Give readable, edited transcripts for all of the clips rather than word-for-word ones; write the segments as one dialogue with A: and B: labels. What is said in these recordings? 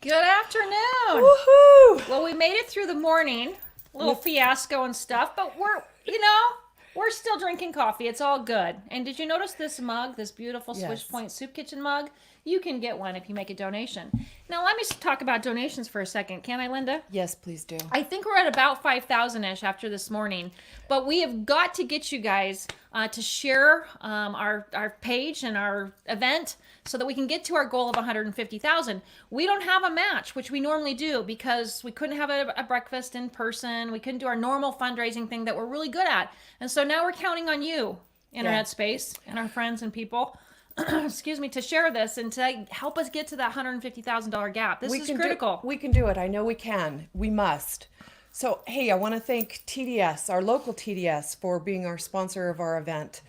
A: Good afternoon.
B: Woohoo!
A: Well, we made it through the morning, little fiasco and stuff, but we're still drinking coffee. It's all good. And did you notice this mug, this beautiful
B: Yes.
A: SwitchPoint Soup Kitchen mug? You can get one if you make a donation. Now, let me talk about donations for a second. Can I, Linda?
B: Yes, please do.
A: I think we're at about 5,000-ish after this morning, but we have got to get you guys to share our page and our event so that we can get to our goal of 150,000. We don't have a match, which we normally do because we couldn't have a breakfast in person. We couldn't do our normal fundraising thing that we're really good at. And so now we're counting on you, Internet Space, and our friends and people, excuse me, to share this and to help us get to that $150,000 gap. This is critical.
B: We can do it. I know we can. We must. So, hey, I want to thank TDS, our local TDS, for being our sponsor of our event.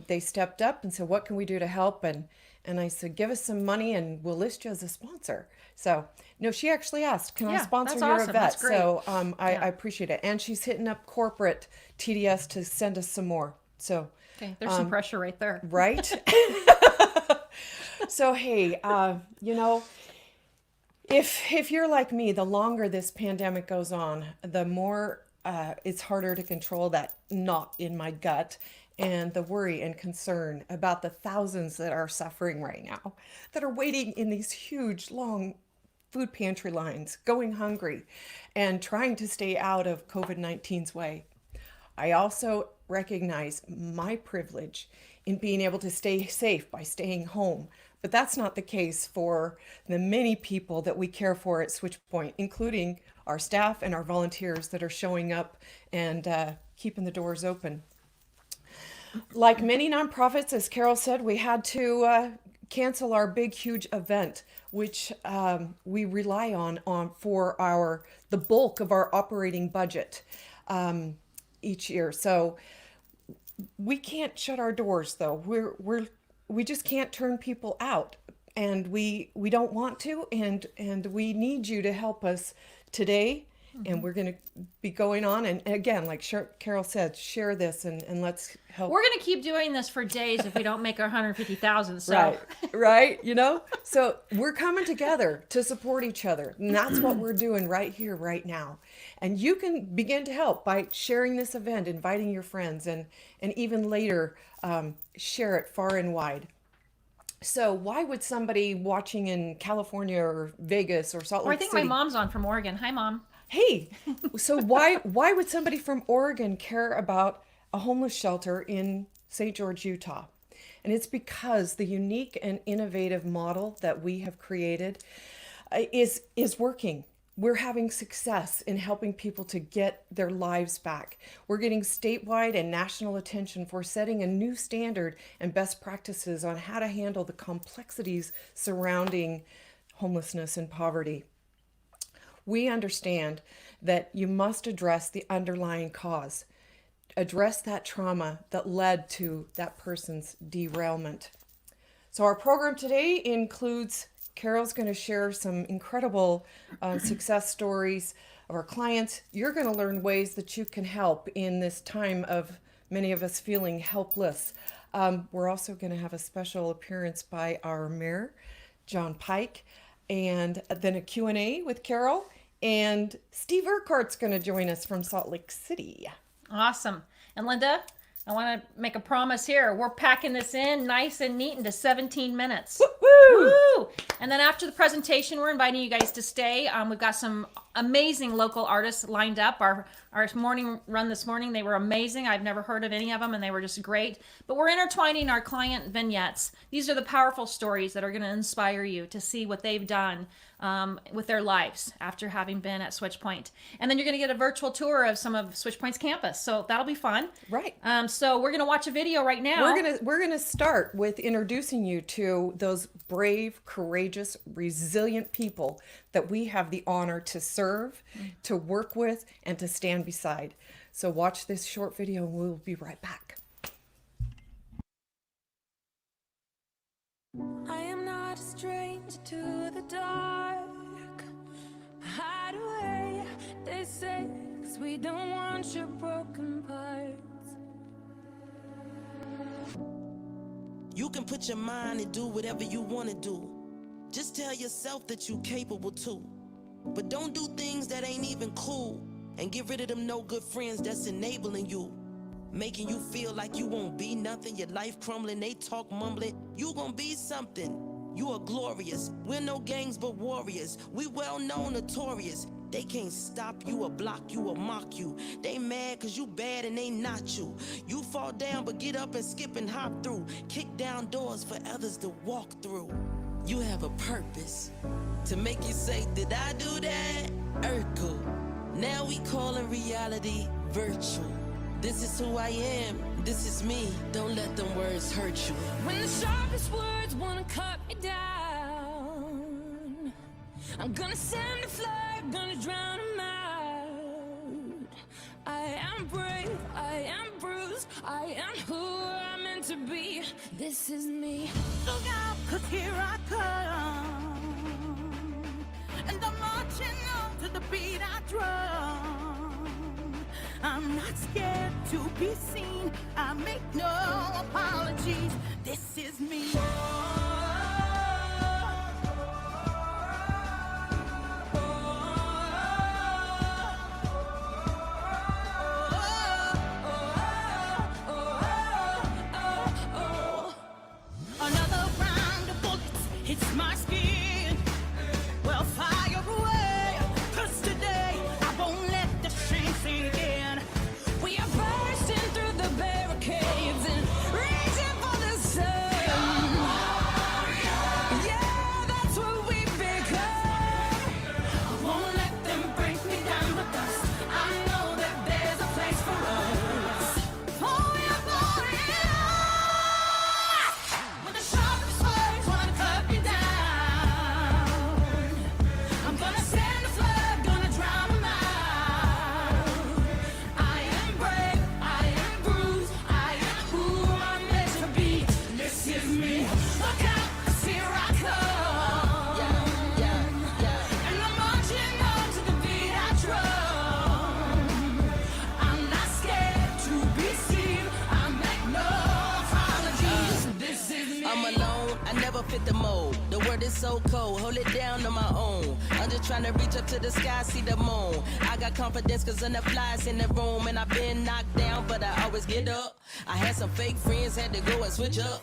B: They stepped up and said, what can we do to help? And I said, give us some money and we'll list you as a sponsor. So, no, she actually asked, can I sponsor your
A: awesome.
B: event?
A: That's great.
B: So I appreciate it. And she's hitting up corporate TDS to send us some more. So,
A: Okay, there's some pressure right there.
B: right? So, hey, if you're like me, the longer this pandemic goes on, the more it's harder to control that knot in my gut and the worry and concern about the thousands that are suffering right now, that are waiting in these huge, long food pantry lines, going hungry, and trying to stay out of COVID-19's way. I also recognize my privilege in being able to stay safe by staying home. But that's not the case for the many people that we care for at SwitchPoint, including our staff and our volunteers that are showing up and keeping the doors open. Like many nonprofits, as Carol said, we had to cancel our big, huge event, which we rely on for the bulk of our operating budget each year. So we can't shut our doors, though. We just can't turn people out, and we don't want to, and we need you to help us today. And we're going to be going on, and again, like Carol said, share this and let's help.
A: We're going to keep doing this for days if we don't make our 150,000. So.
B: Right. So we're coming together to support each other, and that's what we're doing right here, right now. And you can begin to help by sharing this event, inviting your friends, and even later share it far and wide. So why would somebody watching in California or Vegas or Salt Lake
A: I think
B: City?
A: my mom's on from Oregon. Hi, Mom.
B: Hey, so why would somebody from Oregon care about a homeless shelter in St. George, Utah? And it's because the unique and innovative model that we have created is working. We're having success in helping people to get their lives back. We're getting statewide and national attention for setting a new standard and best practices on how to handle the complexities surrounding homelessness and poverty. We understand that you must address the underlying cause, address that trauma that led to that person's derailment. So our program today includes, Carol's going to share some incredible success stories of our clients. You're going to learn ways that you can help in this time of many of us feeling helpless. We're also going to have a special appearance by our mayor, John Pike, and then a Q&A with Carol. And Steve Urquhart's going to join us from Salt Lake City.
A: Awesome. And Linda, I want to make a promise here. We're packing this in nice and neat into 17 minutes.
B: Woo!
A: Woo! And then after the presentation, we're inviting you guys to stay. We've got some amazing local artists lined up. Our morning run this morning, they were amazing. I've never heard of any of them, and they were just great. But we're intertwining our client vignettes. These are the powerful stories that are going to inspire you to see what they've done with their lives after having been at SwitchPoint. And then you're going to get a virtual tour of some of SwitchPoint's campus. So that'll be fun.
B: Right.
A: So we're going to watch a video right now.
B: We're gonna start with introducing you to those brave, courageous, resilient people that we have the honor to serve, to work with, and to stand beside. So watch this short video and we'll be right back.
C: I am not a stranger to the dark. Hide away, they say, 'cause we don't want your broken parts.
D: You can put your mind and do whatever you want to do. Just tell yourself that you capable too. But don't do things that ain't even cool. And get rid of them no good friends that's enabling you. Making you feel like you won't be nothing. Your life crumbling, they talk mumbling. You gon' be something. You are glorious. We're no gangs but warriors. We well known, notorious. They can't stop you or block you or mock you. They mad cause you bad and they not you. You fall down but get up and skip and hop through. Kick down doors for others to walk through. You have a purpose to make you say, did I do that? Urquhart. Now we calling reality virtual. This is who I am, this is me. Don't let them words hurt you.
C: When the sharpest words wanna cut me down, I'm gonna send a flag, gonna drown them out. I am brave, I am bruised, I am who I'm meant to be. This is me.
E: Look out, 'cause here I come, and I'm marching on to the beat I drum. I'm not scared to be seen, I make no apologies. This is me. Another round of bullets hits my skin. Well, fire away, 'cause today I won't let the shame sink in.
C: We are bursting through the barricades and reaching for the sun. Yeah, that's what we become.
E: I won't let them break me down because I know that there's a place for us. Oh, yeah, oh, yeah. When the sharpest words wanna cut me down, I'm gonna send a flood, gonna drown them out. I am brave, I am bruised, I am who I'm meant to be. This is me. Look out, 'cause here I come. And I'm marching on to the beat I drum. I'm not scared to be seen, I make no apologies. This is me.
D: I'm alone, I never fit the mold. The word is so cold, hold it down on my own. I'm just trying to reach up to the sky, see the moon. I got confidence cause I'm the flies in the room. And I've been knocked down, but I always get up. I had some fake friends, had to go and switch up.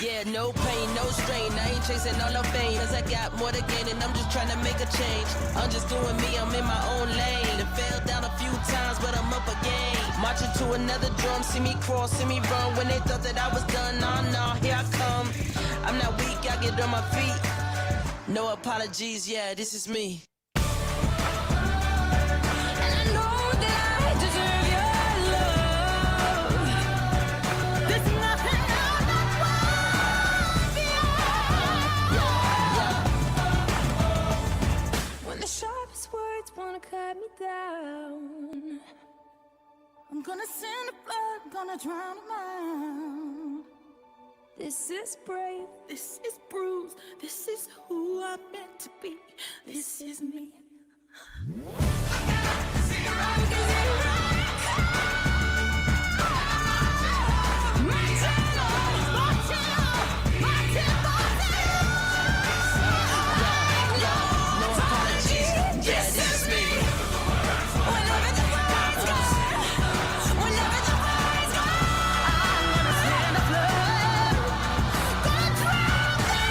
D: Yeah, no pain, no strain, I ain't chasing all the fame. Cause I got more to gain and I'm just trying to make a change. I'm just doing me, I'm in my own lane. I fell down a few times, but I'm up again. Marching to another drum, see me crawl, see me run. When they thought that I was done, nah, here I come. I'm not weak, I get on my feet. No apologies, yeah, this is me.
C: And I know that I deserve your love.
E: There's nothing I don't want beyond.
C: When the sharpest words wanna cut me down,
E: I'm gonna send a flood, gonna drown them out.
C: this is brave.
E: This is bruised, this is who I'm meant to be. This is me.
D: No apologies, yeah, this is me.
C: Whenever the words go, whenever the words go, I'm gonna send a flood, gonna drown them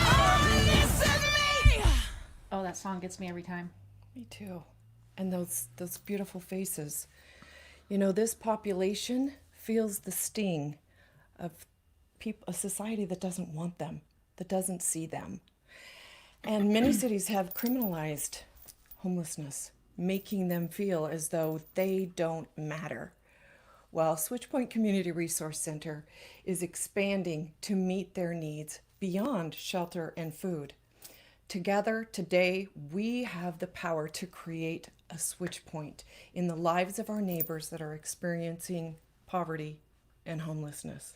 C: out. This is me.
A: Oh, that song gets me every time.
B: Me too. And those beautiful faces. You know, this population feels the sting of a society that doesn't want them, that doesn't see them. And many cities have criminalized homelessness, making them feel as though they don't matter. Well, Switchpoint Community Resource Center is expanding to meet their needs beyond shelter and food. Together, today, we have the power to create a switch point in the lives of our neighbors that are experiencing poverty and homelessness.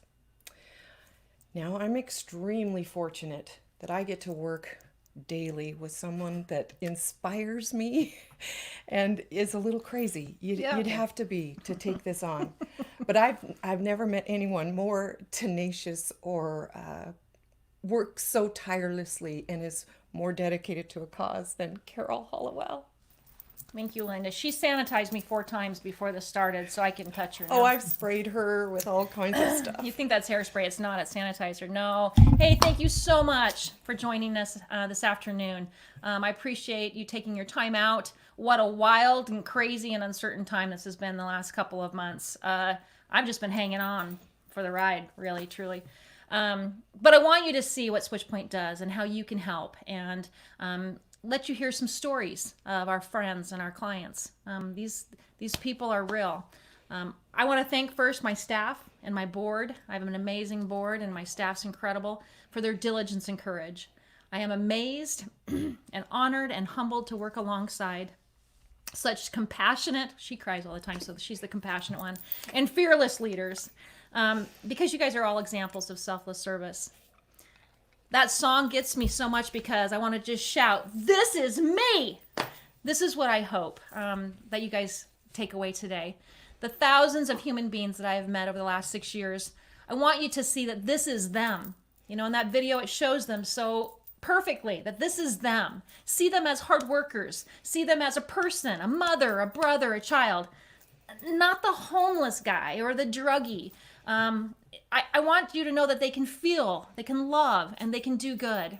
B: Now, I'm extremely fortunate that I get to work daily with someone that inspires me and is a little crazy. You'd have to be to take this on. But I've never met anyone more tenacious or works so tirelessly and is more dedicated to a cause than Carol Hollowell.
A: Thank you, Linda. She sanitized me 4 times before this started so I can touch her now.
B: Oh, I've sprayed her with all kinds of stuff.
A: You think that's hairspray. It's not. It's sanitizer. No. Hey, thank you so much for joining us this afternoon. I appreciate you taking your time out. What a wild and crazy and uncertain time this has been the last couple of months. I've just been hanging on for the ride, really, truly. But I want you to see what SwitchPoint does and how you can help, and let you hear some stories of our friends and our clients. These people are real. I want to thank first my staff and my board. I have an amazing board, and my staff's incredible for their diligence and courage. I am amazed and honored and humbled to work alongside such compassionate, she cries all the time, so she's the compassionate one, and fearless leaders, because you guys are all examples of selfless service. That song gets me so much because I want to just shout, this is me! This is what I hope that you guys take away today. The thousands of human beings that I have met over the last 6 years, I want you to see that this is them. You know, in that video, it shows them so perfectly that this is them. See them as hard workers. See them as a person, a mother, a brother, a child. Not the homeless guy or the druggie. I want you to know that they can feel, they can love, and they can do good.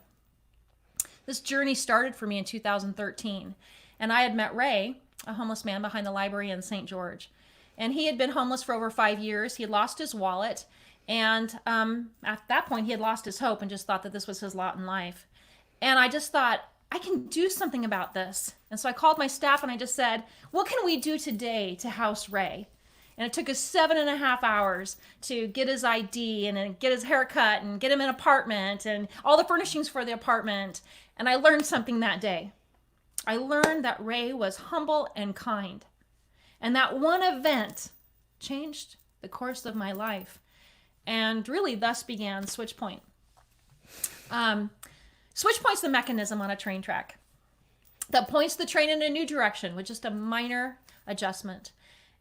A: This journey started for me in 2013, and I had met Ray, a homeless man behind the library in St. George. And he had been homeless for over 5 years. He had lost his wallet, and at that point, he had lost his hope and just thought that this was his lot in life. And I just thought, I can do something about this. And so I called my staff and I just said, what can we do today to house Ray? And it took us 7.5 hours to get his ID and then get his haircut and get him an apartment and all the furnishings for the apartment. And I learned something that day. I learned that Ray was humble and kind. And that one event changed the course of my life. And really thus began SwitchPoint. SwitchPoint's the mechanism on a train track that points the train in a new direction with just a minor adjustment.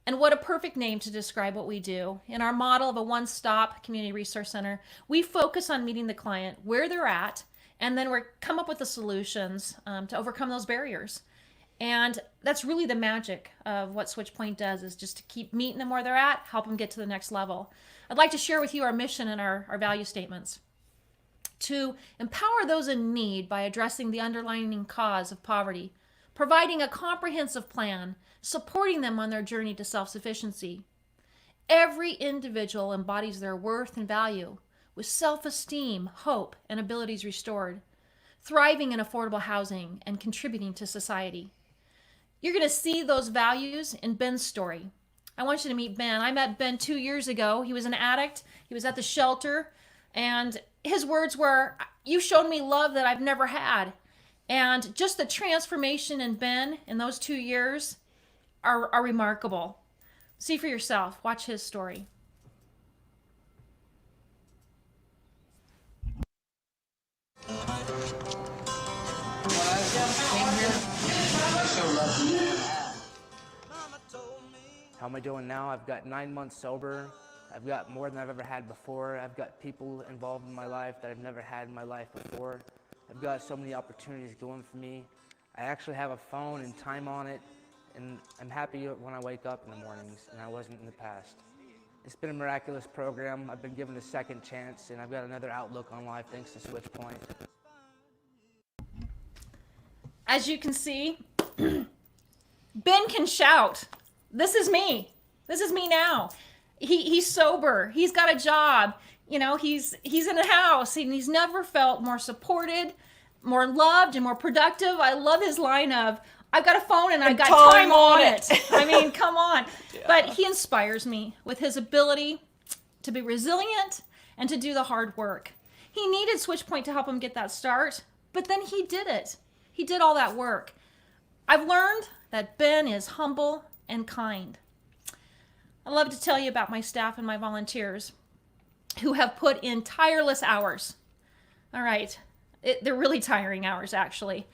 A: And what a perfect name to describe what we do. In our model of a one-stop community resource center, we focus on meeting the client where they're at, and then we come up with the solutions to overcome those barriers. And that's really the magic of what SwitchPoint does, is just to keep meeting them where they're at, help them get to the next level. I'd like to share with you our mission and our value statements. To empower those in need by addressing the underlying cause of poverty, providing a comprehensive plan, supporting them on their journey to self-sufficiency. Every individual embodies their worth and value with self-esteem, hope, and abilities restored, thriving in affordable housing and contributing to society. You're going to see those values in Ben's story. I want you to meet Ben. I met Ben 2 years ago. He was an addict. He was at the shelter, and his words were, "You showed me love that I've never had." And just the transformation in Ben in those 2 years are remarkable. See for yourself. Watch his story.
F: How am I doing now? I've got 9 months sober. I've got more than I've ever had before. I've got people involved in my life that I've never had in my life before. I've got so many opportunities going for me. I actually have a phone and time on it, and I'm happy when I wake up in the mornings, and I wasn't in the past. It's been a miraculous program. I've been given a second chance, and I've got another outlook on life thanks to SwitchPoint.
A: As you can see, Ben can shout. This is me. This is me now. He's sober. He's got a job. You know, he's in a house, and he's never felt more supported, more loved, and more productive. I love his line of, I've got a phone and I've got time on it. I mean, come on. Yeah. But he inspires me with his ability to be resilient and to do the hard work. He needed SwitchPoint to help him get that start, but then he did it. He did all that work. I've learned that Ben is humble and kind. I love to tell you about my staff and my volunteers who have put in tireless hours. All right. They're really tiring hours, actually.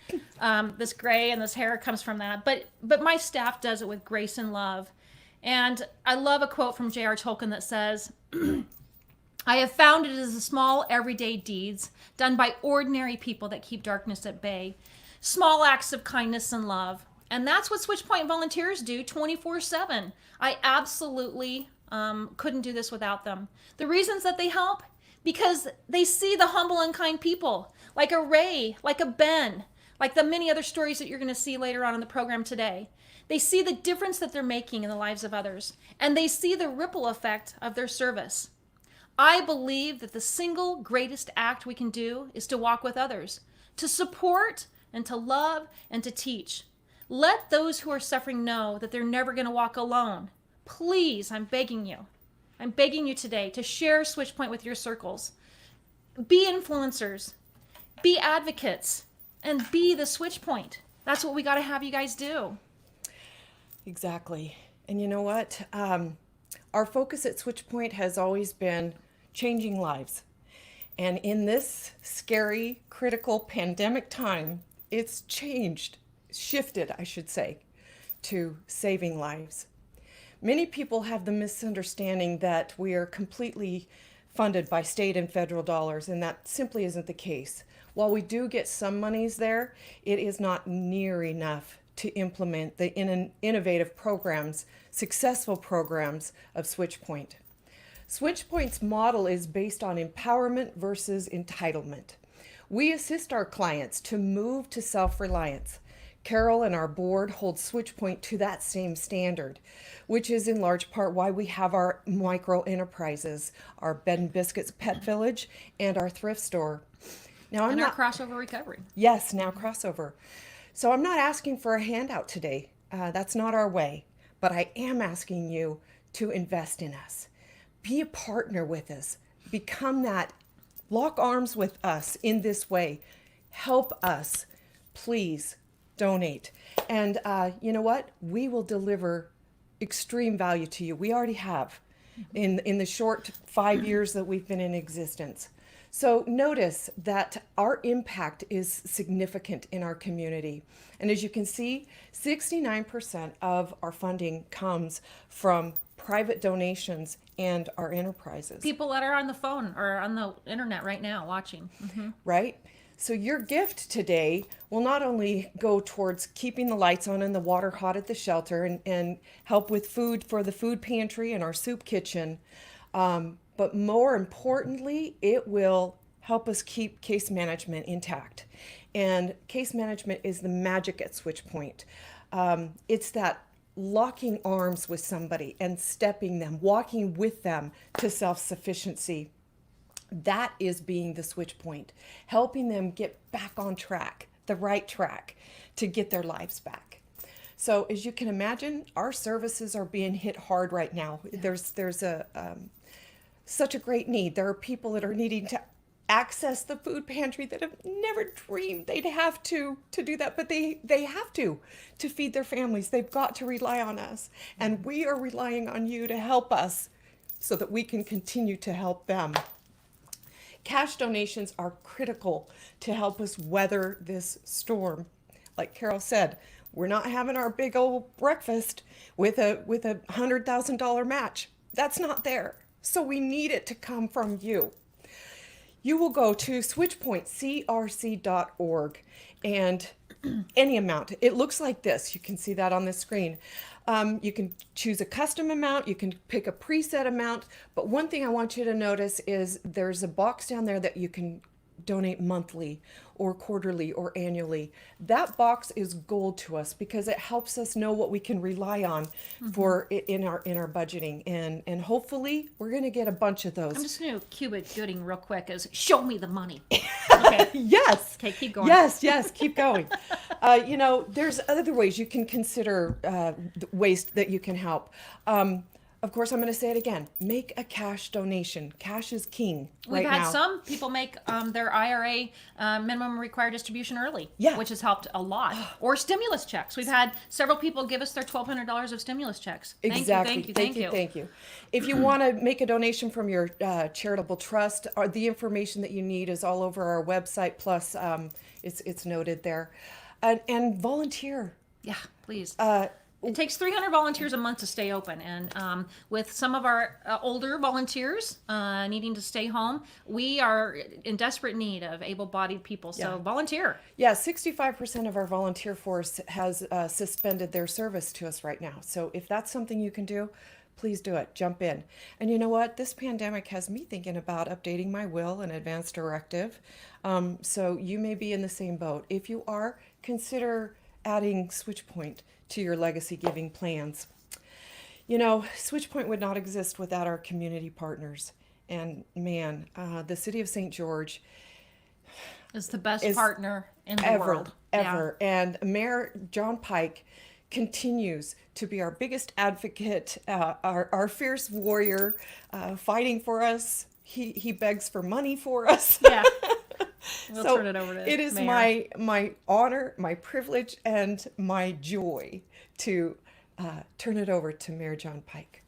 A: This gray and this hair comes from that. But my staff does it with grace and love. And I love a quote from J.R. Tolkien that says, I have found it is the small everyday deeds done by ordinary people that keep darkness at bay. Small acts of kindness and love. And that's what SwitchPoint volunteers do 24/7. I absolutely couldn't do this without them. The reasons that they help? Because they see the humble and kind people, like a Ray, like a Ben, like the many other stories that you're going to see later on in the program today. They see the difference that they're making in the lives of others, and they see the ripple effect of their service. I believe that the single greatest act we can do is to walk with others, to support and to love and to teach. Let those who are suffering know that they're never going to walk alone. Please, I'm begging you. I'm begging you today to share SwitchPoint with your circles. Be influencers, be advocates, and be the SwitchPoint. That's what we got to have you guys do.
B: Exactly. And you know what? Our focus at SwitchPoint has always been changing lives. And in this scary, critical pandemic time, it's shifted, I should say, to saving lives. Many people have the misunderstanding that we are completely funded by state and federal dollars, and that simply isn't the case. While we do get some monies there, it is not near enough to implement the innovative programs, successful programs of SwitchPoint. SwitchPoint's model is based on empowerment versus entitlement. We assist our clients to move to self-reliance. Carol and our board hold SwitchPoint to that same standard, which is in large part why we have our micro enterprises, our Bed and Biscuits Pet Village, and our thrift store. Now,
A: And our crossover recovery.
B: Yes, now crossover. So I'm not asking for a handout today. That's not our way. But I am asking you to invest in us. Be a partner with us. Become that. Lock arms with us in this way. Help us. Please donate. And you know what? We will deliver extreme value to you. We already have in the short 5 years that we've been in existence. So notice that our impact is significant in our community. And as you can see, 69% of our funding comes from private donations and our enterprises.
A: People that are on the phone or on the internet right now watching.
B: Right? So your gift today will not only go towards keeping the lights on and the water hot at the shelter and help with food for the food pantry and our soup kitchen, but more importantly, it will help us keep case management intact. And case management is the magic at SwitchPoint. It's that locking arms with somebody and stepping them, walking with them to self-sufficiency. That is being the SwitchPoint, helping them get back on track, the right track, to get their lives back. So as you can imagine, our services are being hit hard right now. There's such a great need. There are people that are needing to access the food pantry that have never dreamed they'd have to do that, but they have to feed their families. They've got to rely on us, and we are relying on you to help us so that we can continue to help them. Cash donations are critical to help us weather this storm. Like Carol said, we're not having our big old breakfast with a $100,000 match. That's not there. So we need it to come from you. You will go to switchpointcrc.org and any amount. It looks like this. You can see that on the screen. You can choose a custom amount. You can pick a preset amount. But one thing I want you to notice is there's a box down there that you can donate monthly or quarterly or annually. That box is gold to us because it helps us know what we can rely on for in our budgeting, and hopefully we're going to get a bunch of those.
A: I'm just going to cue it gooding real quick as show me the money. Okay.
B: Yes.
A: Okay, keep going.
B: Yes, keep going. There's other ways you can consider ways that you can help. Of course, I'm going to say it again. Make a cash donation. Cash is king right now.
A: We've had some people make their IRA minimum required distribution early,
B: Yeah.
A: which has helped a lot. Or stimulus checks. We've had several people give us their $1,200 of stimulus checks.
B: Exactly.
A: Thank you.
B: Thank you. If you want to make a donation from your charitable trust, or the information that you need is all over our website. Plus, it's noted there, and volunteer.
A: Yeah, please. It takes 300 volunteers a month to stay open, and with some of our older volunteers needing to stay home, we are in desperate need of able-bodied people. So volunteer.
B: Yeah, 65% of our volunteer force has suspended their service to us right now. So if that's something you can do, please do it. Jump in. And you know what? This pandemic has me thinking about updating my will and advance directive. So you may be in the same boat. If you are, consider adding SwitchPoint to your legacy giving plans. You know, SwitchPoint would not exist without our community partners. And man, the city of St. George
A: Is the best partner in the
B: ever,
A: world.
B: ever. And Mayor John Pike continues to be our biggest advocate, our fierce warrior, fighting for us. He begs for money for us.
A: Yeah. We'll turn it over to
B: it is
A: Mayor.
B: my honor, my privilege, and my joy to turn it over to Mayor John Pike.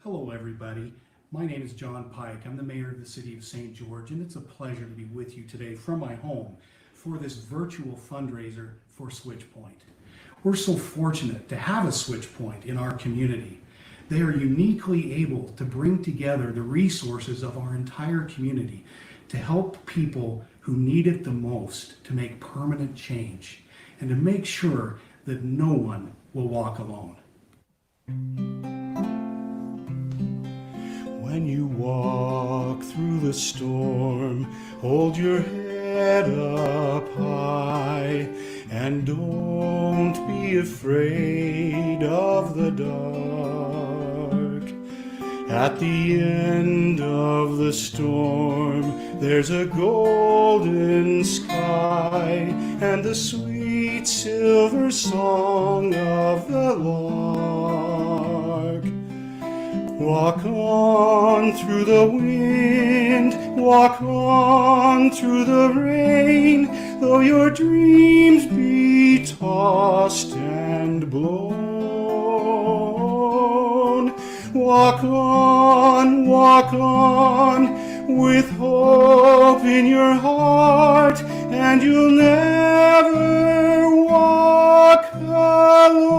G: Hello, everybody. My name is John Pike. I'm the mayor of the city of St. George, and it's a pleasure to be with you today from my home for this virtual fundraiser for SwitchPoint. We're so fortunate to have a SwitchPoint in our community. They are uniquely able to bring together the resources of our entire community to help people who need it the most to make permanent change and to make sure that no one will walk alone. When you walk through the storm, hold your head up high and don't be afraid of the dark. At the end of the storm, there's a golden sky and the sweet silver song of the lark. Walk on through the wind, walk on through the rain, though your dreams be tossed and blown. Walk on, with hope in your heart, and you'll never walk alone.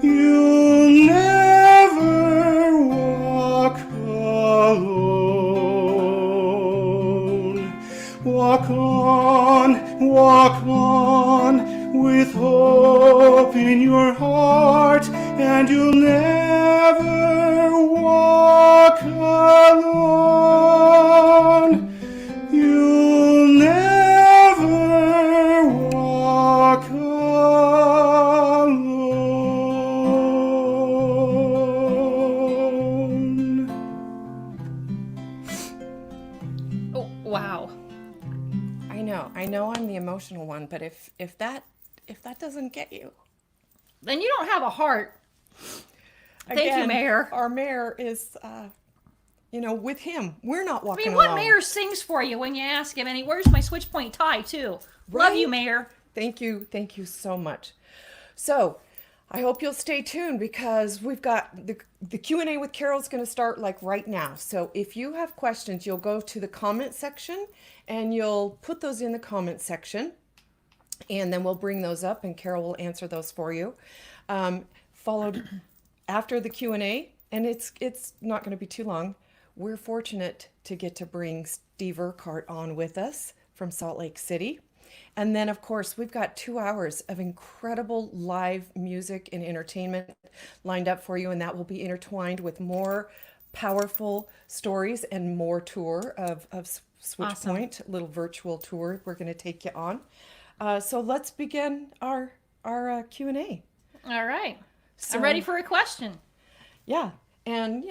G: You'll never walk alone. Walk on, with hope in your heart, and you'll never walk alone. You'll never walk alone.
A: Oh, wow.
B: I know I'm the emotional one, but if that doesn't get you,
A: Then you don't have a heart. Thank you,
B: again,
A: Mayor.
B: Our mayor is, with him, we're not
A: I
B: walking
A: mean,
B: alone.
A: what mayor sings for you when you ask him? And where's my SwitchPoint tie, too? Love you,
B: Right?
A: Mayor.
B: Thank you so much. So, I hope you'll stay tuned because we've got the Q&A with Carol's going to start like right now. So if you have questions, you'll go to the comment section and you'll put those in the comment section, and then we'll bring those up and Carol will answer those for you. Followed after the Q&A, and it's not going to be too long. We're fortunate to get to bring Steve Urquhart on with us from Salt Lake City. And then, of course, we've got 2 hours of incredible live music and entertainment lined up for you, and that will be intertwined with more powerful stories and more tour of SwitchPoint, a little virtual tour we're going to take you on. So let's begin our Q&A.
A: All right.
B: So,
A: I'm ready for a question.
B: Yeah, and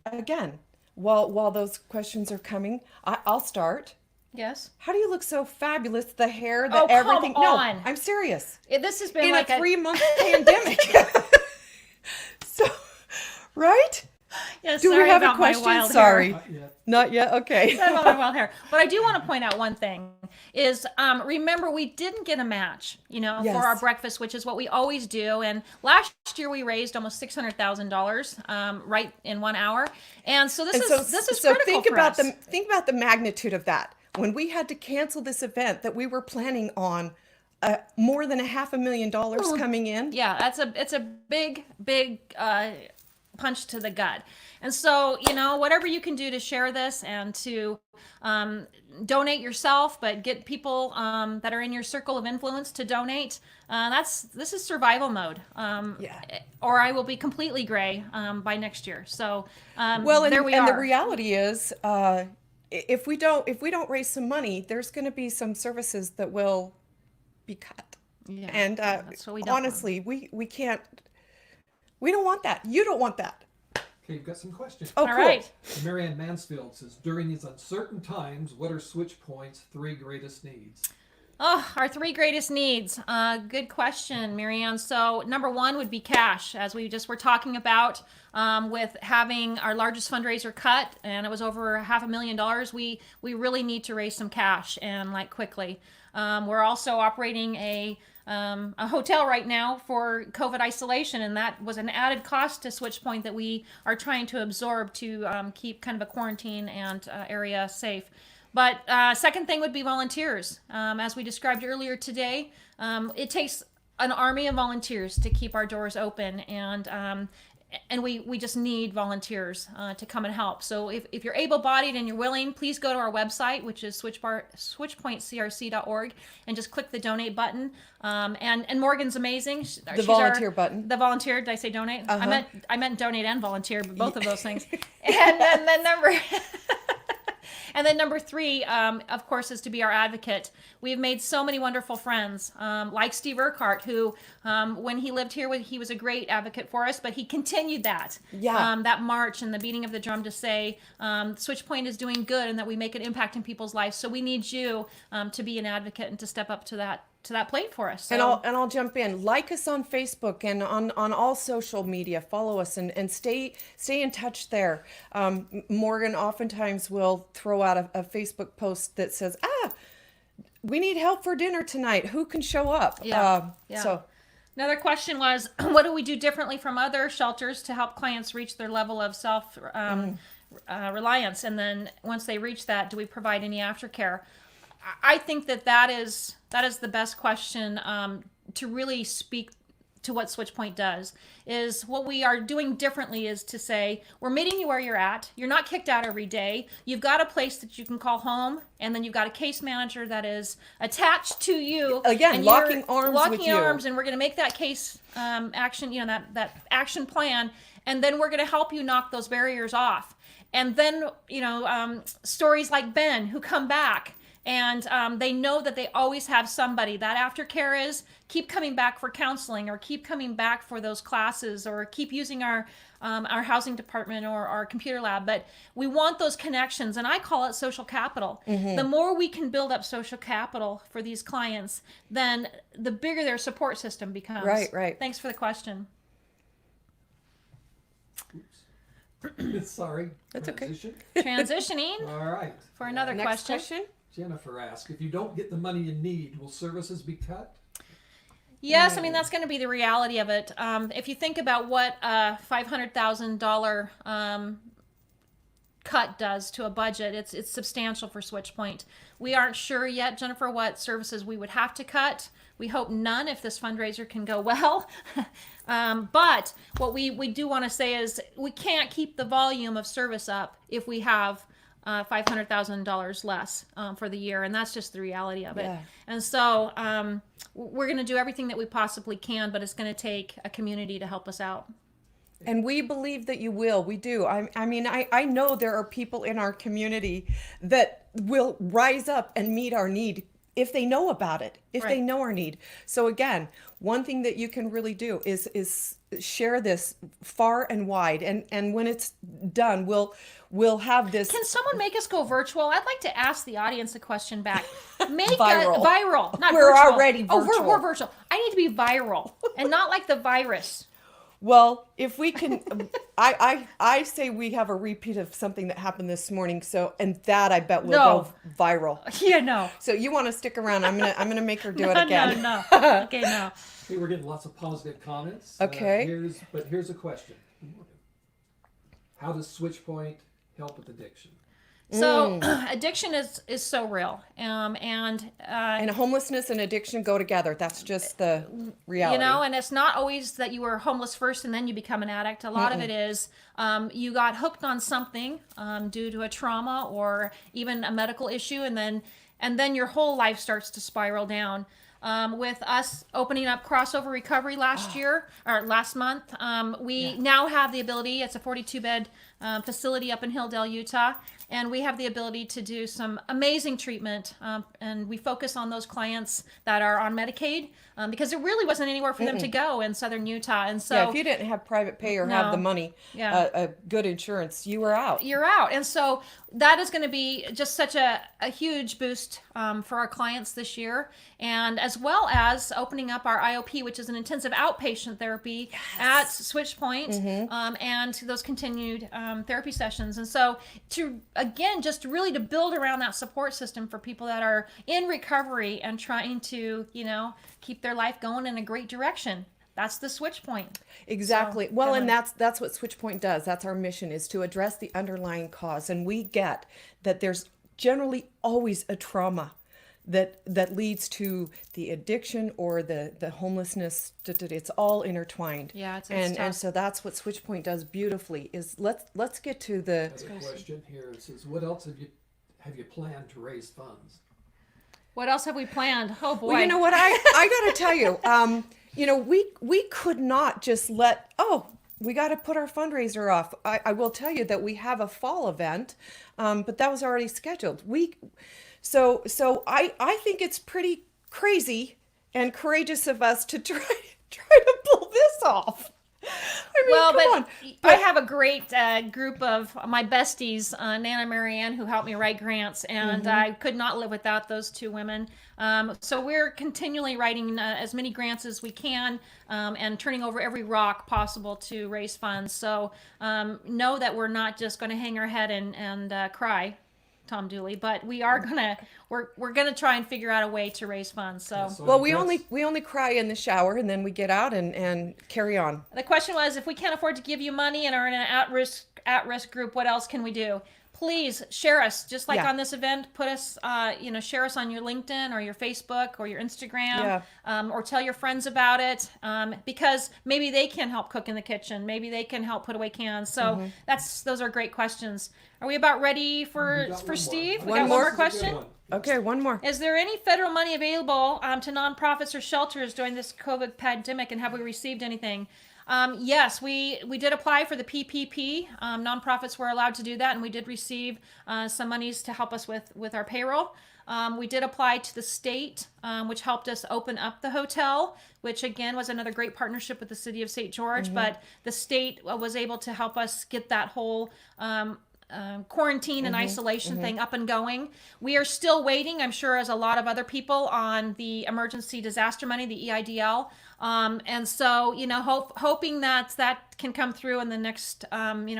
B: again, while those questions are coming, I'll start.
A: Yes.
B: How do you look so fabulous? The hair,
A: Oh, come
B: everything. No,
A: on.
B: I'm serious.
A: This has been
B: In
A: like
B: a 3-month pandemic. So, right?
A: Yes,
B: Do we
A: sorry
B: have a
A: about my
B: question?
A: wild
B: Sorry.
A: hair.
B: Not yet? Okay.
A: Sorry about my wild hair. But I do want to point out one thing is remember we didn't get a match,
B: Yes.
A: for our breakfast, which is what we always do. And last year we raised almost $600,000 right in 1 hour. And so this is critical
B: think
A: for
B: about
A: us.
B: think about the magnitude of that. when we had to cancel this event that we were planning on, more than $500,000 coming in.
A: Yeah, it's a big punch to the gut. And so, whatever you can do to share this and to donate yourself, but get people that are in your circle of influence to donate. This is survival mode. Or I will be completely gray by next year. So there we are.
B: The reality is, if we don't raise some money, there's going to be some services that will be cut.
A: Yeah,
B: and
A: that's what we don't
B: honestly, we can't. We don't want that. You don't want that.
H: Okay, you've got some questions.
B: Oh,
A: All
B: cool.
A: right.
H: Marianne Mansfield says, during these uncertain times, what are SwitchPoint's 3 greatest needs?
A: Oh, our 3 greatest needs. Good question, Marianne. So number 1 would be cash, as we just were talking about with having our largest fundraiser cut, and it was over $500,000. We really need to raise some cash, and quickly. We're also operating a hotel right now for COVID isolation, and that was an added cost to SwitchPoint that we are trying to absorb to keep kind of a quarantine and area safe. But second thing would be volunteers. As we described earlier today, it takes an army of volunteers to keep our doors open, and we just need volunteers to come and help. So if you're able-bodied and you're willing, please go to our website, which is switchpointcrc.org, and just click the donate button. And Morgan's amazing. She's
B: volunteer button.
A: The volunteer. Did I say donate? I meant donate and volunteer, but both of those things. And then number. And then number 3, of course, is to be our advocate. We've made so many wonderful friends, like Steve Urquhart, who, when he lived here, he was a great advocate for us, but he continued that.
B: Yeah.
A: That march and the beating of the drum to say, SwitchPoint is doing good and that we make an impact in people's lives. So we need you to be an advocate and to step up to that plate for us. So,
B: And I'll jump in. Like us on Facebook and on all social media. Follow us and stay in touch there. Morgan oftentimes will throw out a Facebook post that says, we need help for dinner tonight. Who can show up?
A: Yeah.
B: So
A: another question was, what do we do differently from other shelters to help clients reach their level of self reliance? And then once they reach that, do we provide any aftercare? I think that is the best question to really speak to what SwitchPoint does. Is what we are doing differently is to say, we're meeting you where you're at. You're not kicked out every day. You've got a place that you can call home, and then you've got a case manager that is attached to you.
B: Again,
A: and
B: locking arms with
A: locking
B: you.
A: arms, and we're going to make that case action, that action plan, and then we're going to help you knock those barriers off. And then, stories like Ben who come back. And they know that they always have somebody. That aftercare is keep coming back for counseling, or keep coming back for those classes, or keep using our housing department or our computer lab. But we want those connections, and I call it social capital. The more we can build up social capital for these clients, then the bigger their support system becomes.
B: Right.
A: Thanks for the question.
H: Oops. Sorry.
B: That's okay.
A: Transitioning
H: All right.
A: for another
B: Next question.
H: Jennifer asked, if you don't get the money you need, will services be cut?
A: Yes, I mean, that's going to be the reality of it. If you think about what a $500,000 cut does to a budget, it's substantial for SwitchPoint. We aren't sure yet, Jennifer, what services we would have to cut. We hope none if this fundraiser can go well. But what we do want to say is we can't keep the volume of service up if we have $500,000 less for the year, and that's just the reality of it.
B: Yeah.
A: And so we're going to do everything that we possibly can, but it's going to take a community to help us out.
B: And we believe that you will. We do. I know there are people in our community that will rise up and meet our need if they know about it, if they know our need. So again, one thing that you can really do is share this far and wide. And when it's done, we'll have this.
A: Can someone make us go virtual? I'd like to ask the audience a question back. Make
B: Viral.
A: viral, not
B: We're
A: virtual.
B: already virtual.
A: Oh, we're virtual. I need to be viral and not like the virus.
B: Well, if we can, I say we have a repeat of something that happened this morning. So, and that I bet will go viral.
A: Yeah, no.
B: So you want to stick around? I'm gonna make her do it again.
A: No. Okay, no.
H: Okay, we're getting lots of positive comments.
B: Okay.
H: Here's a question. How does SwitchPoint help with addiction?
A: So addiction is so real,
B: And homelessness and addiction go together. That's just the reality.
A: and it's not always that you were homeless first and then you become an addict. A lot of it is you got hooked on something due to a trauma or even a medical issue, and then your whole life starts to spiral down. With us opening up Crossover Recovery last month, we now have the ability. It's a 42-bed facility up in Hilldale, Utah, and we have the ability to do some amazing treatment. And we focus on those clients that are on Medicaid because there really wasn't anywhere for them to go in southern Utah. And so,
B: if you didn't have private pay or have the money, good insurance, you were out.
A: You're out. And so that is going to be just such a huge boost for our clients this year, and as well as opening up our IOP, which is an intensive outpatient therapy at SwitchPoint, and those continued therapy sessions. And so just really to build around that support system for people that are in recovery and trying to, keep their life going in a great direction. That's the SwitchPoint.
B: Exactly. Well, and that's what SwitchPoint does. That's our mission, is to address the underlying cause. And we get that there's generally always a trauma that leads to the addiction or the homelessness. It's all intertwined.
A: Yeah, it's
B: and
A: tough.
B: so that's what SwitchPoint does beautifully. Is let's get to the.
H: There's a question here. It says, what else have you planned to raise funds?
A: What else have we planned? Oh boy.
B: Well, you know what, I got to tell you, we could not just we got to put our fundraiser off. I will tell you that we have a fall event, but that was already scheduled. So I think it's pretty crazy and courageous of us to try to pull this off. I mean,
A: I have a great group of my besties, Nana and Marianne, who helped me write grants, and I could not live without those two women. So we're continually writing as many grants as we can and turning over every rock possible to raise funds. So know that we're not just going to hang our head and cry, Tom Dooley, but we are we're gonna try and figure out a way to raise funds. So
B: well, we only cry in the shower, and then we get out and carry on.
A: the question was, if we can't afford to give you money and are in an at-risk group, what else can we do? Please share us, just like on this event. Put us, share us on your LinkedIn or your Facebook or your Instagram, or tell your friends about it, because maybe they can help cook in the kitchen. Maybe they can help put away cans. So those are great questions. Are we about ready for Steve? We got one more question.
B: Okay, one more.
A: Is there any federal money available to nonprofits or shelters during this COVID pandemic, and have we received anything? Yes, we did apply for the PPP. Nonprofits were allowed to do that, and we did receive some monies to help us with our payroll. We did apply to the state, which helped us open up the hotel, which again was another great partnership with the city of St. George. But the state was able to help us get that whole quarantine and isolation thing up and going. We are still waiting, I'm sure, as a lot of other people, on the emergency disaster money, the EIDL. And so, hoping that can come through in the next,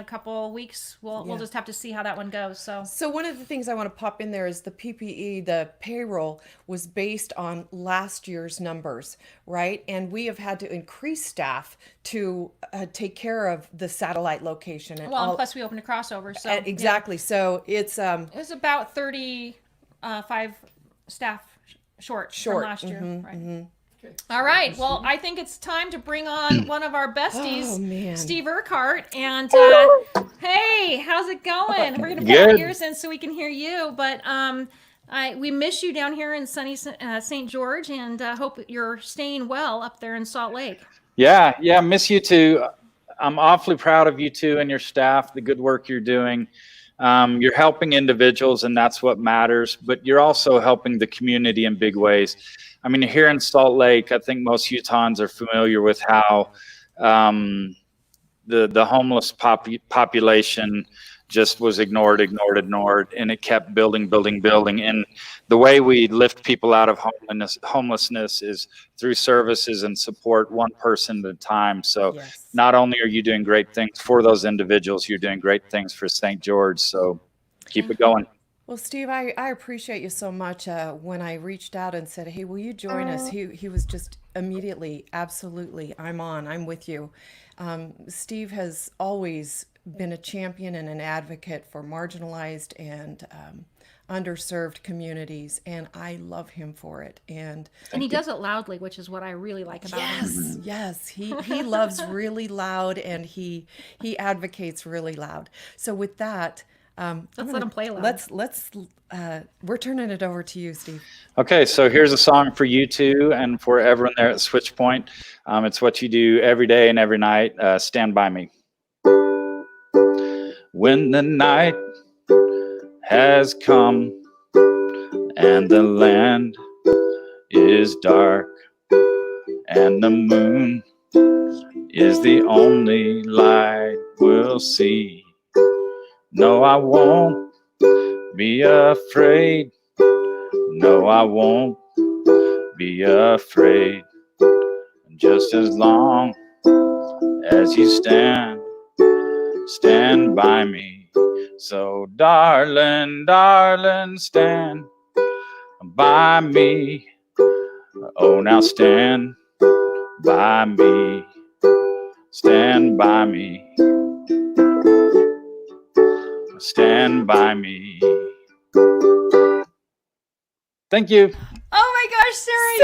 A: couple weeks. We'll just have to see how that one goes. So
B: one of the things I want to pop in there is the PPE, the payroll was based on last year's numbers, right? And we have had to increase staff to take care of the satellite location. And
A: and plus we opened a crossover. So
B: exactly. So it's
A: it was about 35 staff short from last year, right?
H: Okay.
A: All right. Well, I think it's time to bring on one of our besties, Steve Urquhart. And hey, how's it going? We're going to put our ears in so we can hear you. But we miss you down here in sunny St. George, and hope you're staying well up there in Salt Lake.
I: Yeah, miss you too. I'm awfully proud of you two and your staff, the good work you're doing. You're helping individuals, and that's what matters, but you're also helping the community in big ways. I mean, here in Salt Lake, I think most Utahns are familiar with how the homeless population just was ignored, and it kept building. And the way we lift people out of homelessness is through services and support, one person at a time. So not only are you doing great things for those individuals, you're doing great things for St. George. So keep it going.
B: Well, Steve, I appreciate you so much. When I reached out and said, hey, will you join us? He was just immediately, absolutely, I'm with you. Steve has always been a champion and an advocate for marginalized and underserved communities, and I love him for it. And
A: he does it loudly, which is what I really like about him.
B: yes, he loves really loud, and he advocates really loud. So with that,
A: Let's let him play loud.
B: Let's we're turning it over to you, Steve.
I: Okay, so here's a song for you two and for everyone there at SwitchPoint. It's what you do every day and every night. Stand by me. When the night has come and the land is dark and the moon is the only light we'll see. No, I won't be afraid. No, I won't be afraid. Just as long as you stand by me. So darling, darling, stand by me. Oh, now stand by me. Stand by me. Stand by me. Thank you.
A: Oh my gosh, Sarah,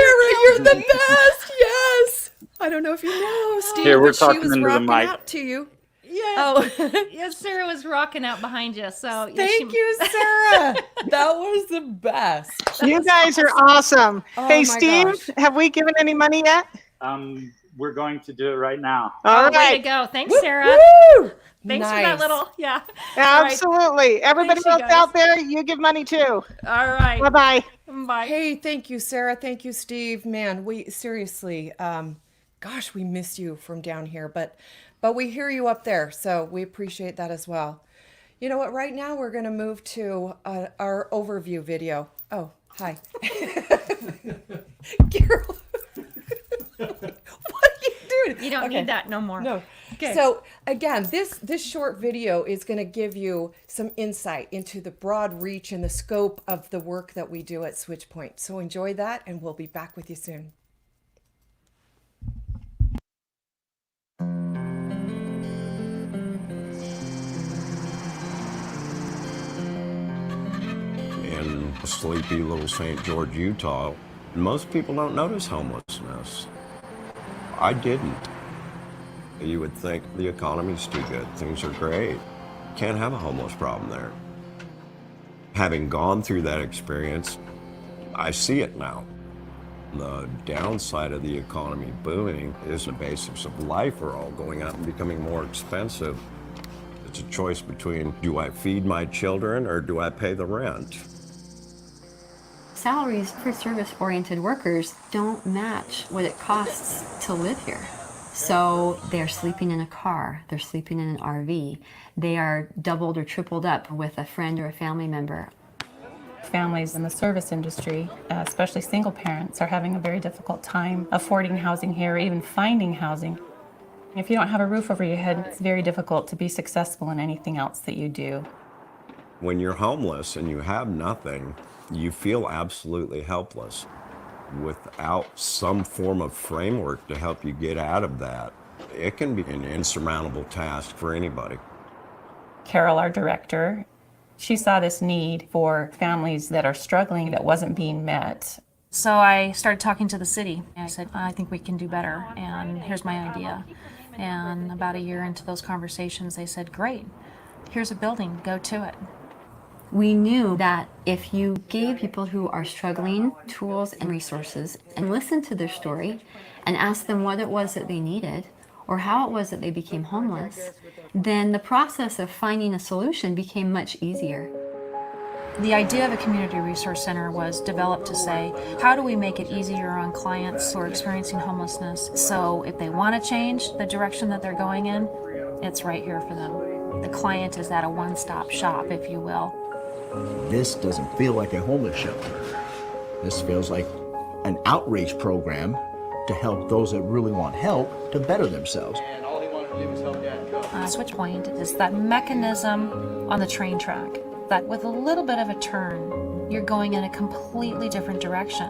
B: You're the best. Yes. I don't know if you know, Steve,
I: Here, we're
B: but she
I: talking
B: was
I: into the
B: rocking
I: mic.
B: out to you.
A: Yeah.
B: Oh,
A: Yes, Sarah was rocking out behind you. So yeah,
B: thank you, Sarah. That was the best.
J: You guys are awesome.
B: Oh
J: Hey,
B: my
J: Steve,
B: gosh.
J: have we given any money yet?
I: We're going to do it right now.
J: All
A: Way to
J: right.
A: go. Thanks, Sarah.
B: Woo!
A: Thanks for
B: Nice.
A: that little, yeah. All right.
J: Absolutely. Everybody
A: Thanks, you
J: else
A: guys.
J: out there, you give money too.
A: All right.
J: Bye-bye.
A: Bye.
B: Hey, thank you, Sarah. Thank you, Steve. Man, we seriously, gosh, we miss you from down here, but we hear you up there, so we appreciate that as well. You know what? Right now, we're going to move to our overview video. Oh, hi, Carol. What are you doing?
A: You don't need that no more.
B: No.
A: Okay.
B: So again, this short video is going to give you some insight into the broad reach and the scope of the work that we do at SwitchPoint. So enjoy that, and we'll be back with you soon.
K: In sleepy little St. George, Utah, most people don't notice homelessness. I didn't. You would think the economy's too good, things are great. Can't have a homeless problem there. Having gone through that experience, I see it now. The downside of the economy booming is the basics of life are all going up and becoming more expensive. It's a choice between, do I feed my children or do I pay the rent?
L: Salaries for service-oriented workers don't match what it costs to live here. So they're sleeping in a car, they're sleeping in an RV, they are doubled or tripled up with a friend or a family member.
M: Families in the service industry, especially single parents, are having a very difficult time affording housing here, or even finding housing. If you don't have a roof over your head, it's very difficult to be successful in anything else that you do.
K: When you're homeless and you have nothing, you feel absolutely helpless. Without some form of framework to help you get out of that, it can be an insurmountable task for anybody.
M: Carol, our director, she saw this need for families that are struggling that wasn't being met.
A: So I started talking to the city. I said, I think we can do better, and here's my idea. And about a year into those conversations, they said, great, here's a building, go to it.
L: We knew that if you gave people who are struggling tools and resources and listened to their story and asked them what it was that they needed or how it was that they became homeless, then the process of finding a solution became much easier.
A: The idea of a community resource center was developed to say, how do we make it easier on clients who are experiencing homelessness? So if they want to change the direction that they're going in, it's right here for them. The client is at a one-stop shop, if you will.
N: This doesn't feel like a homeless shelter. This feels like an outreach program to help those that really want help to better themselves.
F: And all he wanted to do was help Dad cook.
A: SwitchPoint is that mechanism on the train track that with a little bit of a turn, you're going in a completely different direction.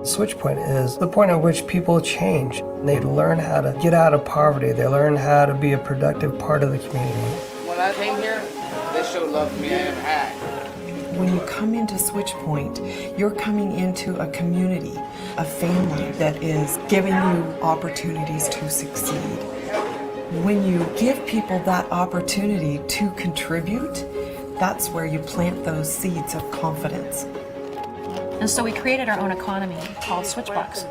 O: SwitchPoint is the point at which people change. They learn how to get out of poverty. They learn how to be a productive part of the community.
P: When I came here, they showed love to me I never had.
B: When you come into SwitchPoint, you're coming into a community, a family that is giving you opportunities to succeed. When you give people that opportunity to contribute, that's where you plant those seeds of confidence.
A: And so we created our own economy called Switchbucks.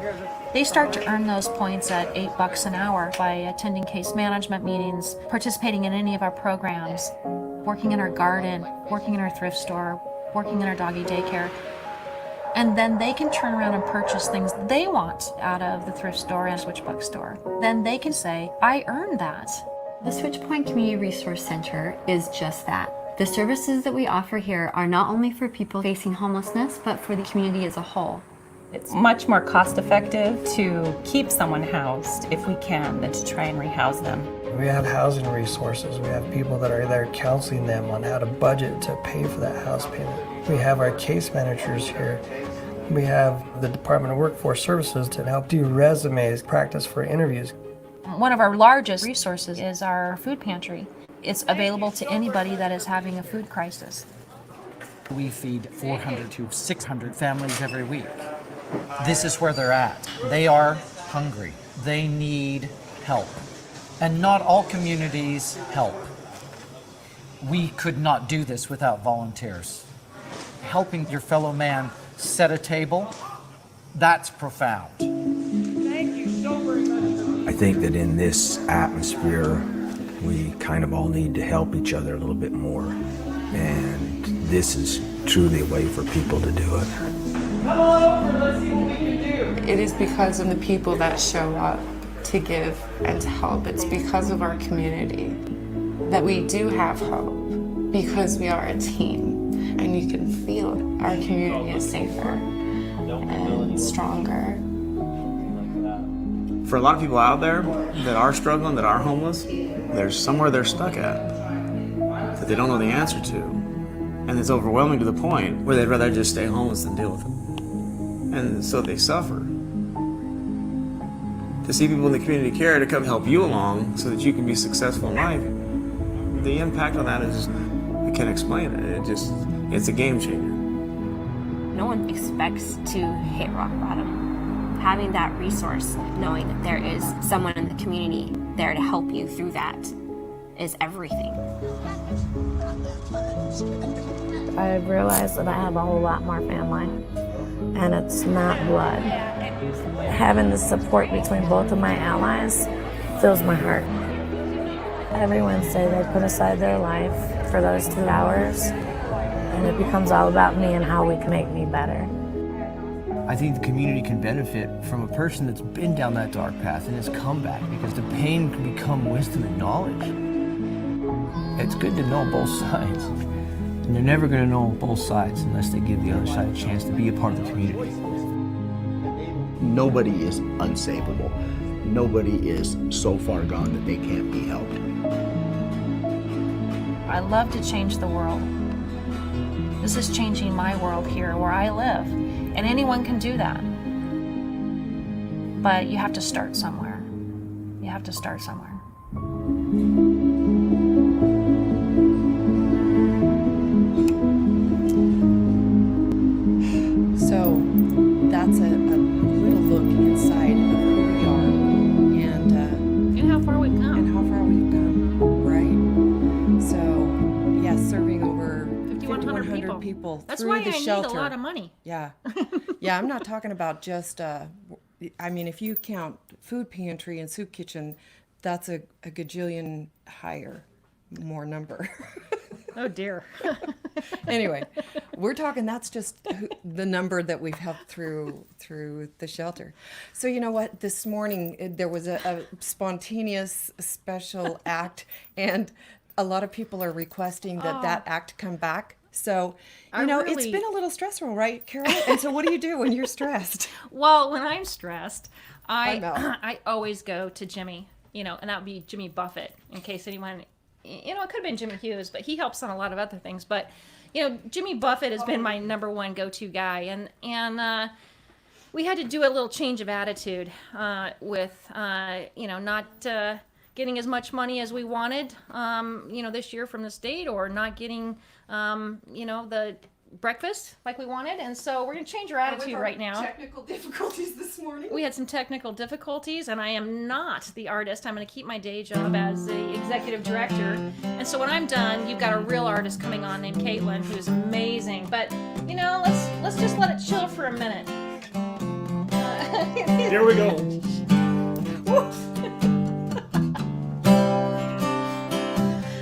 A: They start to earn those points at $8 an hour by attending case management meetings, participating in any of our programs, working in our garden, working in our thrift store, working in our doggy daycare. And then they can turn around and purchase things they want out of the thrift store and Switchbuck store. Then they can say, I earned that.
L: The Switchpoint Community Resource Center is just that. The services that we offer here are not only for people facing homelessness, but for the community as a whole.
M: It's much more cost effective to keep someone housed if we can than to try and rehouse them.
O: We have housing resources. We have people that are there counseling them on how to budget to pay for that house payment. We have our case managers here. We have the Department of Workforce Services to help do resumes, practice for interviews.
A: One of our largest resources is our food pantry. It's available to anybody that is having a food crisis.
Q: We feed 400 to 600 families every week. This is where they're at. They are hungry. They need help. And not all communities help. We could not do this without volunteers. Helping your fellow man set a table, that's profound.
P: Thank you so very much.
N: I think that in this atmosphere, we kind of all need to help each other a little bit more. And this is truly a way for people to do it.
P: Come on over, let's see what we can do.
R: It is because of the people that show up to give and to help. It's because of our community that we do have hope, because we are a team. And you can feel our community is safer and stronger.
S: For a lot of people out there that are struggling, that are homeless, there's somewhere they're stuck at that they don't know the answer to. And it's overwhelming to the point where they'd rather just stay homeless than deal with it. And so they suffer. To see people in the community care to come help you along so that you can be successful in life, the impact on that is, I can't explain it. It's a game changer.
T: No one expects to hit rock bottom. Having that resource, knowing that there is someone in the community there to help you through that, is everything.
U: I've realized that I have a whole lot more family, and it's not blood. Having the support between both of my allies fills my heart. Every Wednesday they put aside their life for those 2 hours, and it becomes all about me and how we can make me better.
V: I think the community can benefit from a person that's been down that dark path and has come back, because the pain can become wisdom and knowledge. It's good to know both sides, and they're never going to know both sides unless they give the other side a chance to be a part of the community.
N: Nobody is unsavable. Nobody is so far gone that they can't be helped.
A: I love to change the world. This is changing my world here where I live, and anyone can do that. But you have to start somewhere. You have to start somewhere.
B: So that's a little look inside of who we are and
A: how far we've come.
B: And how far we've come, right? So, yeah, serving over 5,100 people
A: That's
B: through
A: why
B: the
A: I
B: shelter.
A: need a lot of money.
B: Yeah. Yeah, I'm not talking about just, I mean, if you count food pantry and soup kitchen, that's a gajillion higher, more number.
A: Oh, dear.
B: Anyway, we're talking, that's just the number that we've helped through the shelter. So you know what? This morning there was a spontaneous special act, and a lot of people are requesting that act come back. So, it's been a little stressful, right, Carol? And so what do you do when you're stressed?
A: Well, when I'm stressed,
B: I know.
A: I always go to Jimmy, and that would be Jimmy Buffett, in case anyone, it could have been Jimmy Hughes, but he helps on a lot of other things. But, Jimmy Buffett has been my number one go-to guy. And we had to do a little change of attitude with, not getting as much money as we wanted, this year from the state, or not getting, the breakfast like we wanted. And so we're going to change our attitude right now.
B: Technical difficulties this morning.
A: We had some technical difficulties, and I am not the artist. I'm going to keep my day job as the executive director. And so when I'm done, you've got a real artist coming on named Kaitlin, who's amazing. But, let's just let it chill for a minute.
G: Here we go.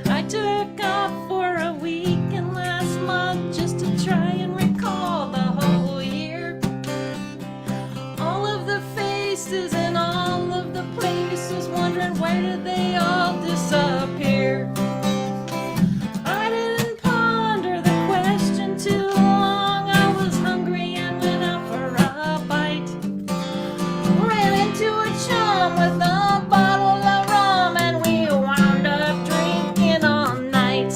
A: I took off for a weekend last month just to try and recall the whole year. All of the faces and all of the places, wondering where did they all disappear. I didn't ponder the question too long. I was hungry and went out for a bite. Ran into a chum with a bottle of rum, and we wound up drinking all night.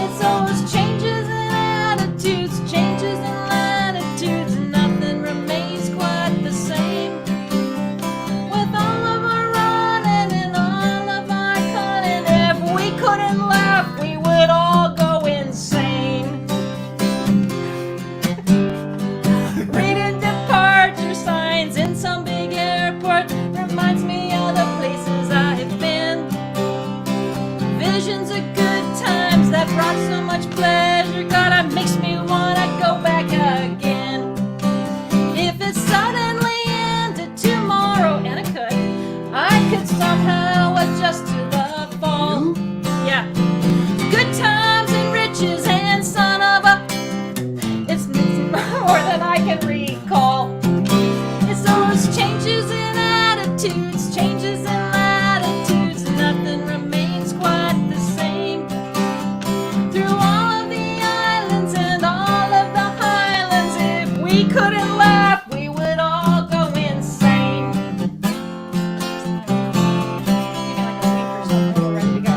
A: It's those changes in attitudes, changes in latitudes, nothing remains quite the same. With all of our running and all of our cunning, if we couldn't laugh, we would all go insane. Reading departure signs in some big airport reminds me of the places I've been. Visions of good times that brought so much pleasure, God, it makes me wanna go back again. If it suddenly ended tomorrow, and it could, I could somehow adjust to the fall. Yeah, good times and riches and son of a, it's more than I can recall. It's those changes in attitudes, changes in latitudes, nothing remains quite the same. Through all of the islands and all of the highlands, if we couldn't laugh, we would all go insane. We're ready to go.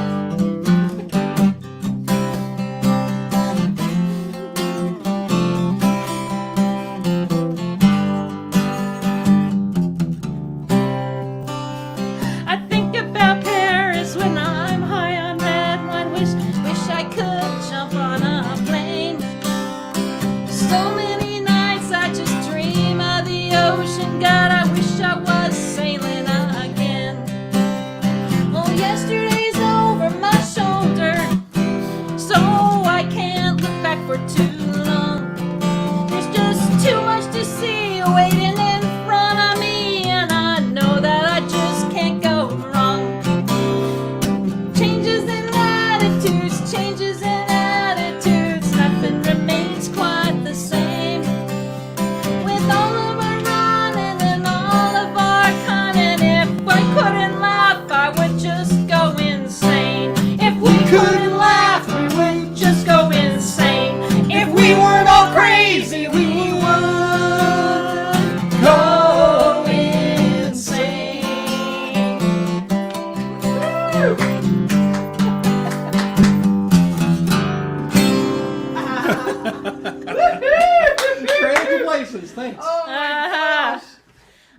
A: I think about Paris when I'm high on red wine. Wish I could jump on a plane. So many nights I just dream of the ocean. God, I wish I was sailing again. Well, yesterday's over my shoulder, so I can't look back for too long. There's just too much to see waiting in front of me, and I know that I just can't go wrong. Changes in attitudes, changes in attitudes, nothing remains quite the same. With all of our running and all of our cunning, if I couldn't laugh, I would just go insane. If we couldn't laugh, we would just go insane. If we weren't all crazy, we would go insane.
H: Creative places, thanks.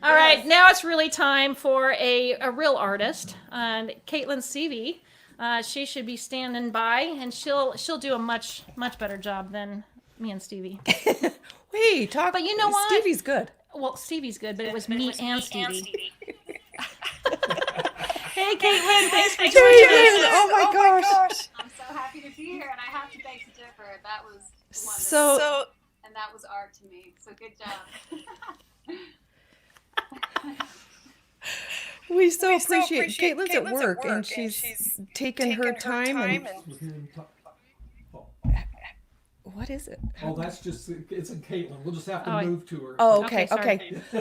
A: All right, now it's really time for a real artist, and Kaitlin Sevy. She should be standing by, and she'll do a much better job than me and Stevie.
B: Wait,
A: But you know what?
B: Stevie's good.
A: Well, Stevie's good, but it was me and Stevie. Hey, Kaitlin, thanks for joining us.
B: Oh my gosh.
D: I'm so happy to be here, and I have to beg to differ. That was wonderful.
B: So-
D: And that was art to me. So good job.
B: We so appreciate Caitlin's at work, and she's taken her time and what is it?
H: Oh, that's just, it's a Kaitlin. We'll just have to move to her.
B: Oh, okay.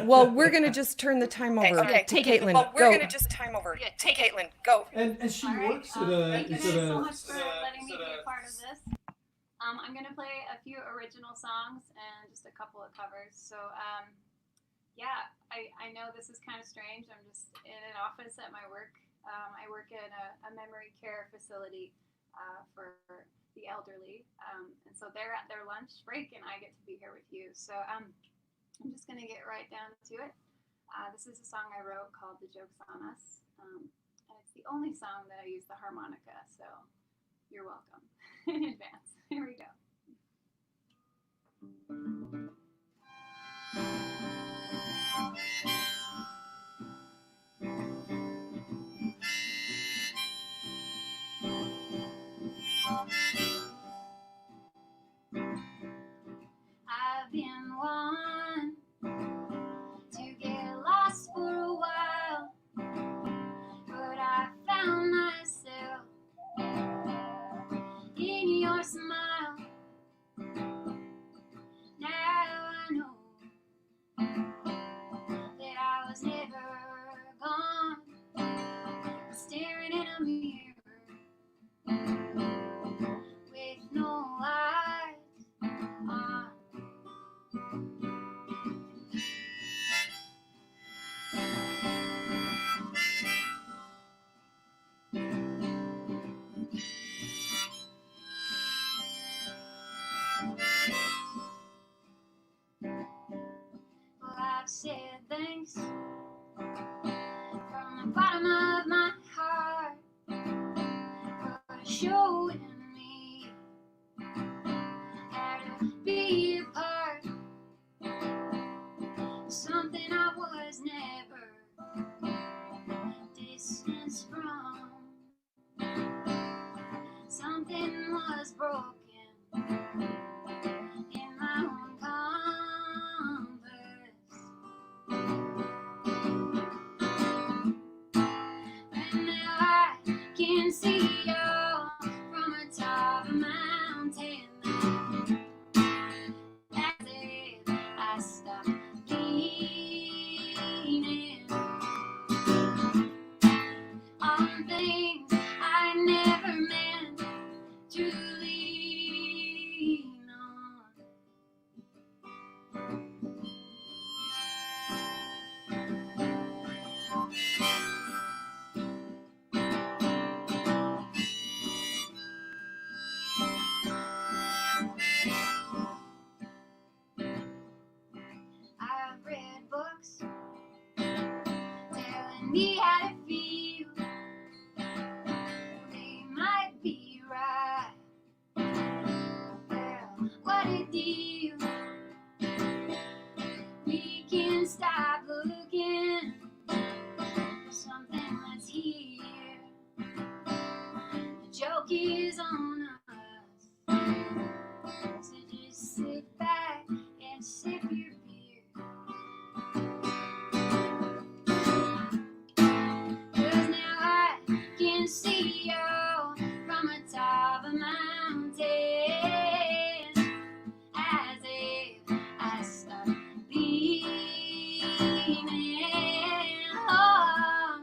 B: Well, we're gonna just turn the time over to Kaitlin.
E: Well,
B: Go.
E: we're gonna just time over to Kaitlin. Go.
H: And she works at a,
D: Thank you
H: is it
D: so
H: a,
D: much for letting me be a part of this. I'm gonna play a few original songs and just a couple of covers. So, yeah, I know this is kind of strange. I'm just in an office at my work. I work in a memory care facility for the elderly, and so they're at their lunch break, and I get to be here with you. So I'm just gonna get right down to it. This is a song I wrote called "The Joke's on Us," and it's the only song that I use the harmonica. So you're welcome in advance. Here we go. I've been one to get lost for a while, but I found myself in your smile. Now I know that I was never gone, staring in a mirror with no light on. Well, I've said thanks from the bottom of my heart for showing me how to be a part of something I was never distanced from. Something was broken in my own compass. And now I can see you from atop a mountain, as if I stopped leaning on things I never meant to lean on. I've read books telling me how to feel. They might be right. Well, what a deal. We can stop looking for something that's here. The joke is on us. So just sit back and sip your beer. 'Cause now I can see you from atop a mountain, as if I stopped leaning on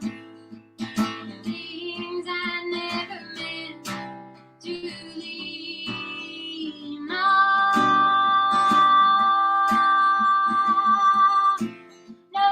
D: things I never meant to lean on. No.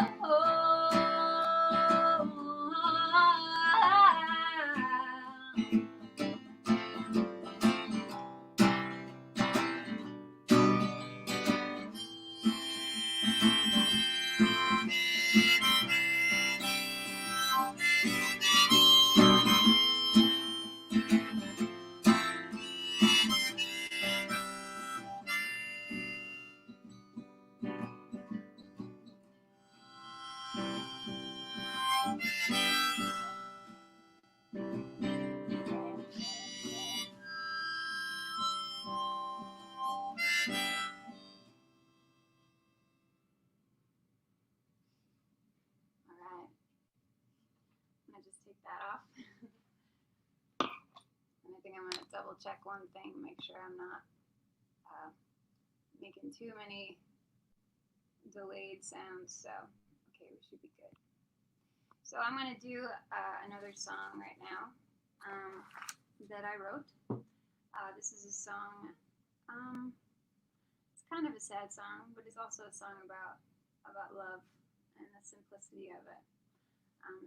D: Alright, I'm gonna just take that off. And I think I'm gonna double check one thing, make sure I'm not making too many delayed sounds. So, okay, we should be good. So I'm gonna do another song right now that I wrote. This is a song, it's kind of a sad song, but it's also a song about love and the simplicity of it.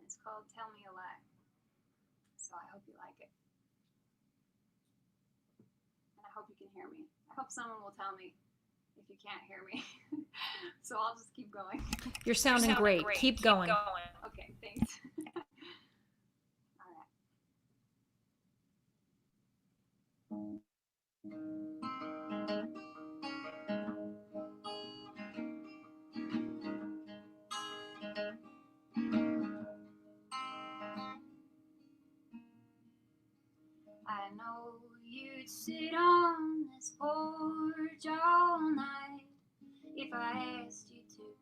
D: It's called "Tell Me a Lie." So I hope you like it. And I hope you can hear me. I hope someone will tell me if you can't hear me. So I'll just keep going.
A: You're sounding great. Keep going.
D: Okay, thanks. I know you'd sit on this porch all night if I asked you to.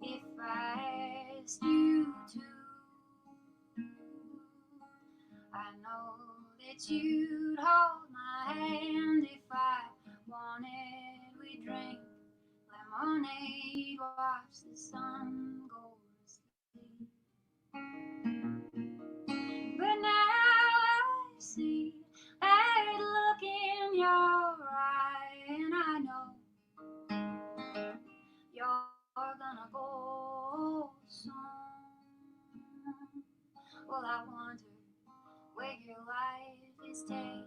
D: If I asked you to. I know that you'd hold my hand if I wanted. We'd drink lemonade, watch the sun go to sleep. But now I see that look in your eye, and I know you're gonna go soon. Well, I wonder where your life is taking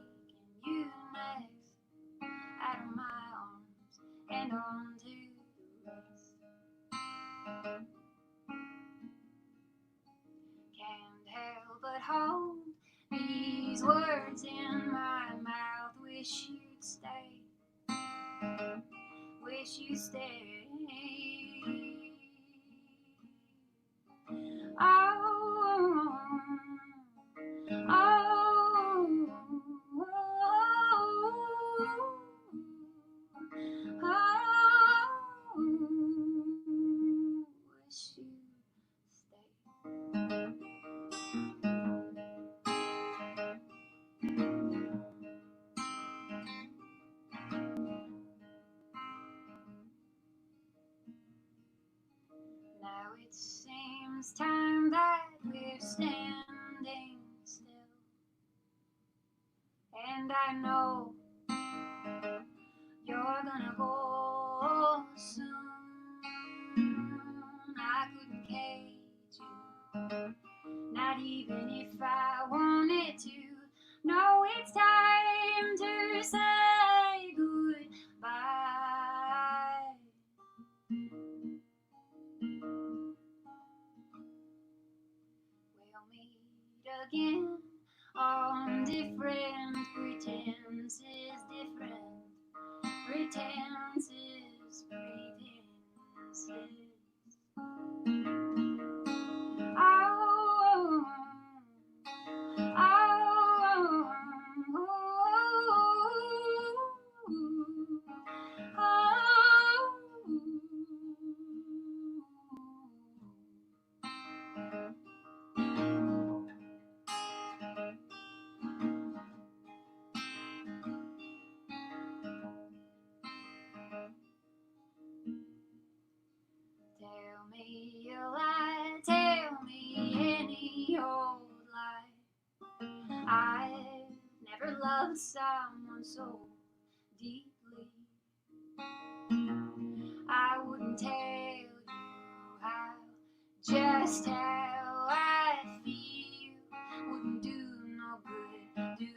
D: you next, out of my arms and onto the rest. Can't help but hold these words in my mouth. Wish you'd stay. Wish you stay. Oh, oh, oh, wish you stay. Now it seems time that we're standing still, and I know you're gonna go soon. I couldn't cage you, not even if I wanted to. No, it's time to say goodbye. We'll meet again on different pretenses, different pretenses, pretenses. Oh, oh, tell me a lie, tell me any old lie. I've never loved someone so deeply. I wouldn't tell you how, just how I feel. Wouldn't do no good, do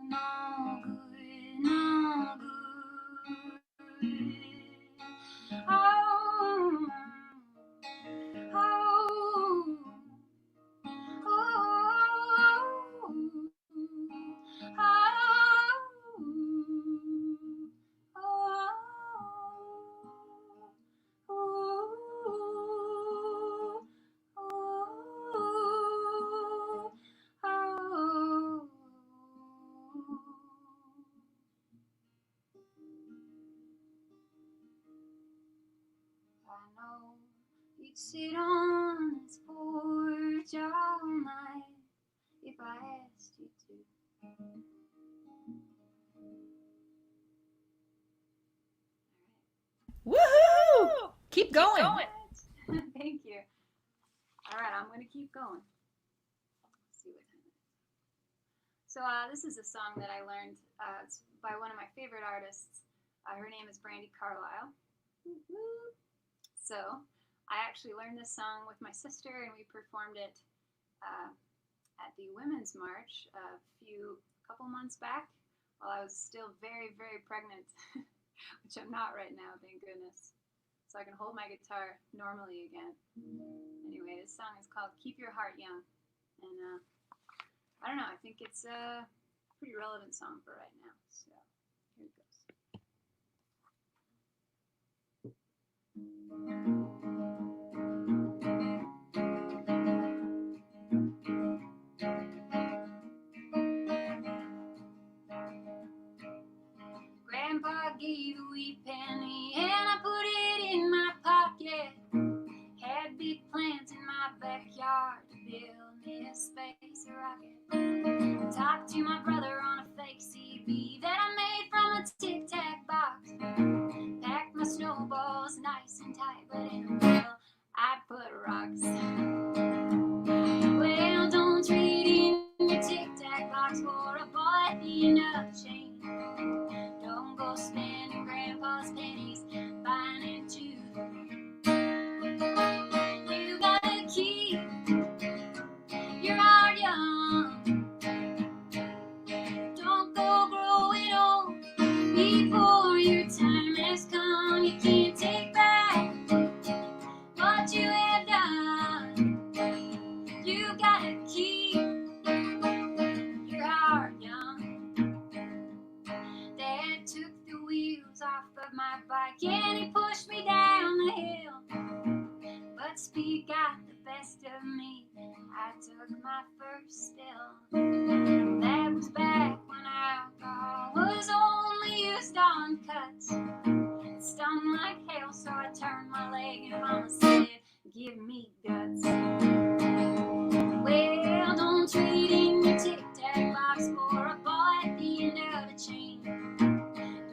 D: no good, no good. Oh, oh, I know you'd sit on this porch all night if I asked you to.
A: Woohoo! Keep going.
D: Thank you. All right, I'm going to keep going. Let's see what time it is. So this is a song that I learned. It's by one of my favorite artists. Her name is Director Carol Hollowell. So I actually learned this song with my sister, and we performed it at the Women's March a couple months back while I was still very, very pregnant. which I'm not right now, thank goodness. So I can hold my guitar normally again. Anyway, this song is called Keep Your Heart Young. And I don't know, I think it's a pretty relevant song for right now. So here it goes. Grandpa gave a wee penny and I put it in my pocket. Had big plans in my backyard to build me a space rocket. Talked to my brother on a fake CB that I made from a tic-tac box. Packed my snowballs nice and tight, but in the middle I put rocks. Well, don't trade in your tic-tac box for a ball at the end of the chain. Don't go spending grandpa's pennies buying into. You gotta keep your heart young. Don't go growing old before your time has come. You can't take back what you have done. You gotta keep your heart young. Dad took the wheels off of my bike and he pushed me down the hill. But speed got the best of me. I took my first spill. That was back when alcohol was only used on cuts. It stung like hell, so I turned my leg and Mama said, give me guts. Well, don't trade in your tic-tac box for a ball at the end of the chain.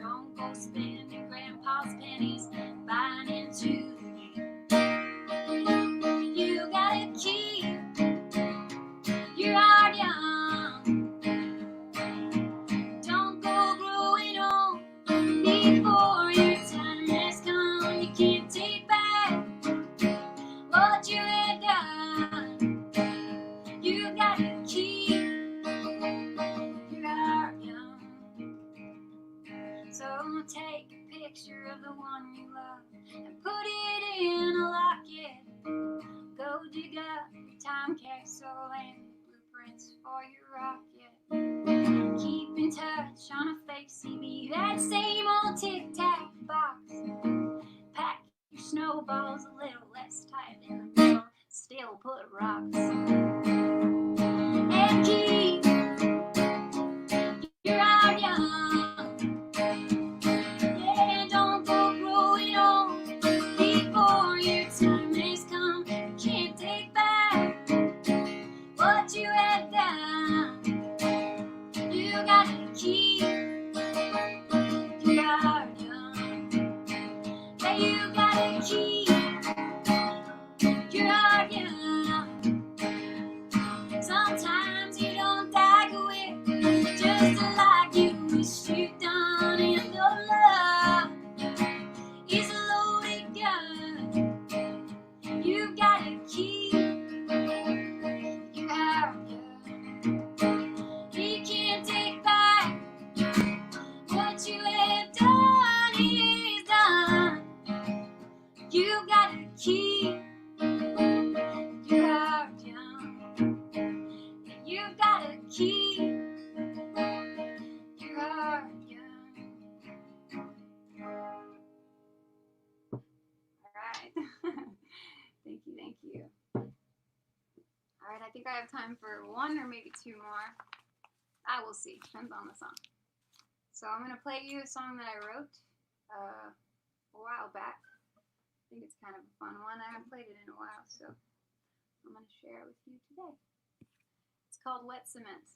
D: Don't go spending grandpa's pennies buying into the game. You gotta keep your heart young. Don't go growing old before your time has come. You can't take back what you have done. You gotta keep your heart young. So take a picture of the one you love and put it in a locket. Go dig up your time capsule and blueprints for your rocket. Keep in touch on a fake CB, that same old tic-tac box. Pack your snowballs a little less tight in the middle, still put rocks. And keep your heart young. Yeah, don't go growing old before your time has come. You can't take back what you have done. You gotta keep your heart young. Yeah, you gotta keep your heart young. Sometimes you don't die quick, just like you wish you'd done. And the love is a loaded gun. You gotta keep your heart young. You can't take back what you have done is done. You gotta keep your heart young. You gotta keep your heart young. All right. Thank you. All right, I think I have time for one or maybe two more. I will see. Depends on the song. So I'm gonna play you a song that I wrote a while back. I think it's kind of a fun one. I haven't played it in a while, so I'm gonna share it with you today. It's called Wet Cement.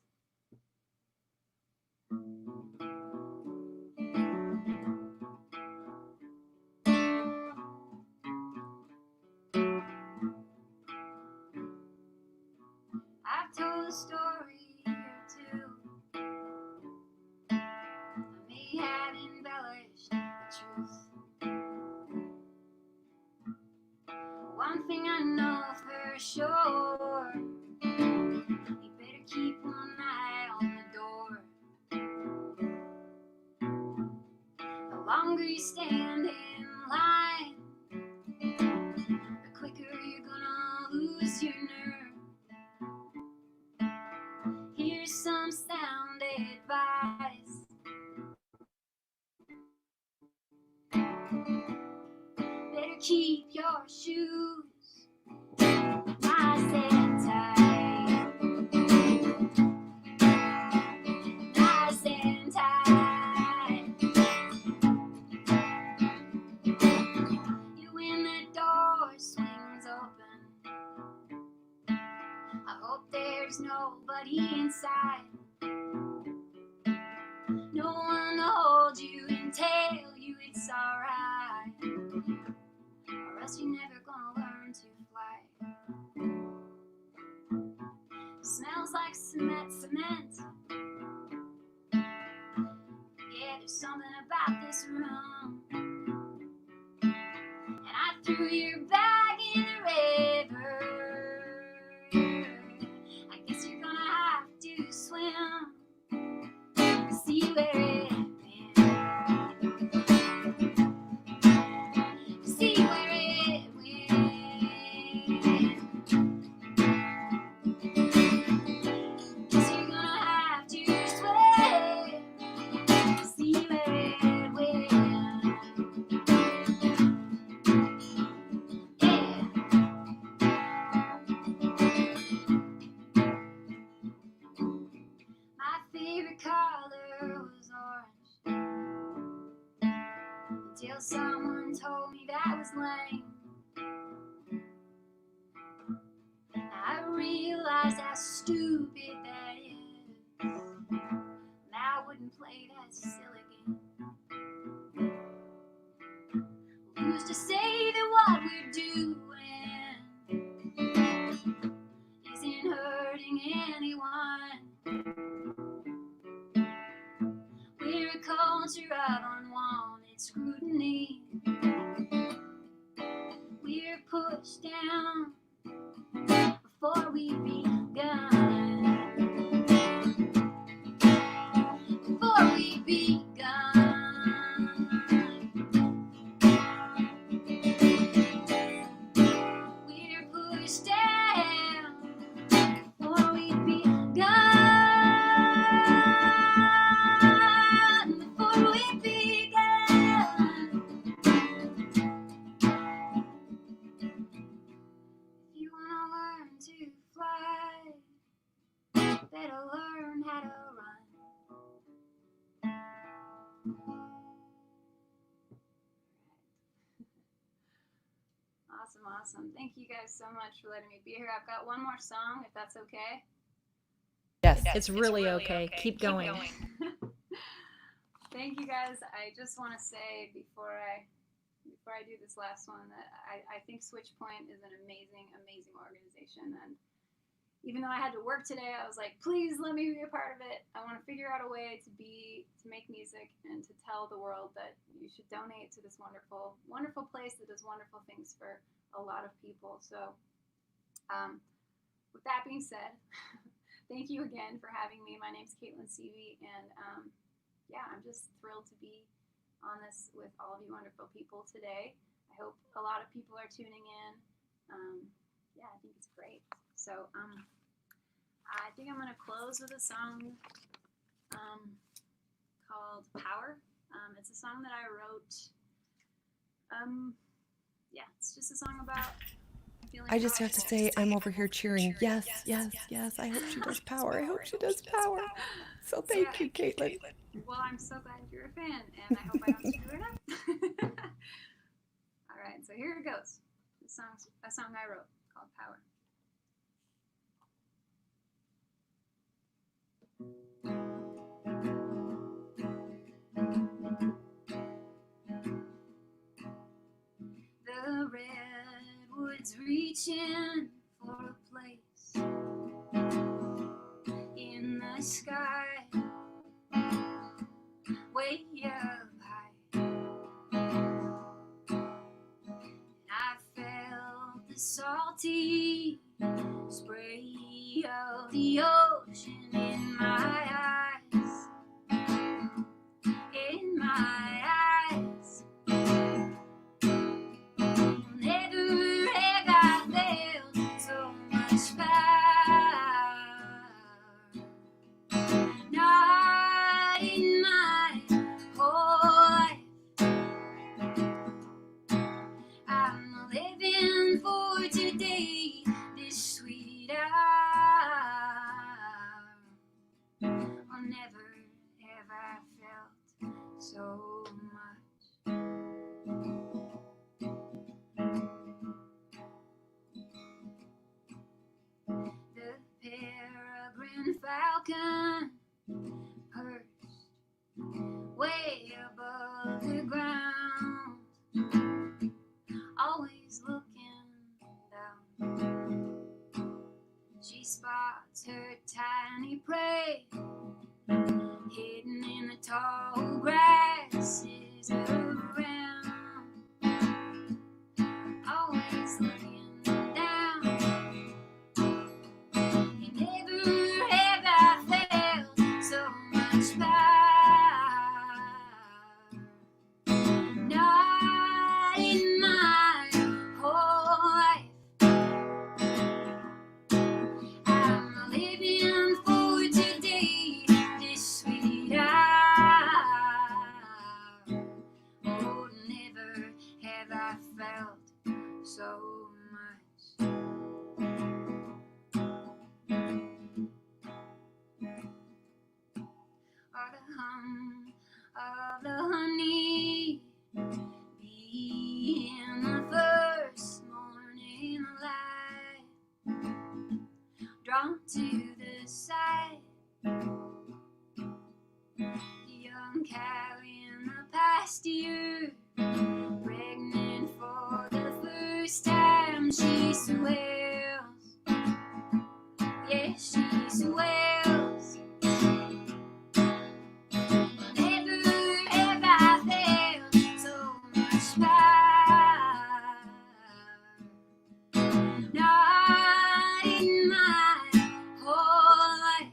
D: I've told a story or two. I may have embellished the truth. One thing I know for sure, you better keep one eye on the door. The longer stand in line, the quicker you're gonna lose your nerve. Here's some sound advice. Better keep your shoes nice and tight. Nice and tight. You when the door swings open, I hope there's nobody inside. No one to hold you and tell you it's alright, or else you're never gonna learn to fly. Smells like cement. Yeah, there's something about this room. And I threw your bag in the river. I guess you're gonna have to swim to see where it went. To see where it went. Guess you're gonna have to swim to see where it went. Yeah. My favorite color was orange, until someone told me that was lame. I realized how stupid that is, and I wouldn't play that silly game. Who's to say that what we're doing isn't hurting anyone? We're a culture of unwanted scrutiny. We're pushed down before we've begun. Before we've begun. We're pushed down before we've begun. Before we've begun. If you wanna learn to fly, better learn how to run. Awesome. Thank you guys so much for letting me be here. I've got one more song, if that's okay.
B: Yes.
A: It's really okay. Keep going.
D: Thank you guys. I just want to say before I do this last one that I think SwitchPoint is an amazing organization, and even though I had to work today, I was like, please let me be a part of it. I want to figure out a way to make music and to tell the world that you should donate to this wonderful place that does wonderful things for a lot of people. So with that being said, thank you again for having me. My name's Kaitlin Sevy, and yeah, I'm just thrilled to be on this with all of you wonderful people today. I hope a lot of people are tuning in. Yeah, I think it's great. So I think I'm gonna close with a song called Power. It's a song that I wrote. Yeah, it's just a song about feeling
B: I just have to
D: powerful.
B: say, I'm over here cheering. Yes. I hope she does power. I hope she does power. So thank you, Kaitlin.
D: Well, I'm so glad you're a fan, and I hope I don't screw it up. All right, so here it goes. A song I wrote called Power. The redwoods reaching for a place in the sky, way up high. I felt the salty spray of the ocean in my eyes, in my eyes. falcon perched way above the ground, always looking down. She spots her tiny prey hidden in the tall grasses around, always looking down. Never have I felt so much power, not in my whole life. I'm living for today, this sweet hour. Oh, never have I felt so much. Or the hum of the honey bee in the first morning light, drawn to the side, the young cow in the pasture, pregnant for the first time. She swells, yes, she swells. Never have I felt so much power, not in my whole life.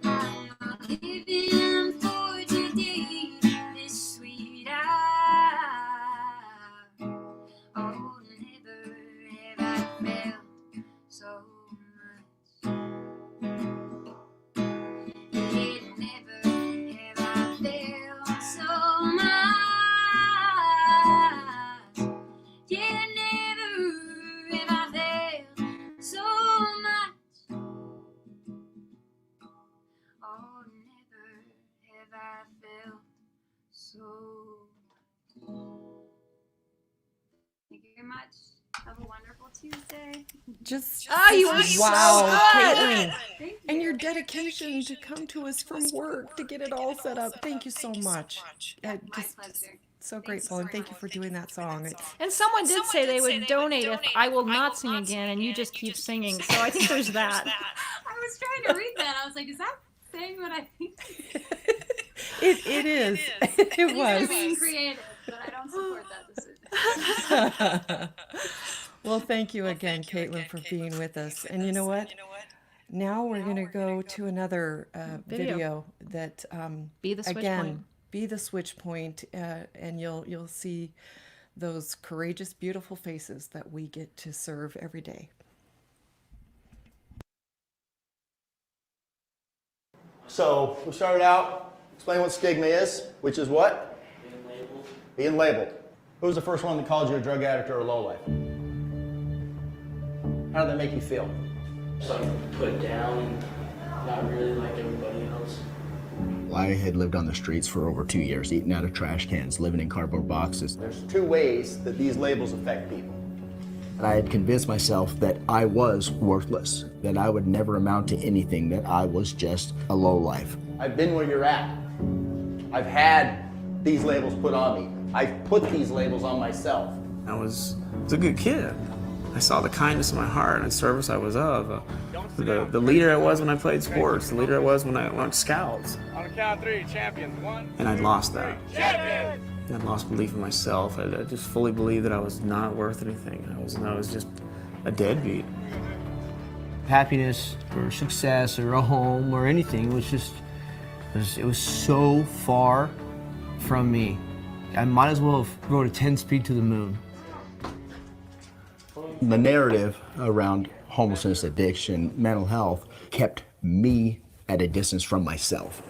D: I'm living for today, this sweet hour. Oh, never have I felt so much. Yeah, never have I felt so much. Yeah, never have I felt so much. Oh, never have I felt so much. Thank you very much. Have a wonderful Tuesday.
B: Just
A: you were
B: wow,
A: so good.
B: Kaitlin,
D: Thank you.
B: and your dedication to come to us from work to get it all set up. Thank you so much.
D: My
B: Just
D: pleasure.
B: so grateful, and thank you for doing that song.
A: And someone did say they would donate if I will not sing again, and you just keep singing. So I think there's that.
D: I was trying to read that. I was like, is that saying what I think?
B: It is. It
D: These
B: was.
D: are being creative, but I don't support that decision.
B: Well, thank you again, Kaitlin, for being with us. And you know what? Now we're going to go to another video that
A: Be the
B: again,
A: SwitchPoint.
B: be the SwitchPoint, and you'll see those courageous, beautiful faces that we get to serve every day.
N: So we started out, explain what stigma is, which is what?
C: Being labeled.
N: Being labeled. Who was the first one that called you a drug addict or a lowlife? How did that make you feel?
C: So I'm put down and not really like everybody else.
N: I had lived on the streets for over 2 years, eating out of trash cans, living in cardboard boxes. There's two ways that these labels affect people. And I had convinced myself that I was worthless, that I would never amount to anything, that I was just a lowlife. I've been where you're at. I've had these labels put on me. I've put these labels on myself.
S: I was a good kid. I saw the kindness in my heart and the service I was of. The leader I was when I played sports, the leader I was when I went scouts.
C: On the count of three, champions. 1,
S: And I'd lost that.
C: champions!
S: I'd lost belief in myself. I just fully believed that I was not worth anything. I was just a deadbeat.
V: Happiness or success or a home or anything was just, it was so far from me. I might as well have rode a 10-speed to the moon.
N: The narrative around homelessness, addiction, mental health kept me at a distance from myself.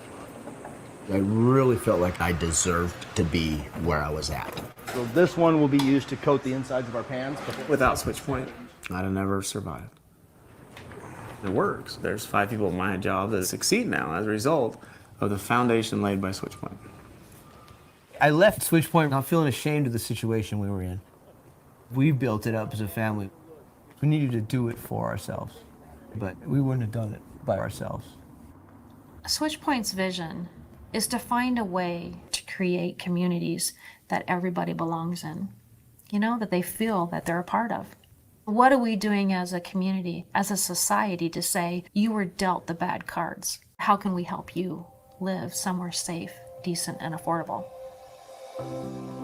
N: I really felt like I deserved to be where I was at. So this one will be used to coat the insides of our pans.
S: Without SwitchPoint, I'd have never survived. It works. There's 5 people at my job that succeed now as a result of the foundation laid by SwitchPoint.
V: I left SwitchPoint not feeling ashamed of the situation we were in. We built it up as a family. We needed to do it for ourselves. but we wouldn't have done it by ourselves.
A: SwitchPoint's vision is to find a way to create communities that everybody belongs in, you know, that they feel that they're a part of. What are we doing as a community, as a society, to say, you were dealt the bad cards? How can we help you live somewhere safe, decent, and affordable?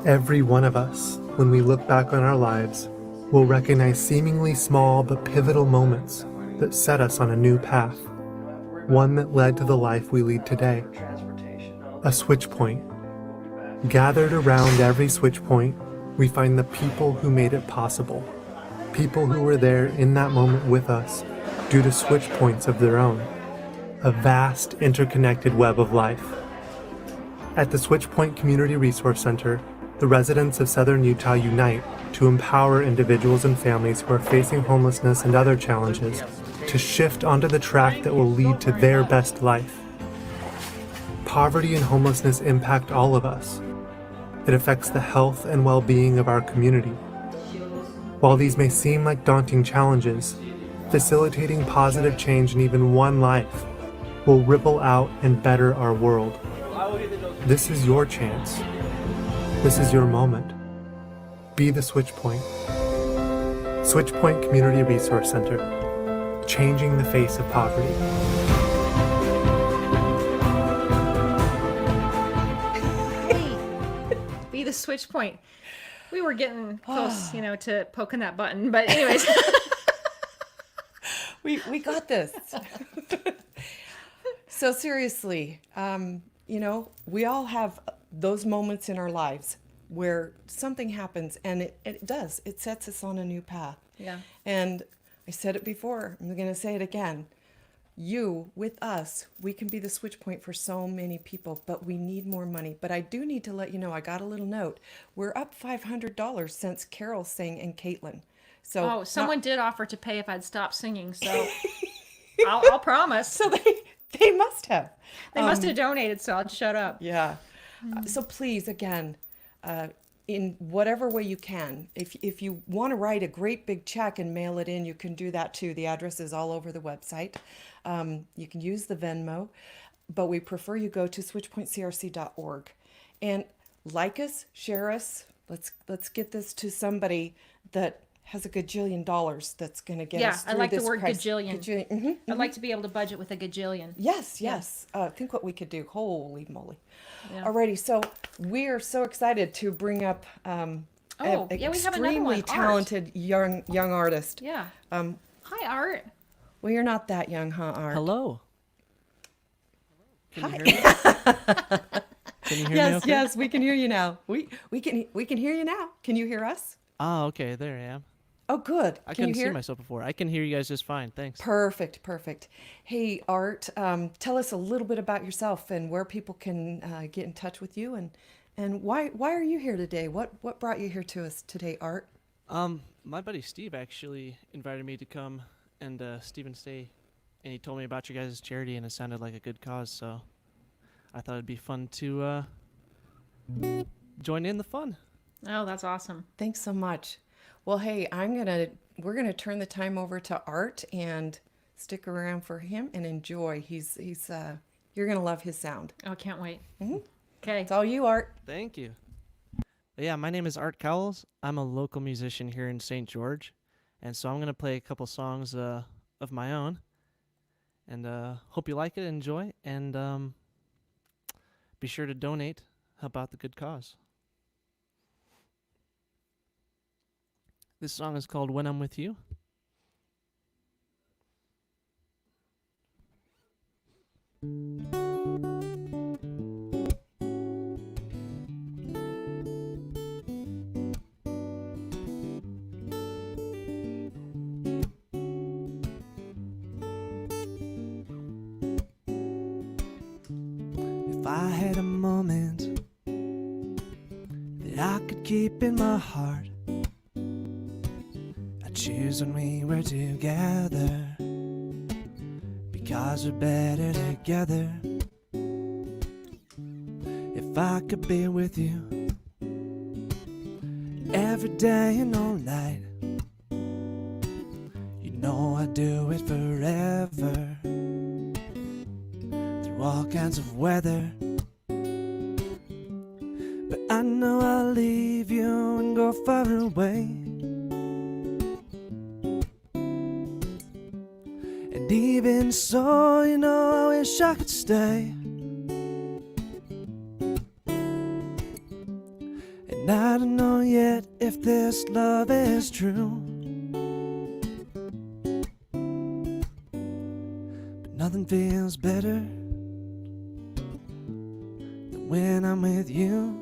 I: Every one of us, when we look back on our lives, will recognize seemingly small but pivotal moments that set us on a new path, one that led to the life we lead today. A switch point. Gathered around every switch point, we find the people who made it possible, people who were there in that moment with us due to switch points of their own, a vast interconnected web of life. At the Switchpoint Community Resource Center, the residents of Southern Utah unite to empower individuals and families who are facing homelessness and other challenges to shift onto the track that will lead to their best life. Poverty and homelessness impact all of us. It affects the health and well-being of our community. While these may seem like daunting challenges, facilitating positive change in even one life will ripple out and better our world. This is your chance. This is your moment. Be the Switchpoint. Switchpoint Community Resource Center, changing the face of poverty.
A: Be the SwitchPoint. We were getting close, you know, to poking that button, but anyways.
B: we got this. So seriously, you know, we all have those moments in our lives where something happens, and it does. It sets us on a new path.
A: Yeah.
B: And I said it before, I'm going to say it again. You, with us, we can be the switch point for so many people, but we need more money. But I do need to let you know, I got a little note. We're up $500 since Carol sang and Kaitlin. So
A: someone did offer to pay if I'd stop singing, so I'll promise.
B: So they must have.
A: They must have donated, so I'll shut up.
B: Yeah. So please, again, in whatever way you can, if you want to write a great big check and mail it in, you can do that too. The address is all over the website. You can use the Venmo, but we prefer you go to switchpointcrc.org and like us, share us. Let's get this to somebody that has a gajillion dollars that's going to get us through
A: I like
B: this
A: the word
B: crisis.
A: gajillion. I'd like to be able to budget with a gajillion.
B: Yes. Think what we could do. Holy moly.
A: Yeah.
B: Alrighty, so we are so excited to bring up
A: we have another
B: extremely
A: one,
B: talented young artist.
A: Yeah. Hi, Art.
B: Well, you're not that young, huh, Art?
J: Hello.
B: Hi.
J: Can you hear me okay?
B: Yes, we can hear you now. We can hear you now. Can you hear us?
J: Oh, okay, there I am.
B: Oh, good.
J: I
B: Can you
J: couldn't see
B: hear?
J: myself before. I can hear you guys just fine, thanks.
B: Perfect. Hey, Art, tell us a little bit about yourself and where people can get in touch with you, and why are you here today? What brought you here to us today, Art?
J: My buddy Steve actually invited me to come and Steve and stay, and he told me about your guys' charity, and it sounded like a good cause, so I thought it'd be fun to join in the fun.
A: Oh, that's awesome.
B: Thanks so much. Well, hey, we're gonna turn the time over to Art and stick around for him and enjoy. He's you're gonna love his sound.
A: Oh, can't wait.
B: Mm-hmm.
A: Okay.
B: It's all you, Art.
J: Thank you. Yeah, my name is Art Cowles. I'm a local musician here in St. George, and so I'm going to play a couple songs of my own, and hope you like it, enjoy, and be sure to donate, help out the good cause. This song is called When I'm With You. If I had a moment that I could keep in my heart, I'd choose when we were together, because we're better together. If I could be with you every day and all night, you know I'd do it forever, through all kinds of weather. But I know I'll leave you and go far away. And even so, you know, I wish I could stay. And I don't know yet if this love is true, but nothing feels better than when I'm with you.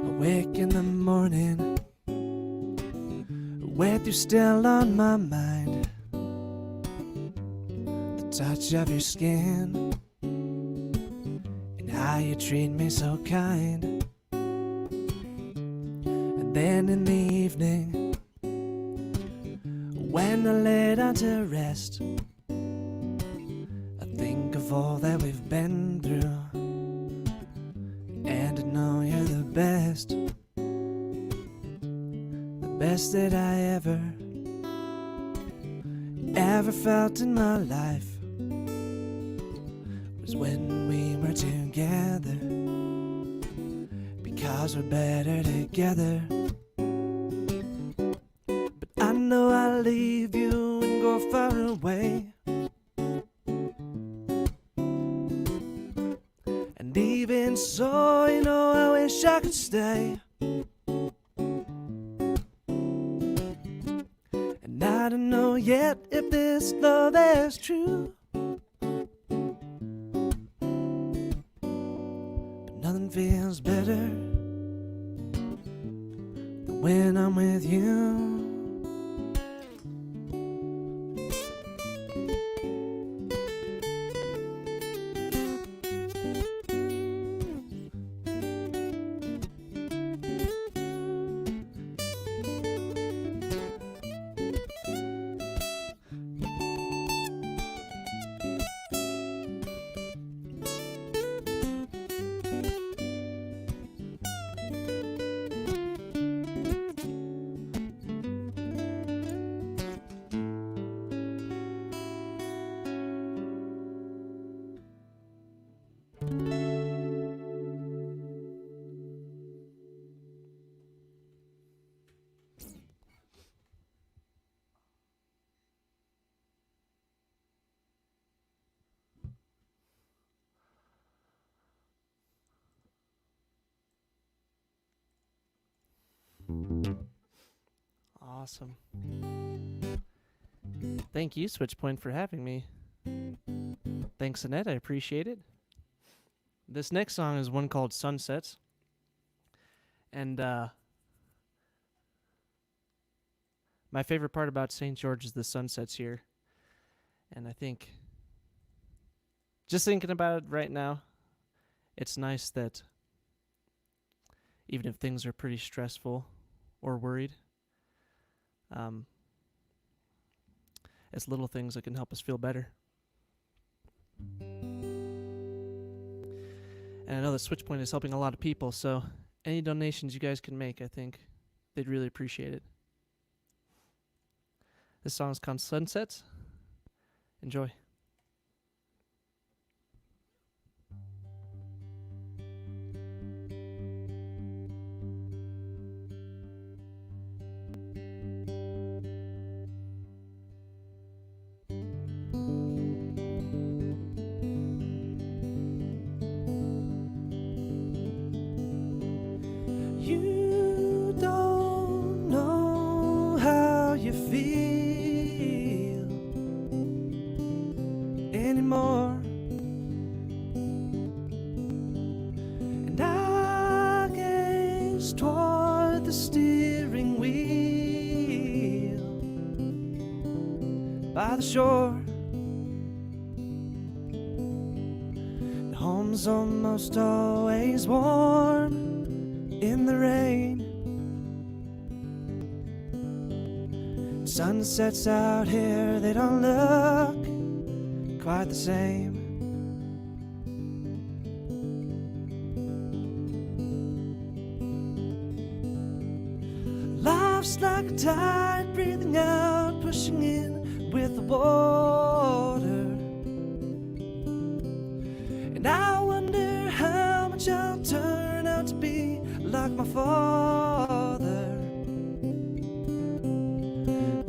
J: Awake in the morning with you still on my mind, the touch of your skin and how you treat me so kind. And then in the evening, when I lay down to rest, I think of all that we've been through, and I know you're the best, the best that I ever felt in my life was when we were together, because we're better together. But I know I'll leave you and go far away. And even so, you know, I wish I could stay. And I don't know yet if this love is true, but nothing feels better than when I'm with you. Awesome. Thank you, SwitchPoint, for having me. Thanks, Annette. I appreciate it. This next song is one called Sunsets. And my favorite part about St. George is the sunsets here. And I think, just thinking about it right now, it's nice that even if things are pretty stressful or worried, it's little things that can help us feel better. And I know that SwitchPoint is helping a lot of people, so any donations you guys can make, I think they'd really appreciate it. This song is called Sunsets. Enjoy. You don't know how you feel anymore, and I gaze toward the steering wheel by the shore. The home's almost always warm in the rain. sun sets out here, they don't look quite the same. Life's like a tide, breathing out, pushing in with the water. And I wonder how much I'll turn out to be like my father.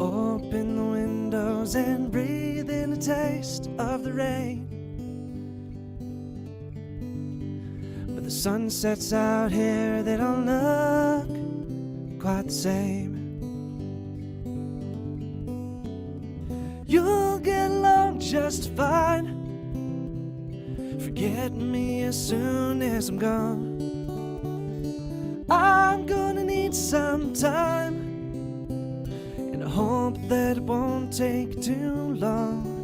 J: Open the windows and breathe in a taste of the rain. But the sun sets out here, they don't look quite the same. You'll get along just fine. Forget me as soon as I'm gone. I'm gonna need some time, and I hope that it won't take too long.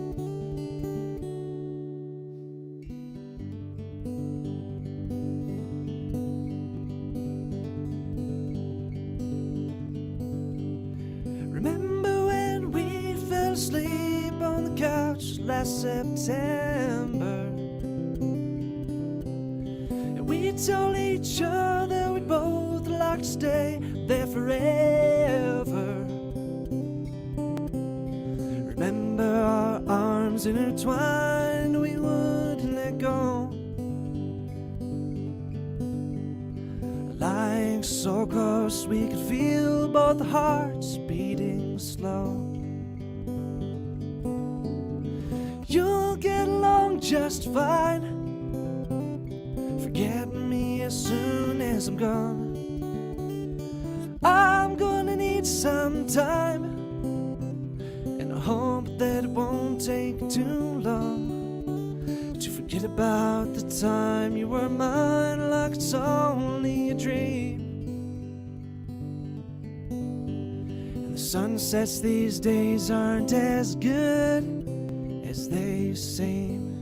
J: Remember when we fell asleep on the couch last September? And we told each other we'd both like to stay there forever. Remember our arms intertwined, we wouldn't let go. Lying so close we could feel both hearts beating slow. You'll get along just fine. Forget me as soon as I'm gone. I'm gonna need some time, and I hope that it won't take too long to forget about the time you were mine like it's only a dream. And the sunsets these days aren't as good as they seem.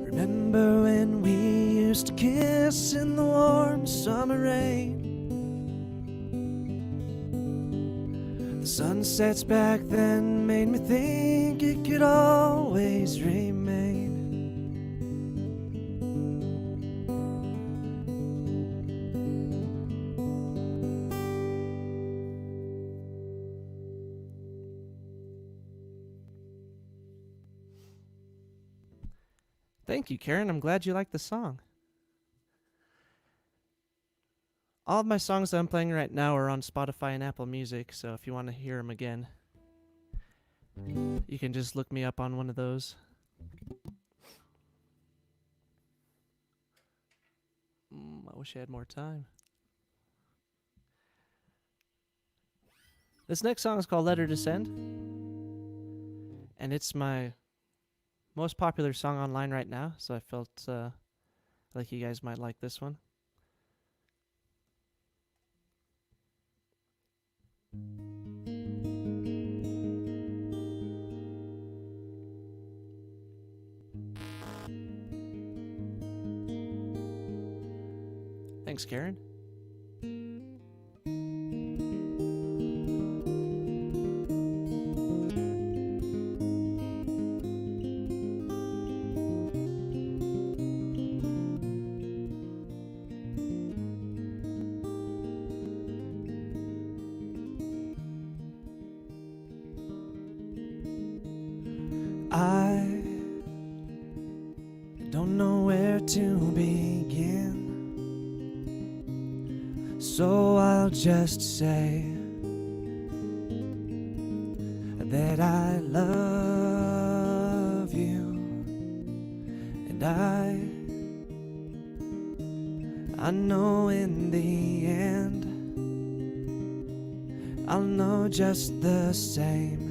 J: Remember when we used to kiss in the warm summer rain? The sunsets back then made me think it could always remain. Thank you, Karen. I'm glad you liked the song. All of my songs that I'm playing right now are on Spotify and Apple Music, so if you want to hear them again, you can just look me up on one of those. I wish I had more time. This next song is called Let Her Descend, and it's my most popular song online right now, so I felt like you guys might like this one. Thanks, Karen. I don't know where to begin, so I'll just say that I love you, and I know in the end I'll know just the same.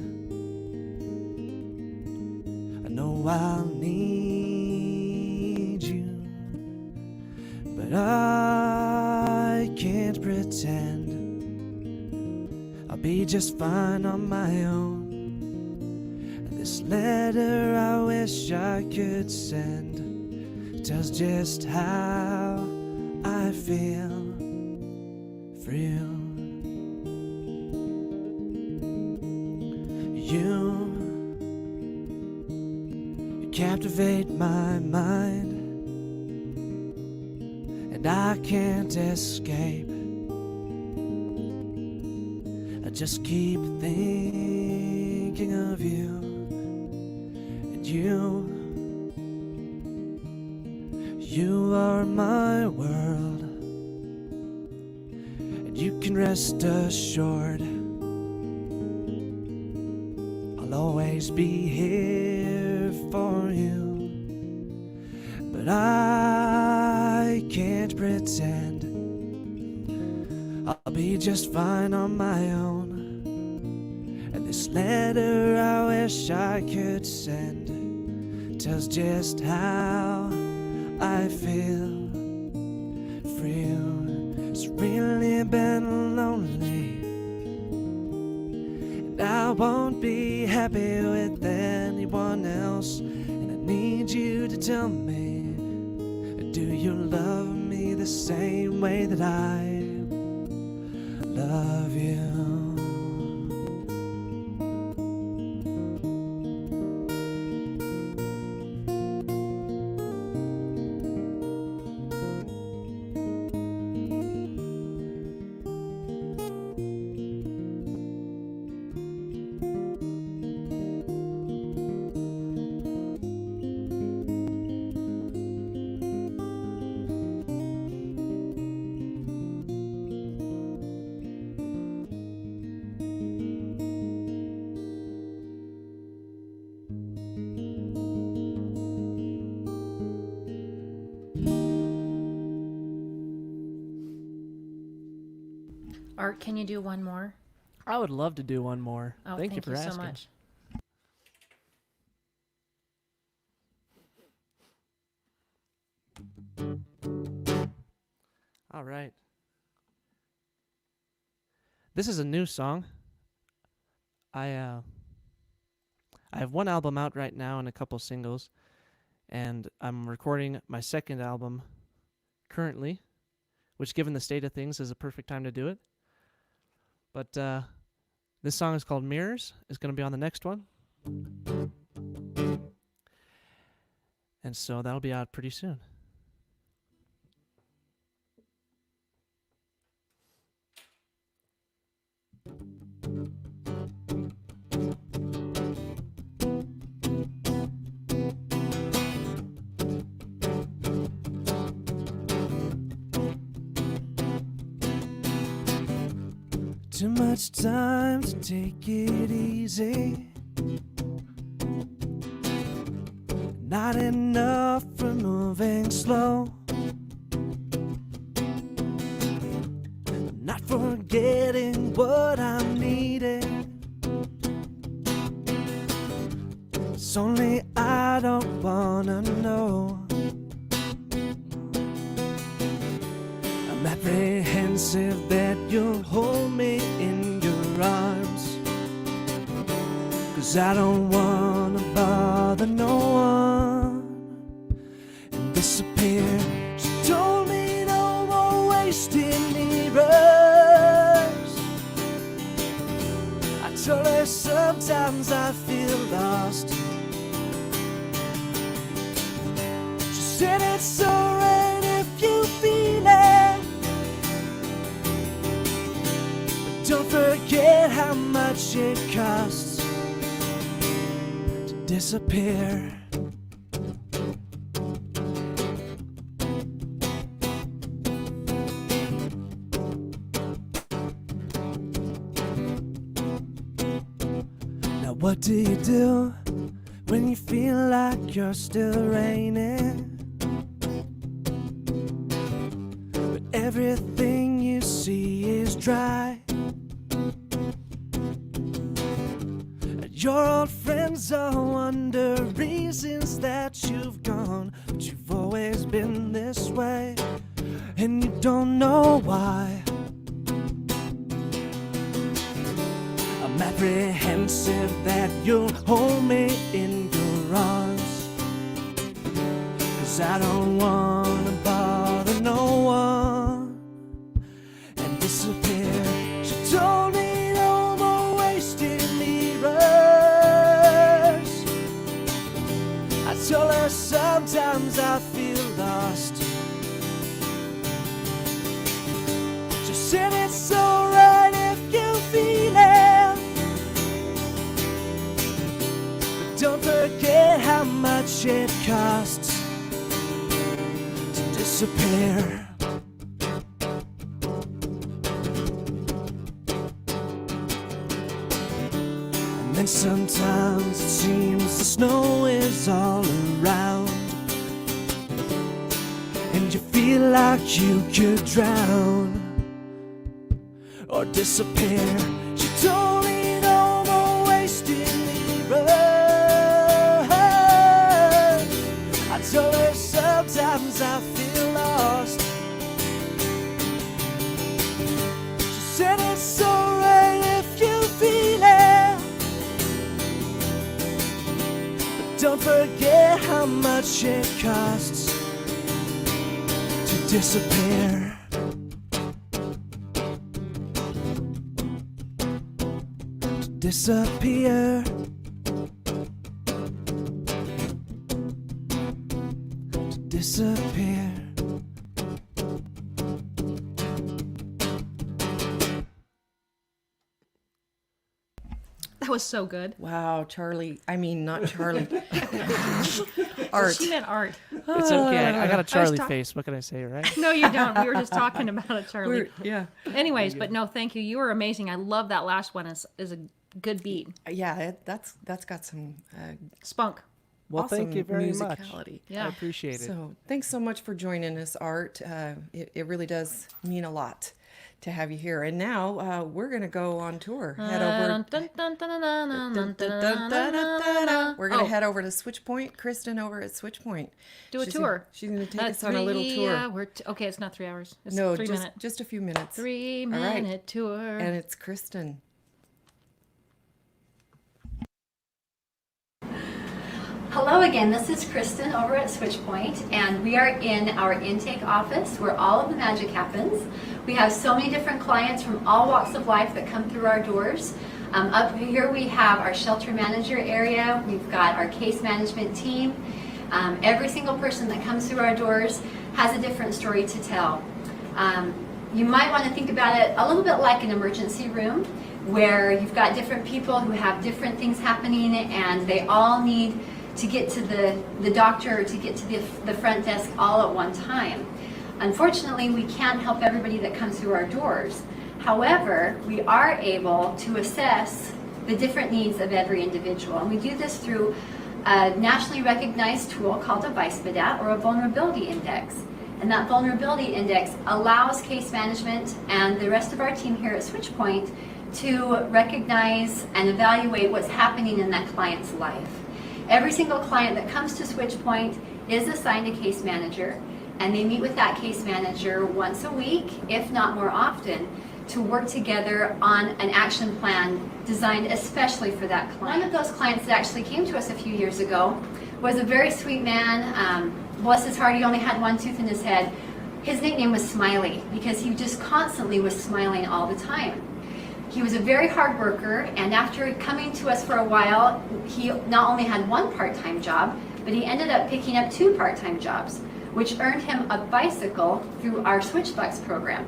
J: I know I'll need you, but I can't pretend be just fine on my own. This letter I wish I could send tells just how I feel for you. You captivate my mind, and I can't escape. I just keep thinking of you, and you are my world, and you can rest assured I'll always be here for you. But I can't pretend I'll be just fine on my own. And this letter I wish I could send tells just how I feel for you. It's really been lonely, and I won't be happy with anyone else. And I need you to tell me, do you love me the same way that I love you?
A: Art, can you do one more?
J: I would love to do one more.
A: Oh,
J: Thank you for asking.
A: so much.
J: All right. This is a new song. I have one album out right now and a couple singles, and I'm recording my second album currently, which, given the state of things, is a perfect time to do it. But this song is called Mirrors. It's going to be on the next one. And so that'll be out pretty soon. Too much time to take it easy. Not enough for moving slow. Not forgetting what I'm needing. It's only I don't wanna know. I'm apprehensive that you'll hold me in your arms, 'cause I don't wanna bother no one and disappear. She told me no more wasting mirrors. I told her sometimes I feel lost. She said it's alright if you feel it, but don't forget how much it costs to disappear. Now what do you do when you feel like you're still raining, but everything you see is dry? And your old friends all wonder reasons that you've gone, but you've always been this way, and you don't know why.
F: said that you'll hold me in your arms, 'cause I don't wanna bother no one and disappear. She told me no more wasted mirrors. I told her sometimes I feel lost. She said it's alright if you feel it, but don't forget how much it costs to disappear. And then sometimes it seems the snow is all around, and you feel like you could drown or disappear. She told me no more wasted mirrors. I told her sometimes I feel lost. She said it's alright if you feel it, but don't forget how much it costs to disappear. Disappear, to disappear.
A: That was so good.
B: Wow, Charlie. I mean, not Charlie. Art.
A: She meant Art.
J: It's okay. I got a Charlie
A: ta-
J: face. What can I say, right?
A: No, you don't. We were just talking about it, Charlie.
B: Yeah.
A: Anyways, but no, thank you. You were amazing. I love that last one. Is a good beat.
B: Yeah, that's got some
A: spunk.
J: Well,
B: awesome
J: thank you very much.
B: musicality.
A: Yeah.
J: I appreciate it.
B: So thanks so much for joining us, Art. It really does mean a lot to have you here. And now we're going to go on tour. Head over. We're going to head over to SwitchPoint. Kristen over at SwitchPoint.
A: Do a tour.
B: She's going to take us on a little tour.
A: Okay, it's not 3 hours. It's
B: No,
A: 3 minutes.
B: just a few minutes.
A: 3
B: All right.
A: minute tour.
B: And it's Kristen.
L: Hello again, this is Kristen over at SwitchPoint, and we are in our intake office where all of the magic happens. We have so many different clients from all walks of life that come through our doors. Up here we have our shelter manager area, we've got our case management team. Every single person that comes through our doors has a different story to tell. You might want to think about it a little bit like an emergency room, where you've got different people who have different things happening and they all need to get to the doctor or to get to the front desk all at one time. Unfortunately, we can't help everybody that comes through our doors. However, we are able to assess the different needs of every individual. And we do this through a nationally recognized tool called a VISPADAT, or a vulnerability index. And that vulnerability index allows case management and the rest of our team here at SwitchPoint to recognize and evaluate what's happening in that client's life. Every single client that comes to SwitchPoint is assigned a case manager, and they meet with that case manager once a week, if not more often, to work together on an action plan designed especially for that client. One of those clients that actually came to us a few years ago was a very sweet man. Bless his heart, he only had one tooth in his head. His nickname was Smiley because he just constantly was smiling all the time. He was a very hard worker, and after coming to us for a while, he not only had one part-time job, but he ended up picking up 2 part-time jobs, which earned him a bicycle through our Switchbucks program.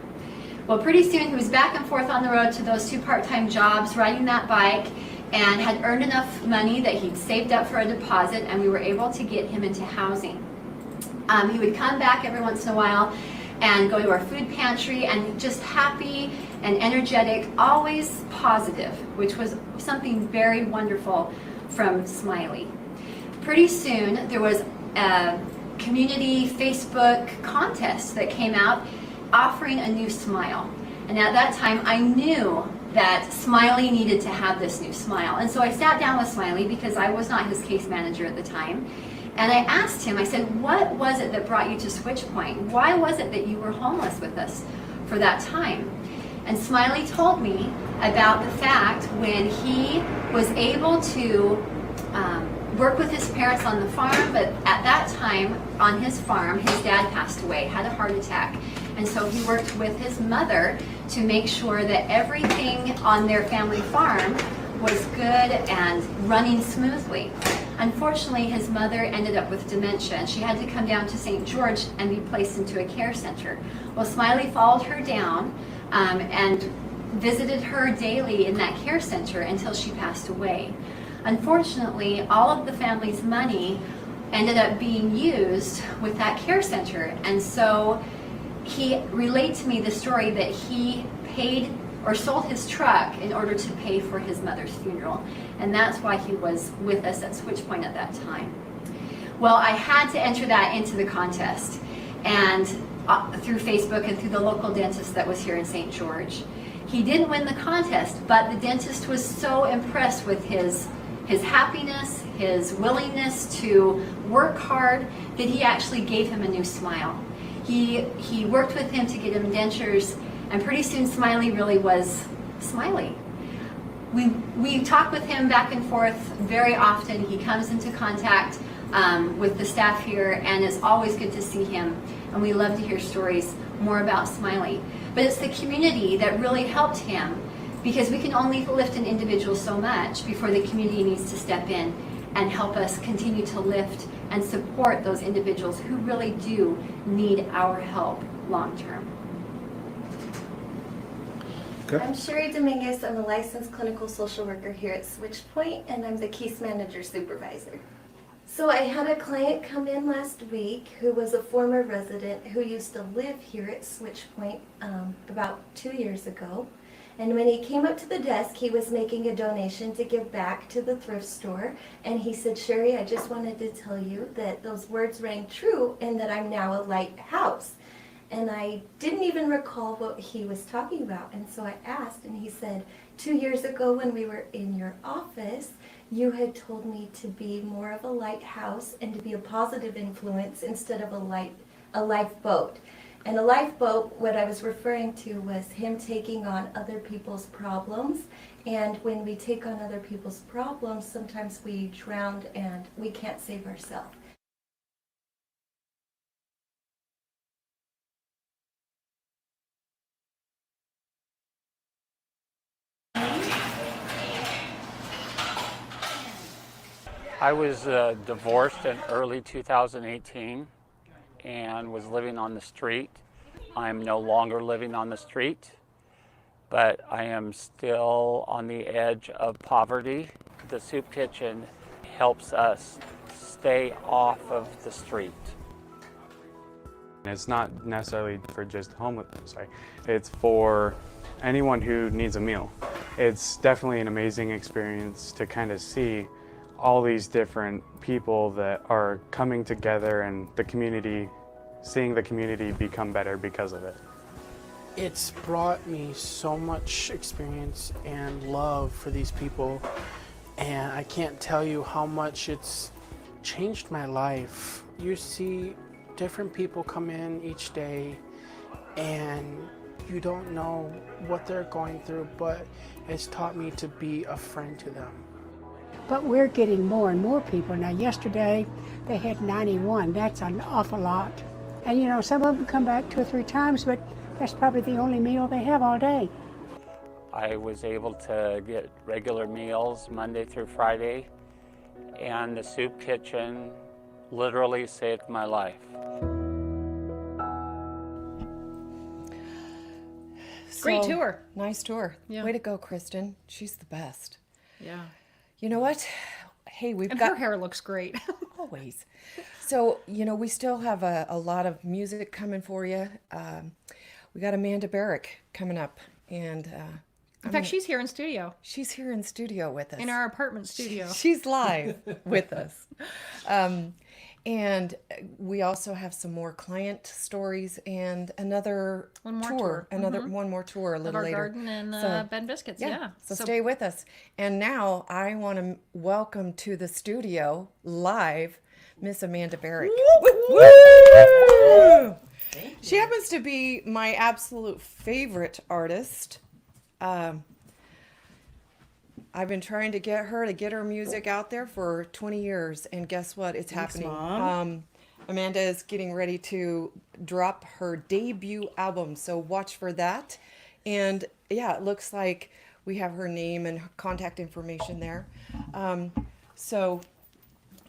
L: Well, pretty soon he was back and forth on the road to those 2 part-time jobs, riding that bike, and had earned enough money that he'd saved up for a deposit, and we were able to get him into housing. He would come back every once in a while and go to our food pantry, and just happy and energetic, always positive, which was something very wonderful from Smiley. Pretty soon there was a community Facebook contest that came out offering a new smile. And at that time I knew that Smiley needed to have this new smile. And so I sat down with Smiley, because I was not his case manager at the time, and I asked him, I said, what was it that brought you to SwitchPoint? Why was it that you were homeless with us for that time? And Smiley told me about the fact when he was able to work with his parents on the farm, but at that time on his farm, his dad passed away, had a heart attack. And so he worked with his mother to make sure that everything on their family farm was good and running smoothly. Unfortunately, his mother ended up with dementia, and she had to come down to St. George and be placed into a care center. Well, Smiley followed her down and visited her daily in that care center until she passed away. Unfortunately, all of the family's money ended up being used with that care center, and so he relayed to me the story that he paid or sold his truck in order to pay for his mother's funeral, and that's why he was with us at SwitchPoint at that time. Well, I had to enter that into the contest, and through Facebook and through the local dentist that was here in St. George. He didn't win the contest, but the dentist was so impressed with his happiness, his willingness to work hard, that he actually gave him a new smile. He worked with him to get him dentures, and pretty soon Smiley really was Smiley. We talk with him back and forth very often. He comes into contact with the staff here, and it's always good to see him, and we love to hear stories more about Smiley. But it's the community that really helped him, because we can only lift an individual so much before the community needs to step in and help us continue to lift and support those individuals who really do need our help long term.
K: Okay. I'm Sherry Dominguez. I'm a licensed clinical social worker here at SwitchPoint, and I'm the case manager supervisor. So I had a client come in last week who was a former resident who used to live here at SwitchPoint about 2 years ago. And when he came up to the desk, he was making a donation to give back to the thrift store. And he said, Sherry, I just wanted to tell you that those words rang true and that I'm now a lighthouse. And I didn't even recall what he was talking about. And so I asked, and he said, 2 years ago when we were in your office, you had told me to be more of a lighthouse and to be a positive influence instead of a lifeboat. And a lifeboat, what I was referring to was him taking on other people's problems. And when we take on other people's problems, sometimes we drown and we can't save ourselves.
M: I was divorced in early 2018 and was living on the street. I'm no longer living on the street, but I am still on the edge of poverty. The soup kitchen helps us stay off of the street.
W: It's not necessarily for just it's for anyone who needs a meal. It's definitely an amazing experience to kind of see all these different people that are coming together and the community, seeing the community become better because of it.
X: It's brought me so much experience and love for these people, and I can't tell you how much it's changed my life. You see different people come in each day and you don't know what they're going through, but it's taught me to be a friend to them.
Y: But we're getting more and more people. Now yesterday they had 91, that's an awful lot. And you know, some of them come back 2 or 3 times, but that's probably the only meal they have all day.
M: I was able to get regular meals Monday through Friday, and the soup kitchen literally saved my life.
A: Great tour.
B: Nice tour.
A: Yeah.
B: Way to go, Kristen. She's the best.
A: Yeah.
B: You know what? Hey, we've
A: and
B: got...
A: her hair looks great.
B: Always. So, you know, we still have a lot of music coming for you. We got Amanda Barrick coming up. And
A: in fact, she's here in studio.
B: She's here in studio with us.
A: In our apartment studio.
B: She's live with us. And we also have some more client stories and another one more tour. One more tour a little later.
A: Garden and Ben Biscuits, yeah.
B: So stay with us. And now I want to welcome to the studio live Miss Amanda Barrick. Woo! She happens to be my absolute favorite artist. I've been trying to get her music out there for 20 years, and guess what? It's
O: Thanks,
B: happening.
O: Mom.
B: Amanda is getting ready to drop her debut album, so watch for that. And yeah, it looks like we have her name and contact information there. So,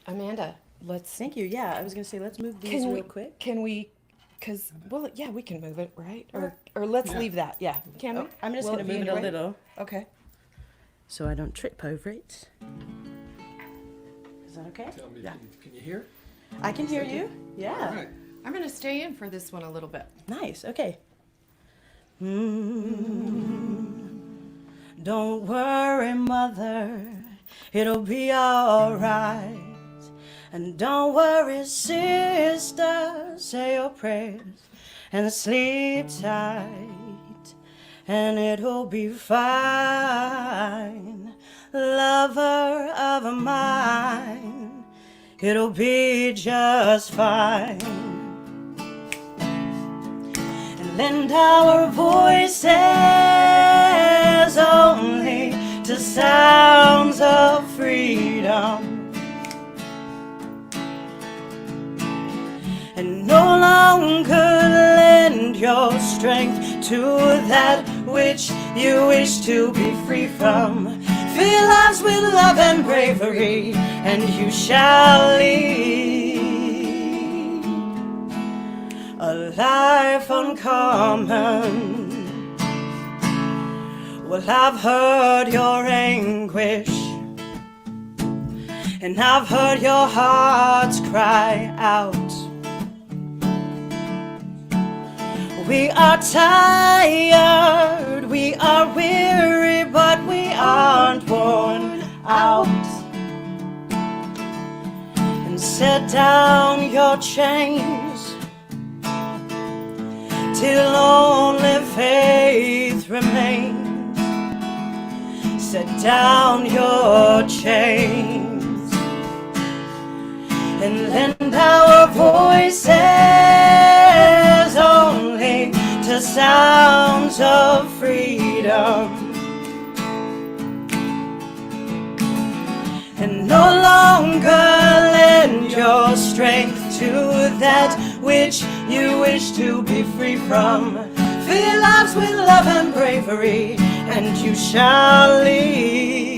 B: Amanda, let's...
O: Thank you. Yeah, I was going to say, let's move these real quick.
B: Can we... Because, well, yeah, we can move it, right? Or let's leave that. Yeah. Can we?
O: I'm just
B: Will
O: going to
B: be
O: move
B: in
O: it a
B: your way?
O: little.
B: Okay.
O: So I don't trip over it. Is that okay?
H: Tell me,
O: Yeah.
H: can you hear?
O: I can hear you. Yeah.
H: All right.
B: I'm going to stay in for this one a little bit.
O: Nice. Okay. Don't worry, mother. It'll be all right. And don't worry, sister. Say your prayers and sleep tight. And it'll be fine. Lover of mine. It'll be just fine. And lend our voices only to sounds of freedom. And no longer lend your strength to that which you wish to be free from. Fill lives with love and bravery, and you shall lead a life uncommon. Well, I've heard your anguish, and I've heard your hearts cry out. We are tired, we are weary, but we aren't worn out. And set down your chains till only faith remains. Set down your chains and lend our voices only to sounds of freedom. And no longer lend your strength to that which you wish to be free from. Fill lives with love and bravery, and you shall lead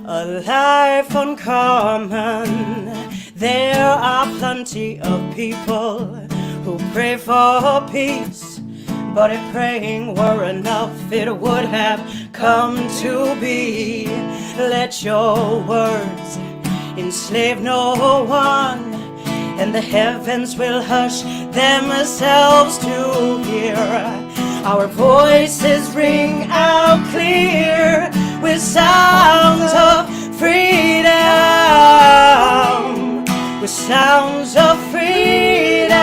O: a life uncommon. There are plenty of people who pray for peace, but if praying were enough, it would have come to be. Let your words enslave no one, and the heavens will hush themselves to hear our voices ring out clear with sounds of freedom, with sounds of freedom.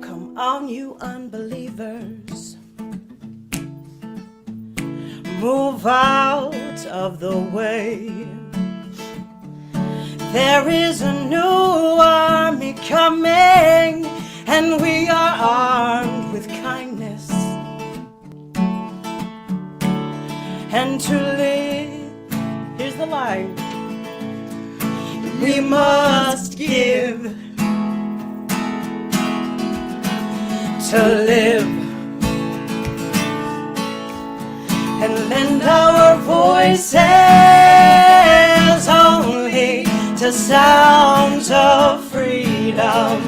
O: Come on, you unbelievers, move out of the way. There is a new army coming, and we are armed with kindness. And to live, here's the line, we must give to live. And lend our voices only to sounds of freedom.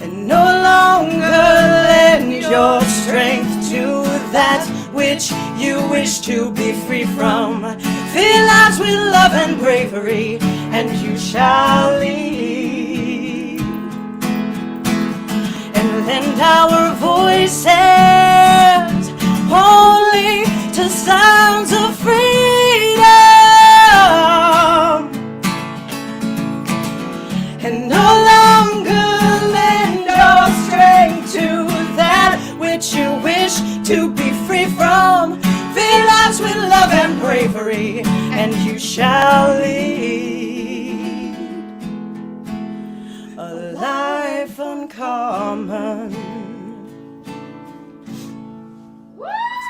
O: And no longer lend your strength to that which you wish to be free from. Fill lives with love and bravery, and you shall lead. And lend our voices only to sounds of freedom. And no longer lend your strength to that which you wish to be free from. Fill lives with love and bravery, and you shall lead a life uncommon.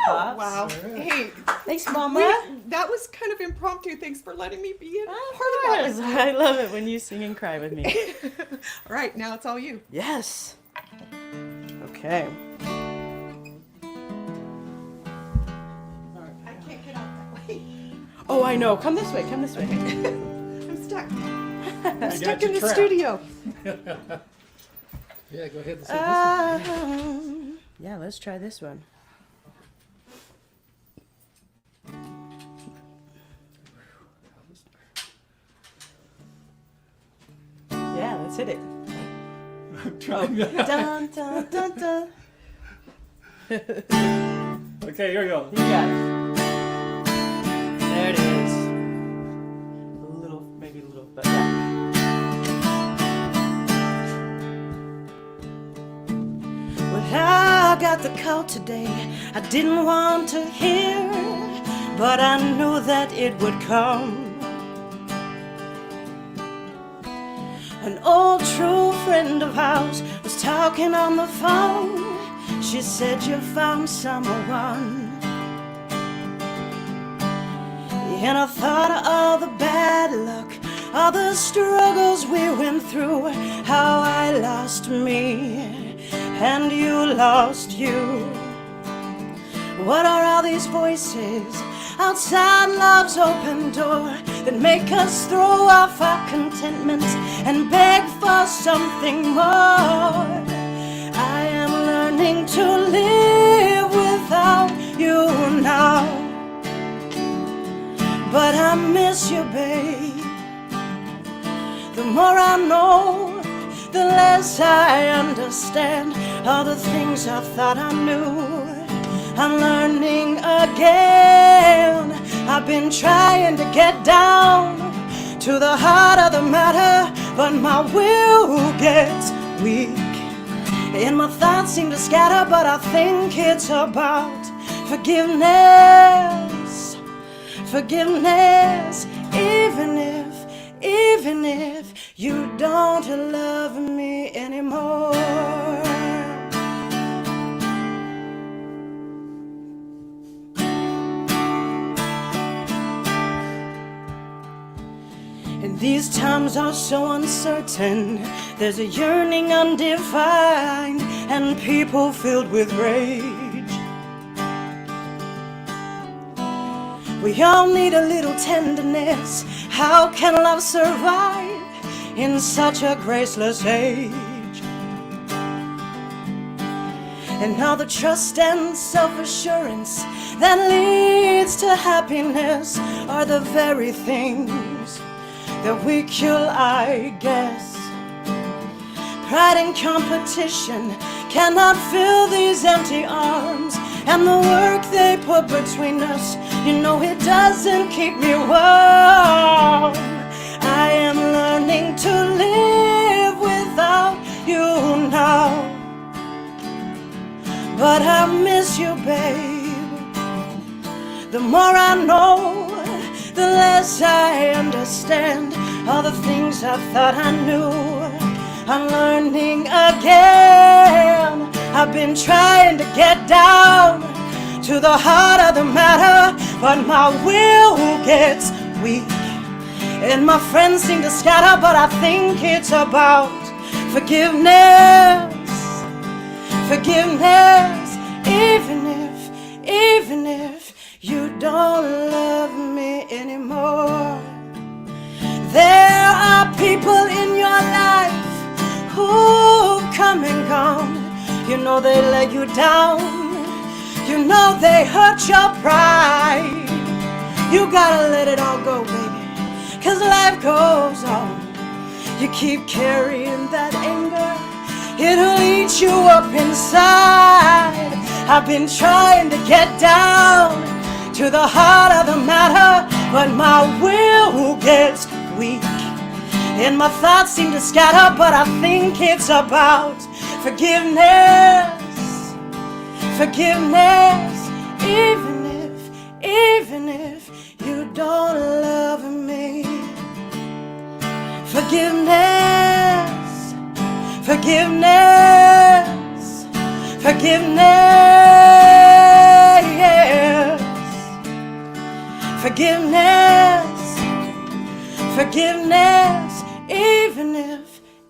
B: Wow. Hey,
O: thanks, Mama.
B: That was kind of impromptu. Thanks for letting me be a part of that.
O: I love it when you sing and cry with me.
B: All right, now it's all you.
O: Yes. Okay.
B: I can't get out that way.
O: Oh, I know. Come this way. Come this way.
B: I'm stuck. I'm
H: got
B: stuck
H: you
B: in the
H: trapped.
B: studio.
H: Yeah, go ahead and say this one.
O: Yeah, let's try this one. Yeah, let's hit it.
H: I'm trying.
O: Dun, dun, dun, dun.
H: Okay, here we go.
O: You got it. There it is. Maybe a little, but yeah. Well, I got the call today I didn't want to hear, but I knew that it would come. An old true friend of ours was talking on the phone. She said you found someone. And I thought of all the bad luck, all the struggles we went through, how I lost me and you lost you. What are all these voices outside love's open door that make us throw off our contentment and beg for something more? I am learning to live without you now, but I miss you, babe. The more I know, the less I understand all the things I thought I knew. I'm learning again. I've been trying to get down to the heart of the matter, but my will gets weak and my thoughts seem to scatter. But I think it's about forgiveness, forgiveness. Even if you don't love me anymore. And these times are so uncertain. There's a yearning undefined and people filled with rage. We all need a little tenderness. How can love survive in such a graceless age? And all the trust and self-assurance that leads to happiness are the very things that we kill, I guess. Pride and competition cannot fill these empty arms, and the work they put between us, you know it doesn't keep me warm. I am learning to live without you now, but I miss you, babe. The more I know, the less I understand all the things I thought I knew. I'm learning again. I've been trying to get down to the heart of the matter, but my will gets weak and my friends seem to scatter. But I think it's about forgiveness, forgiveness. Even if you don't love me anymore. There are people in your life who've come and gone. You know they let you down. You know they hurt your pride. You gotta let it all go, baby, 'cause life goes on. You keep carrying that anger, it'll eat you up inside. I've been trying to get down to the heart of the matter, but my will gets weak and my thoughts seem to scatter. But I think it's about forgiveness, forgiveness. Even if you don't Forgiveness, forgiveness, forgiveness, forgiveness, forgiveness,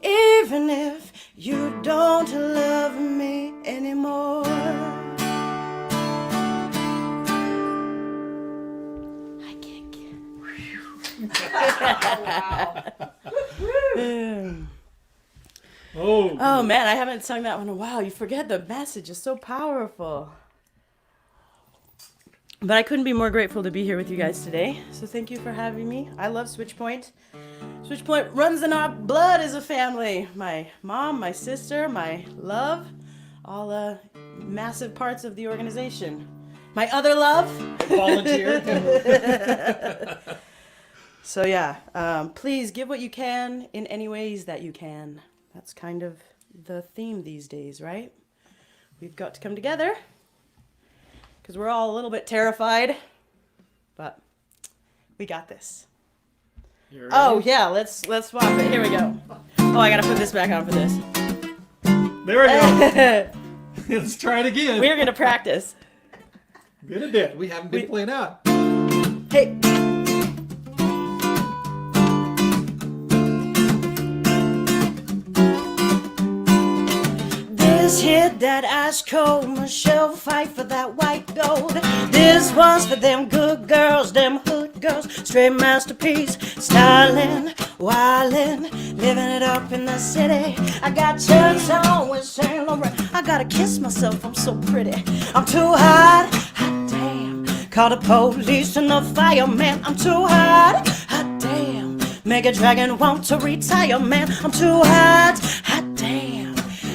O: even if you don't love me anymore. I can't get. Oh man, I haven't sung that one in a while. You forget the message is so powerful. But I couldn't be more grateful to be here with you guys today. So thank you for having me. I love SwitchPoint. SwitchPoint runs in our blood as a family. My mom, my sister, my love, all massive parts of the organization. My other love.
H: Volunteer.
O: So yeah, please give what you can in any ways that you can. That's kind of the theme these days, right? We've got to come together because we're all a little bit terrified, but we got this. Oh yeah, let's swap it. Here we go. Oh, I gotta put this back on for this.
H: There we go. Let's try it again.
O: We're gonna practice.
H: Been a bit. We haven't been playing out.
O: Hey. This hit that ice cold, Michelle fight for that white gold. This one's for them good girls, them hood girls, straight masterpiece, styling, wildin', living it up in the city. I got chucks on with Saint Laurent. I gotta kiss myself, I'm so pretty. I'm too hot, hot damn. Call the police and the fireman. I'm too hot, hot damn. Make a dragon want to retire, man. I'm too hot, hot damn.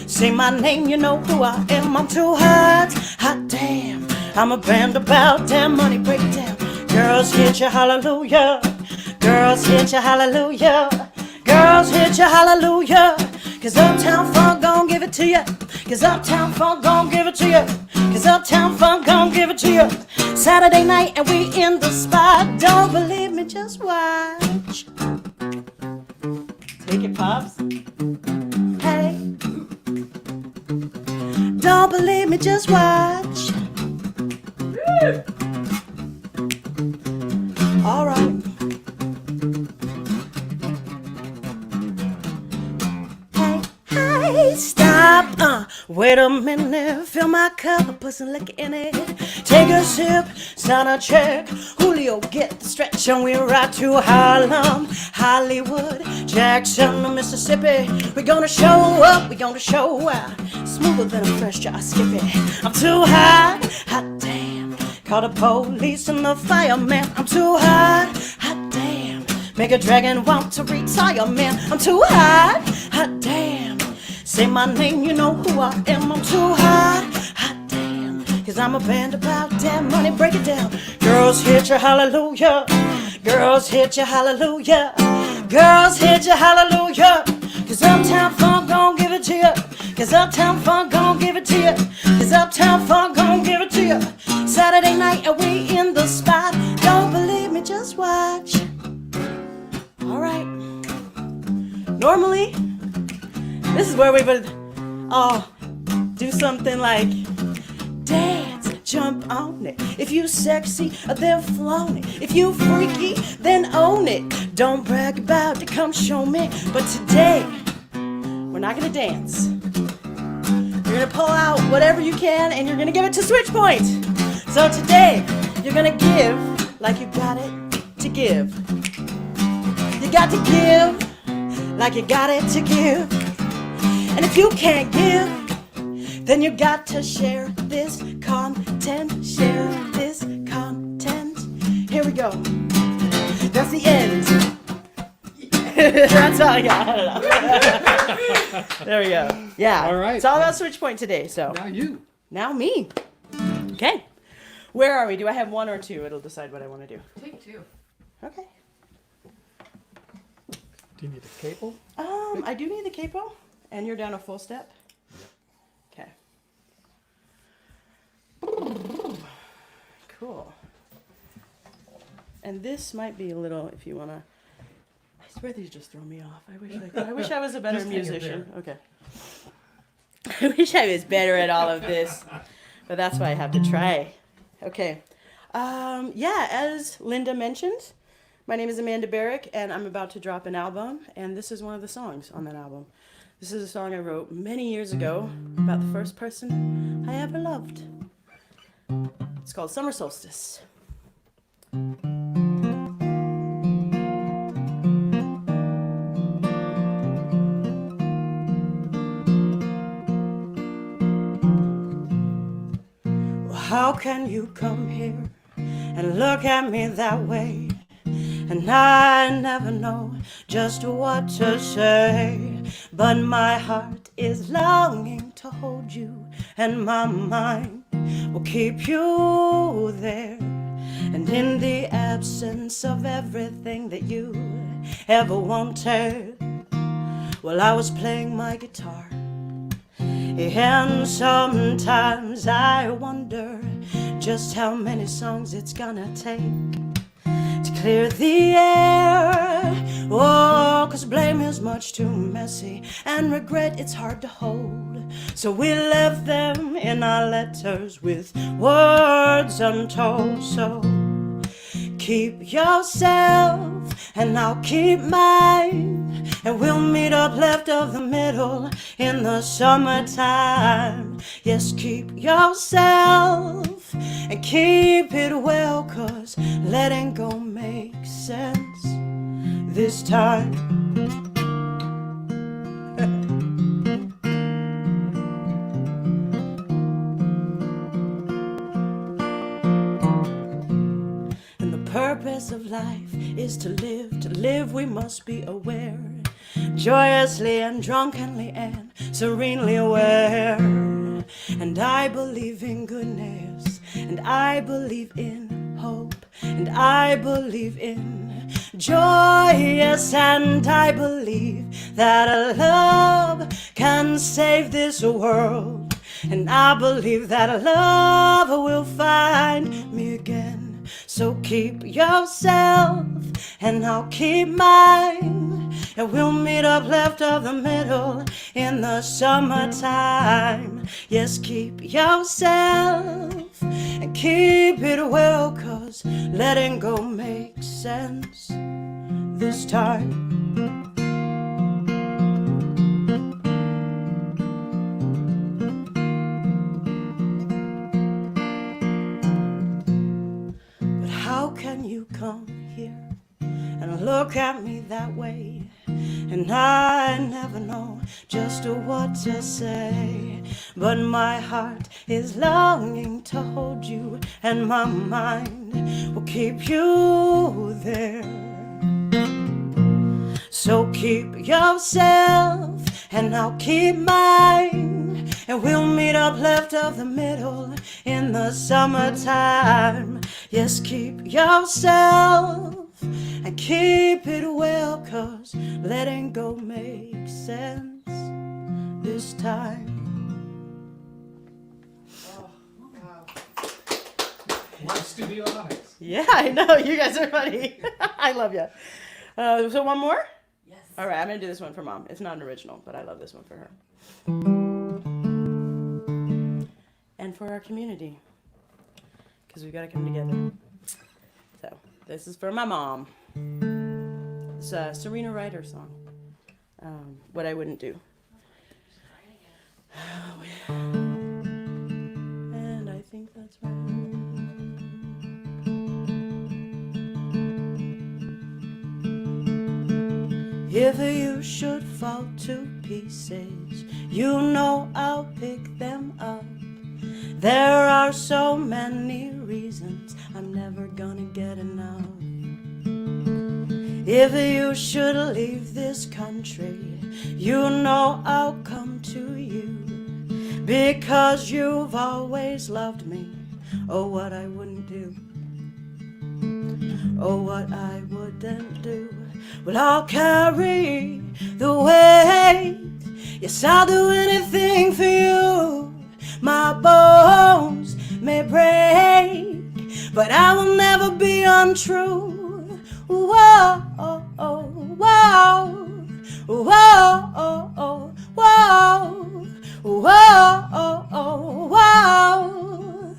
O: Say my name, you know who I am. I'm too hot, hot damn. I'm a band about damn money, break it down. Girls hit you, hallelujah. Girls hit you, hallelujah. Girls hit you, hallelujah. Cause Uptown Funk gon' give it to you. Cause Uptown Funk gon' give it to you. Cause Uptown Funk gon' give it to you. Saturday night and we in the spot. Don't believe me, just watch. Take it, Pops. Hey. Don't believe me, just watch. All right. Hey, stop. Wait a minute. Fill my cup, put some liquor in it. Take a sip, sign a check. Julio, get the stretch, and we ride to Harlem, Hollywood, Jackson, Mississippi. We're gonna show up, we're gonna show out. Smoother than a fresh jar skippy. I'm too hot, hot damn. Call the police and the fireman. I'm too hot, hot damn. Make a dragon want to retire, man. I'm too hot, hot damn. Say my name, you know who I am. I'm too hot, hot damn. Cause I'm a band about damn money, break it down. Girls hit you, hallelujah. Girls hit you, hallelujah. Girls hit you, hallelujah. Cause Uptown Funk gon' give it to you. Cause Uptown Funk gon' give it to you. Cause Uptown Funk gon' give it to you. Saturday night and we in the spot. Don't believe me, just watch. Alright. Normally, this is where we would do something like dance, jump on it. If you sexy, then flaunt it. If you freaky, then own it. Don't brag about it, come show me. But today, we're not gonna dance. You're gonna pull out whatever you can and you're gonna give it to SwitchPoint. So today, you're gonna give like you got it to give. You got to give like you got it to give. And if you can't give, then you got to share this content. Share this content. Here we go. That's the end. That's all I got. I don't know. There we go. Yeah.
H: All right.
O: It's all about SwitchPoint today. So
H: Now you.
O: Now me. Okay. Where are we? Do I have one or two? It'll decide what I want to do.
B: Take two.
O: Okay.
H: Do you need a capo?
O: I do need the capo. And you're down a full step? Okay. Cool. And this might be a little, if you want to,
P: These just throw me off. I wish I was a better musician. Okay. I wish I was better at all of this, but that's why I have to try. Okay. As Linda mentioned, my name is Amanda Barrick, and I'm about to drop an album, and this is one of the songs on that album. This is a song I wrote many years ago about the first person I ever loved. It's called Summer Solstice. How can you come here and look at me that way? And I never know just what to say. But my heart is longing to hold you, and my mind will keep you there. And in the absence of everything that you ever wanted, well, I was playing my guitar. And sometimes I wonder just how many songs it's gonna take to clear the air. Oh, 'cause blame is much too messy, and regret it's hard to hold. So we left them in our letters with words untold. So keep yourself and I'll keep mine, and we'll meet up left of the middle in the summertime. Yes, keep yourself and keep it well, 'cause letting go makes sense this time. Purpose of life is to live. To live we must be aware, joyously and drunkenly and serenely aware. And I believe in goodness, and I believe in hope, and I believe in joy, yes, and I believe that a love can save this world. And I believe that a love will find me again. So keep yourself and I'll keep mine, and we'll meet up left of the middle in the summertime. Yes, keep yourself and keep it well, 'cause letting go makes sense this time. How can you come here and look at me that way? And I never know just what to say. But my heart is longing to hold you, and my mind will keep you there. So keep yourself and I'll keep mine, and we'll meet up left of the middle in the summertime. Yes, keep yourself and keep it well, 'cause letting go makes sense this time.
H: Live studio audience.
P: Yeah, I know. You guys are funny. I love you. So one more? Yes. All right, I'm going to do this one for Mom. It's not an original, but I love this one for her. And for our community, because we've got to come together. So this is for my mom. It's a Serena Ryder song, What I Wouldn't Do. And I think that's right. If you should fall to pieces, you know I'll pick them up. There are so many reasons I'm never gonna get enough. If you should leave this country, you know I'll come to you, because you've always loved me. Oh, what I wouldn't do. Oh, what I wouldn't do. Well, I'll carry the weight. Yes, I'll do anything for you. My bones may break, but I will never be untrue. Whoa, oh, oh, whoa. whoa, oh, oh, whoa, whoa, oh, oh, whoa.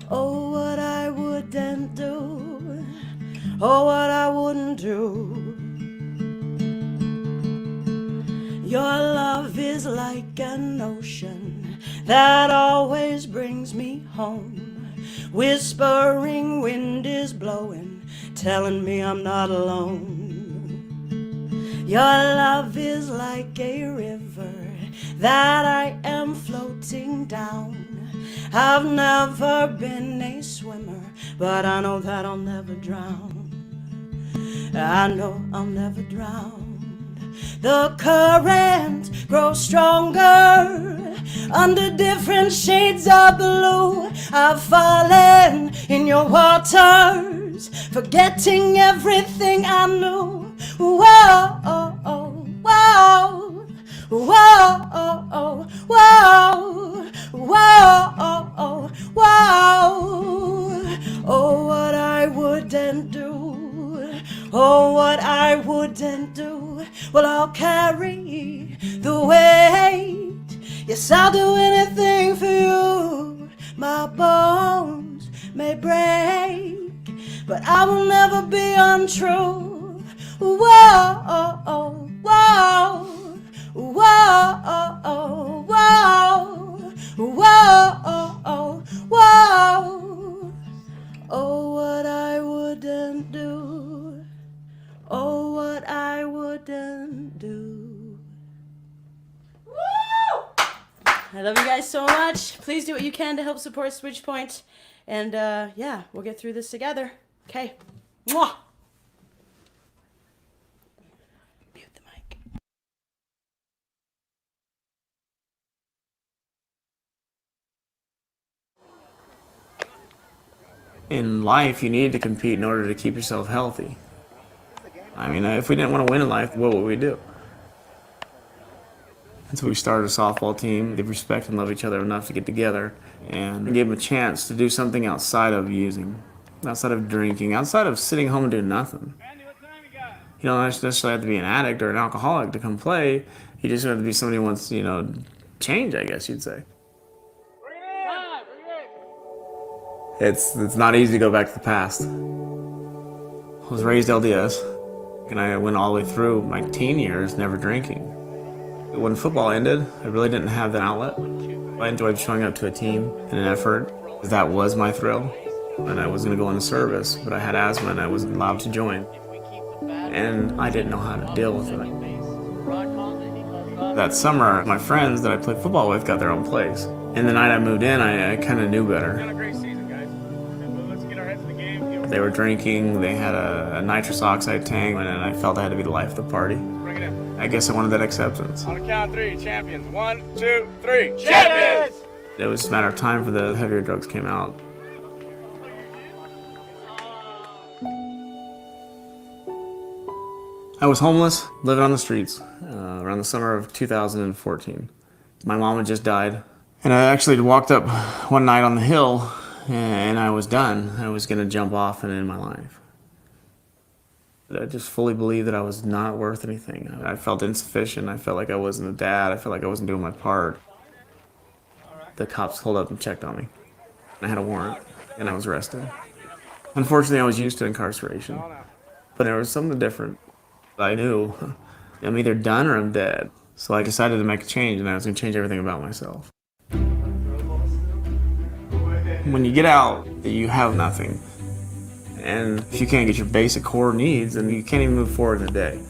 P: Oh, what I wouldn't do, oh, what I wouldn't do. Your love is like an ocean that always brings me home. Whispering wind is blowing, telling me I'm not alone. Your love is like a river that I am floating down. I've never been a swimmer, but I know that I'll never drown. I know I'll never drown. The current grows stronger under different shades of blue. I've fallen in your waters, forgetting everything I knew. Whoa, oh, oh, whoa, whoa, oh, oh, whoa, whoa, oh, oh, whoa. Oh, what I wouldn't do, oh, what I wouldn't do. Well, I'll carry the weight. Yes, I'll do anything for you. My bones may break, but I will never be untrue. Whoa, oh, oh, whoa, whoa, oh, oh, whoa, whoa, oh, oh, whoa. Oh, what I wouldn't do, oh, what I wouldn't do. Woo! I love you guys so much. Please do what you can to help support SwitchPoint. And yeah, we'll get through this together. Okay. Mwah! Mute the mic.
S: In life, you need to compete in order to keep yourself healthy. I mean, if we didn't want to win in life, what would we do? And so we started a softball team. They respect and love each other enough to get together and gave them a chance to do something outside of using, outside of drinking, outside of sitting home and doing nothing. You don't necessarily have to be an addict or an alcoholic to come play. You just have to be somebody who wants, you know, change, I guess you'd say. It's not easy to go back to the past. I was raised LDS, and I went all the way through my teen years never drinking. When football ended, I really didn't have that outlet. I enjoyed showing up to a team in an effort. That was my thrill. And I was going to go into service, but I had asthma and I wasn't allowed to join. And I didn't know how to deal with it. That summer, my friends that I played football with got their own place. And the night I moved in, I kind of knew better. They were drinking, they had a nitrous oxide tank, and I felt I had to be the life of the party. I guess I wanted that acceptance.
G: On the count of three, champions. 1, 2, 3, champions!
S: It was a matter of time for the heavier drugs came out. I was homeless, living on the streets, around the summer of 2014. My mom had just died. And I actually walked up one night on the hill, and I was done. I was gonna jump off and end my life. I just fully believed that I was not worth anything. I felt insufficient. I felt like I wasn't a dad. I felt like I wasn't doing my part. The cops pulled up and checked on me. I had a warrant, and I was arrested. Unfortunately, I was used to incarceration, but there was something different. I knew I'm either done or I'm dead. So I decided to make a change, and I was going to change everything about myself. When you get out, you have nothing. And if you can't get your basic core needs, then you can't even move forward in a day.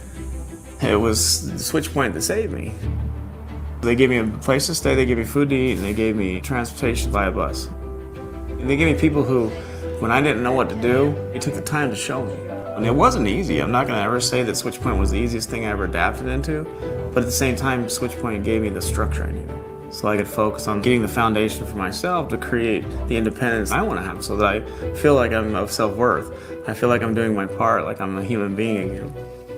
S: It was the SwitchPoint that saved me. They gave me a place to stay, they gave me food to eat, and they gave me transportation via bus. And they gave me people who, when I didn't know what to do, they took the time to show me. And it wasn't easy. I'm not going to ever say that SwitchPoint was the easiest thing I ever adapted into, but at the same time, SwitchPoint gave me the structure I needed. So I could focus on getting the foundation for myself to create the independence I want to have so that I feel like I'm of self-worth. I feel like I'm doing my part, like I'm a human being again.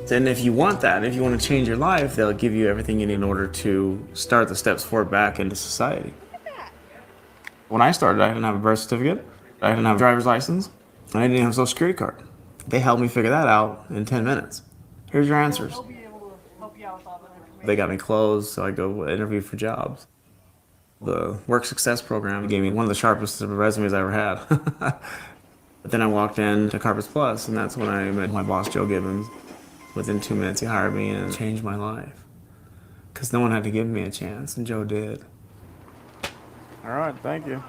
S: And if you want that, if you want to change your life, they'll give you everything you need in order to start the steps forward back into society. When I started, I didn't have a birth certificate, I didn't have a driver's license, and I didn't even have a social security card. They helped me figure that out in 10 minutes. Here's your answers. They got me closed, so I go interview for jobs. The work success program gave me one of the sharpest resumes I ever had. But then I walked in to Carpets Plus, and that's when I met my boss, Joe Gibbons. Within 2 minutes, he hired me and changed my life. Because no one had to give me a chance, and Joe did.
W: All right, thank you.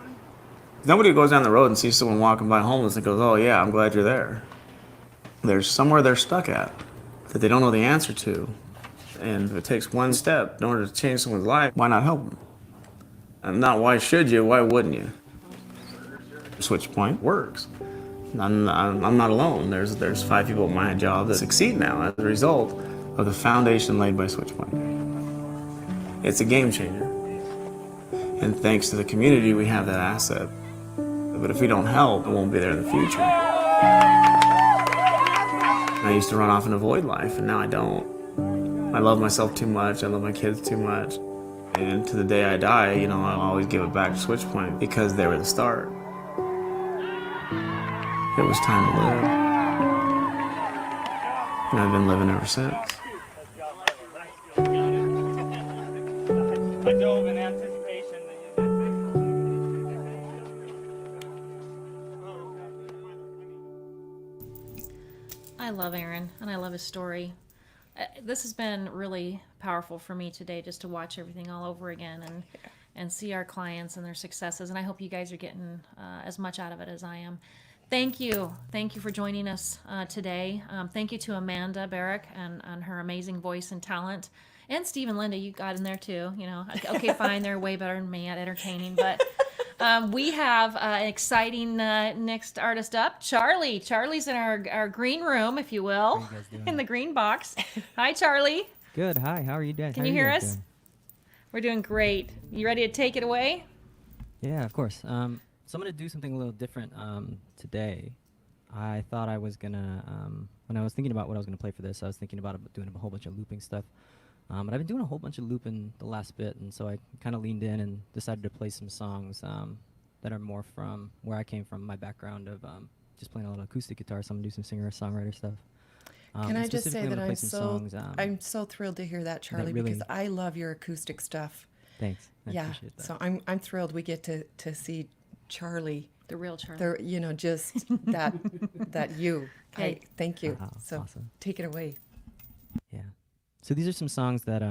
S: Nobody goes down the road and sees someone walking by homeless and goes, oh yeah, I'm glad you're there. There's somewhere they're stuck at that they don't know the answer to. And if it takes one step in order to change someone's life, why not help them? And not why should you, why wouldn't you? SwitchPoint works. I'm not alone. There's 5 people at my job that succeed now as a result of the foundation laid by SwitchPoint. It's a game changer. And thanks to the community, we have that asset. But if we don't help, it won't be there in the future. I used to run off and avoid life, and now I don't. I love myself too much. I love my kids too much. And to the day I die, you know, I'll always give it back to SwitchPoint because they were the start. It was time to live. And I've been living ever since.
E: I dove in anticipation that
A: I love Aaron, and I love his story. This has been really powerful for me today, just to watch everything all over again and see our clients and their successes. And I hope you guys are getting as much out of it as I am. Thank you for joining us today. Thank you to Amanda Barrick and her amazing voice and talent, and Steve and Linda. You got in there too. You know, okay, fine, they're way better than me at entertaining, but. We have an exciting next artist up, Charlie. Charlie's in our green room, if you will, in the green box. Hi, Charlie.
Q: Good. Hi. How are you guys?
A: Can you hear us? We're doing great. You ready to take it away?
Q: Yeah, of course. So I'm going to do something a little different today. I thought I was going to, when I was thinking about what I was going to play for this, I was thinking about doing a whole bunch of looping stuff. But I've been doing a whole bunch of looping the last bit, and so I kind of leaned in and decided to play some songs that are more from where I came from, my background of just playing a little acoustic guitar. So I'm going to do some singer-songwriter stuff.
B: Can I just say that I'm so thrilled to hear that, Charlie, because I love your acoustic stuff.
Q: Thanks. I appreciate that.
B: So I'm thrilled we get to see Charlie.
A: The real Charlie.
B: You know, just that you.
A: Hey.
B: Thank you. So
Q: awesome.
B: Take it away.
Q: Yeah. So these are some songs that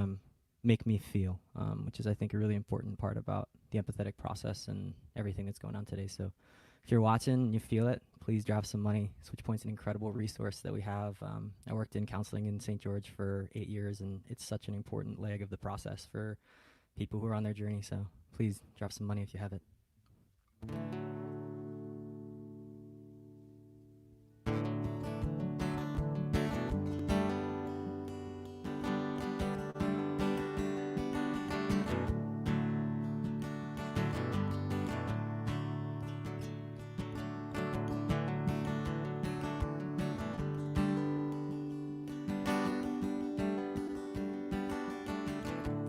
Q: make me feel, which is, I think, a really important part about the empathetic process and everything that's going on today. So if you're watching and you feel it, please drop some money. SwitchPoint's an incredible resource that we have. I worked in counseling in St. George for 8 years, and it's such an important leg of the process for people who are on their journey. So please drop some money if you have it.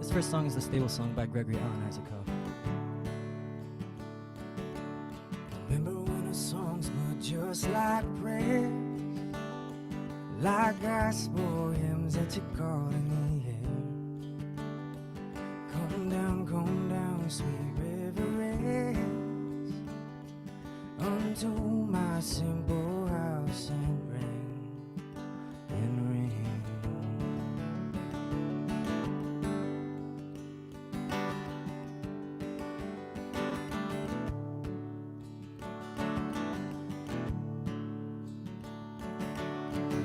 Q: This first song is the Stable Song by Gregory Alan Isaacow.
F: Remember when the songs were just like prayers, like gospel hymns that you caught in the air. Come down, sweet reverence, unto my simple house and ring, and ring.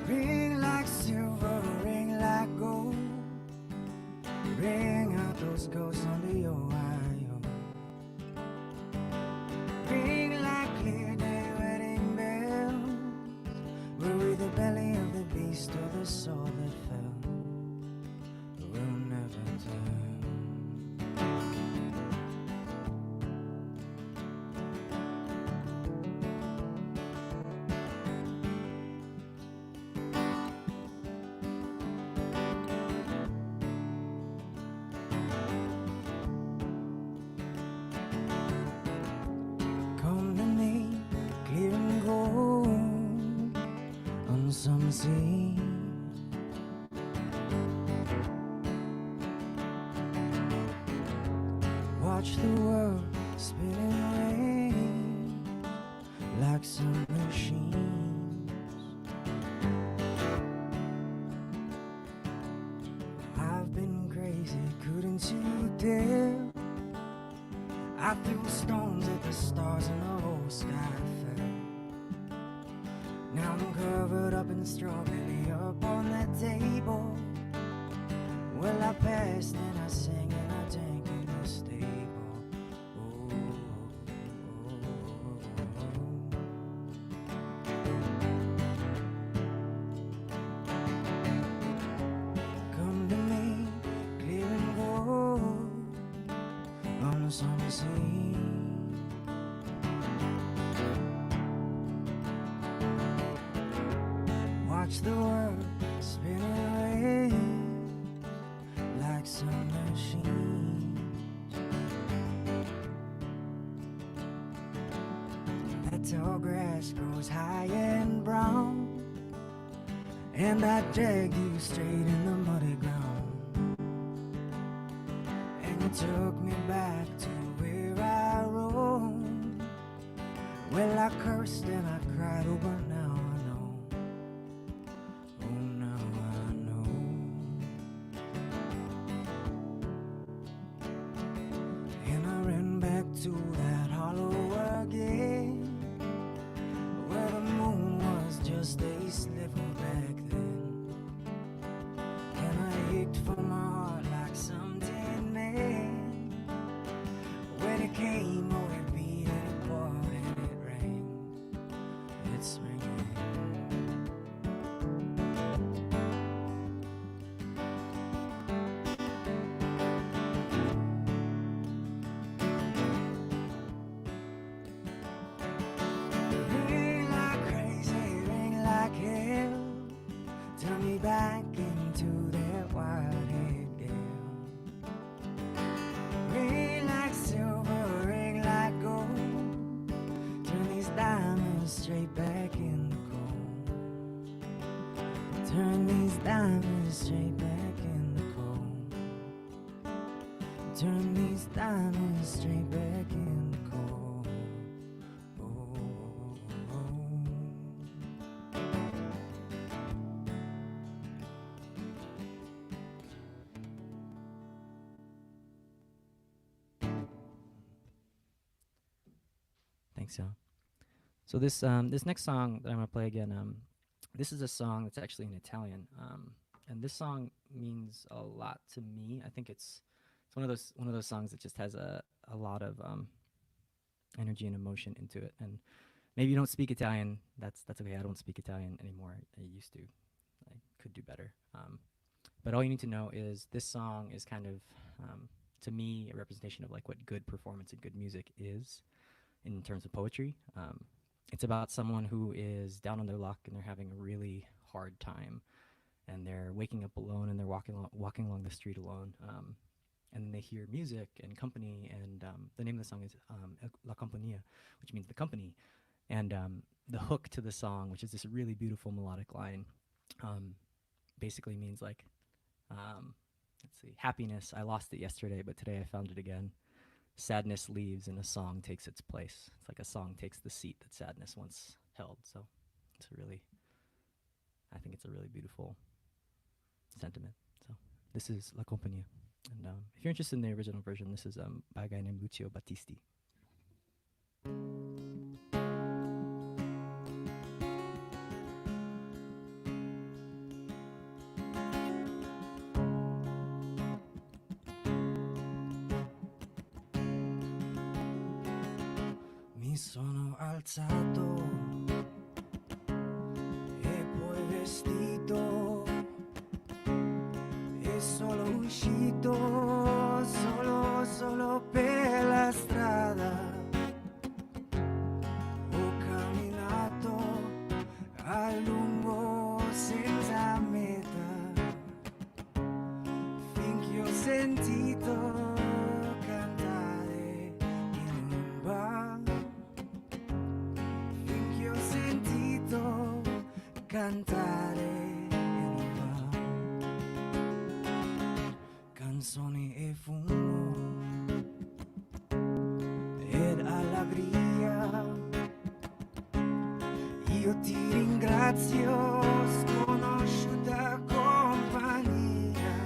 F: Ring like silver, ring like gold, ring out those ghosts under your Ohio. Ring like clear day wedding bells, were we the belly of the beast or the soul that fell? We'll never tell. Come to me, clear and gold on some sea. Couldn't you tell? I threw stones at the stars and the whole sky fell. Now I'm covered up in strawberry up on that table. Well, I passed and I sang and I drank in the stable. Oh, come to me, clear and gold on the summer sea. Watch the world spin away like some machine. That tall grass grows high and brown, and I dragged you straight in the muddy ground. And you took me back to where I roamed. Well, I cursed and I cried, oh, but now I know. Oh, now I know. And I ran back to that hollow again, where the moon was just a sliver back then. And I ached for my heart like some dead man. When it came, oh, it beat and it poured and it rang. It's ringing. Ring like crazy, ring like hell. Turn me back into that white-haired girl. Ring like silver, ring like gold. Turn these diamonds straight back in the cold. Turn these diamonds straight back in the cold. Turn these diamonds straight back in the cold.
Q: Thanks, y'all. So this this next song that I'm gonna play again, this is a song that's actually in Italian, and this song means a lot to me. I think it's one of those songs that just has a lot of energy and emotion into it. And maybe you don't speak Italian. That's okay. I don't speak Italian anymore. I used to. I could do better. But all you need to know is this song is kind of to me a representation of like what good performance and good music is in terms of poetry. It's about someone who is down on their luck and they're having a really hard time, and they're waking up alone and they're walking along the street alone, and they hear music and company, and the name of the song is La Compagnia, which means the company, and the hook to the song, which is this really beautiful melodic line, basically means like, let's see, happiness, I lost it yesterday, but today I found it again. Sadness leaves and a song takes its place. It's like a song takes the seat that sadness once held. So I think it's a really beautiful sentiment. So this is La Compagnia. And if you're interested in the original version, this is by a guy named Lucio Battisti.
F: Mi sono alzato e poi vestito e solo uscito, solo per la strada. Ho camminato a lungo senza meta, finché ho sentito cantare in un bar. Finché ho sentito cantare in un bar. Canzoni e fumo ed allegria. Io ti ringrazio, sconosciuta compagnia.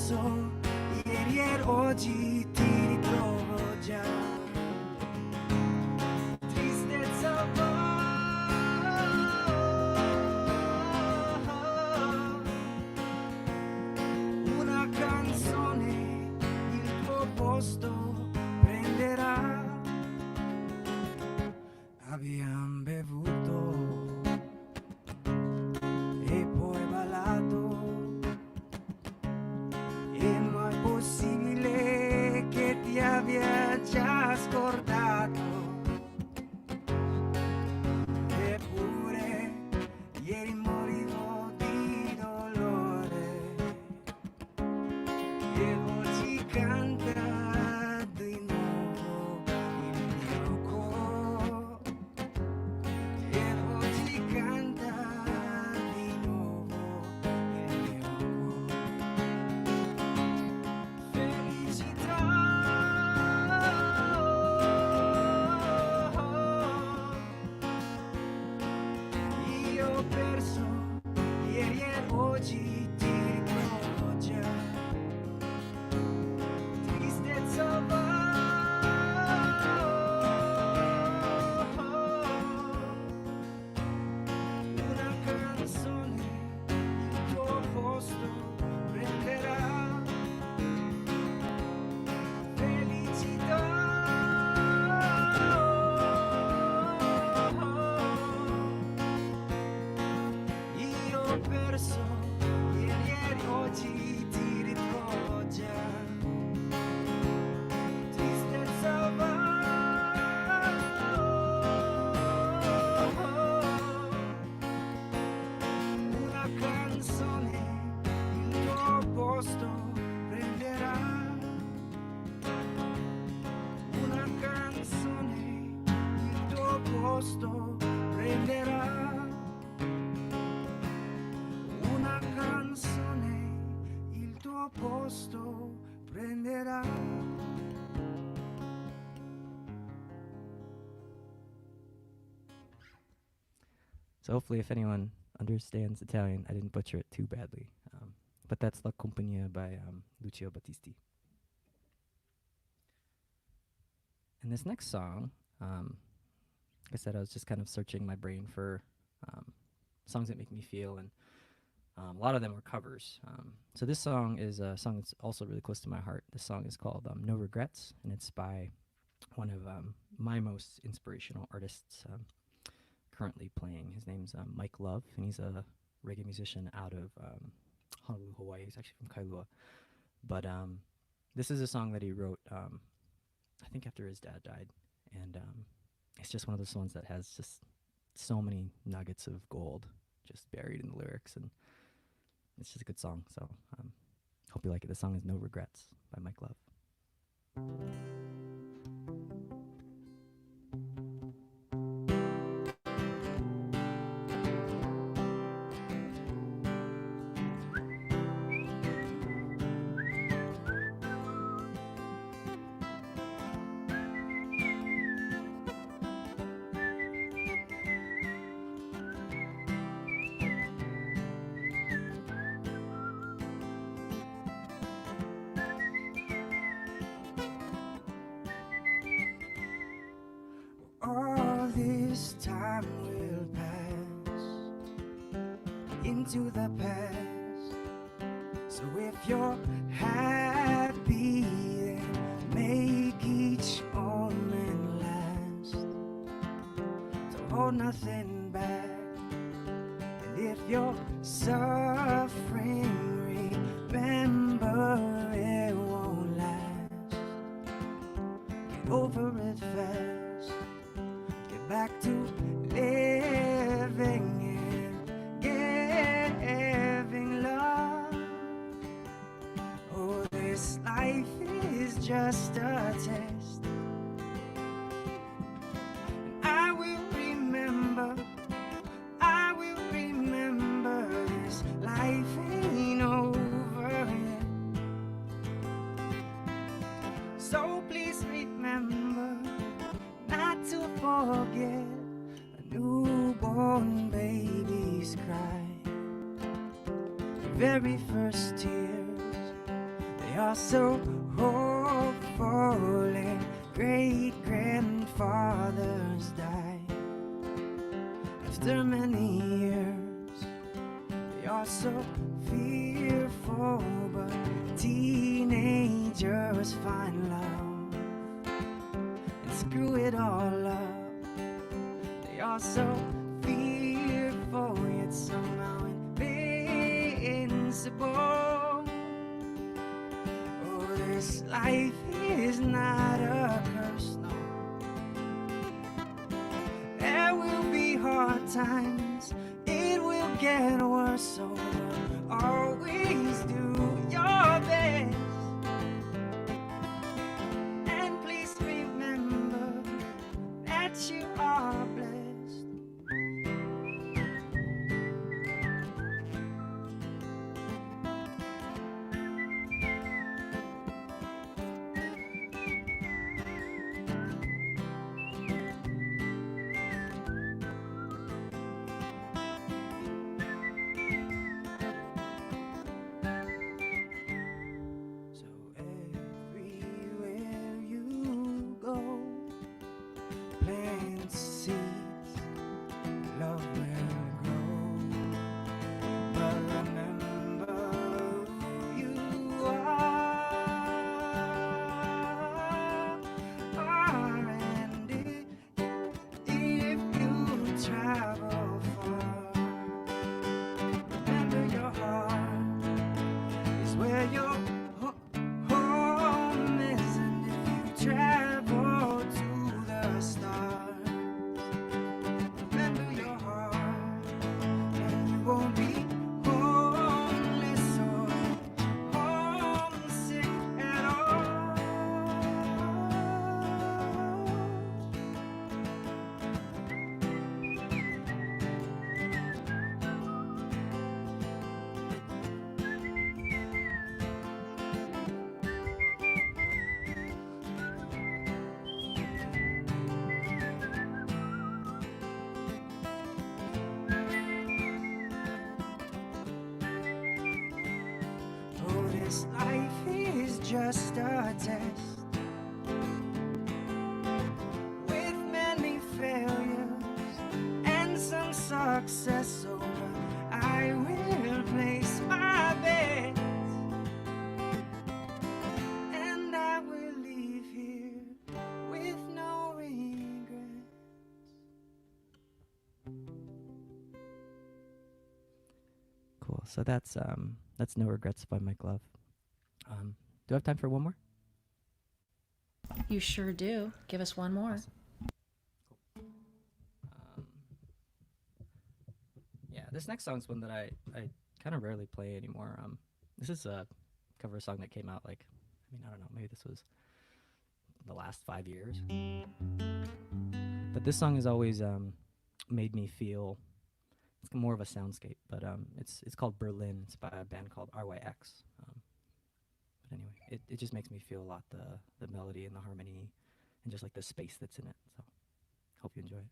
F: perso ieri ed oggi ti ritrovo già. Tristezza va, una canzone il tuo posto prenderà. Abbiamo bevuto e poi ballato, e ma è possibile che ti abbia già scordato. Eppure ieri morivo di dolore e oggi canta di nuovo il mio cuore. E oggi canta di nuovo il mio cuore. Felicità, io ho perso ieri e oggi ti ritrovo già. Tristezza va, una canzone il tuo posto prenderà. Felicità, io ho perso ieri e oggi ti ritrovo già. Tristezza va, una canzone il tuo posto prenderà. Una canzone il tuo posto prenderà. Una canzone il tuo posto prenderà.
Q: So hopefully, if anyone understands Italian, I didn't butcher it too badly. But that's La Compagnia by Lucio Battisti. And this next song, like I said, I was just kind of searching my brain for songs that make me feel, and a lot of them were covers. So this song is a song that's also really close to my heart. This song is called No Regrets, and it's by one of my most inspirational artists currently playing. His name's Mike Love, and he's a reggae musician out of Honolulu, Hawaii. He's actually from Kailua. But this is a song that he wrote, I think after his dad died. And it's just one of those ones that has just so many nuggets of gold just buried in the lyrics. And it's just a good song. So hope you like it. The song is No Regrets by Mike Love.
F: All this time will pass into the past. So if you're happy, then make each moment last. Don't hold nothing back. And if you're suffering, remember it won't last. Get over it fast. Get back to living and giving love. Oh, this life is just a test. And I will remember this life ain't over yet. So please remember not to forget a newborn baby's cry, the very first tears, They are so hopeful, and great-grandfathers died after many years. They are so fearful, but teenagers find love and screw it all up. They are so fearful, yet somehow invincible. Oh, this life is not a curse, no. There will be hard times, it will get worse, so always do your best. And please remember that you are blessed. This life is just a test with many failures and some success, so I will place my bets and I will leave here with no regrets.
Q: Cool. So that's No Regrets by Mike Love. Do I have time for one more?
A: You sure do. Give us one more.
Q: Yeah, this next song's one that I kind of rarely play anymore. This is a cover song that came out I don't know, maybe this was the last 5 years. But this song has always made me feel, it's more of a soundscape, but it's called Berlin. It's by a band called RYX. But anyway, it just makes me feel a lot, the melody and the harmony and just like the space that's in it. So hope you enjoy it.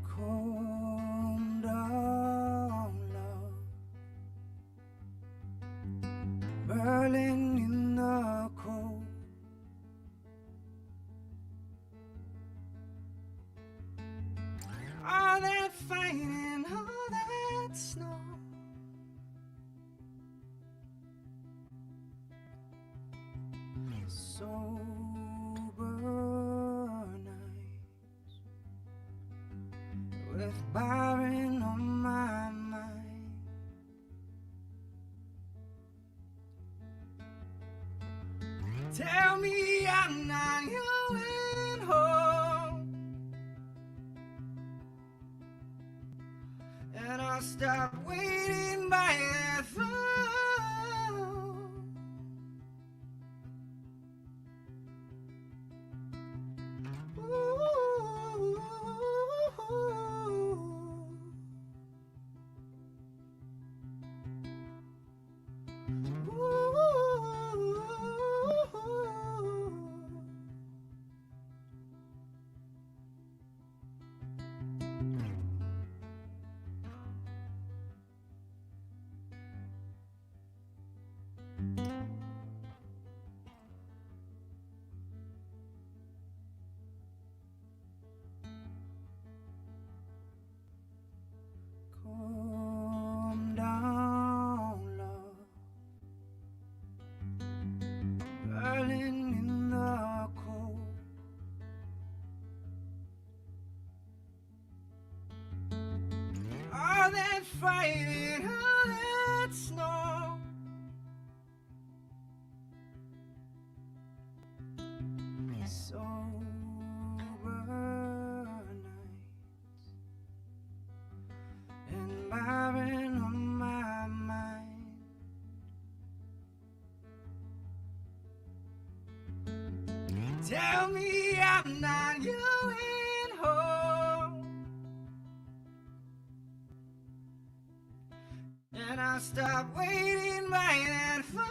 F: Calm down, love. Berlin in the cold. All that fighting, all that snow. Sober nights with Byron on my mind. Tell me I'm not going home, and I'll stop waiting by the phone. Calm down, love. Burning in the cold. All that fighting, all that snow. Sober nights and Byron on my mind. Tell me I'm not going home, and I'll stop waiting by that phone.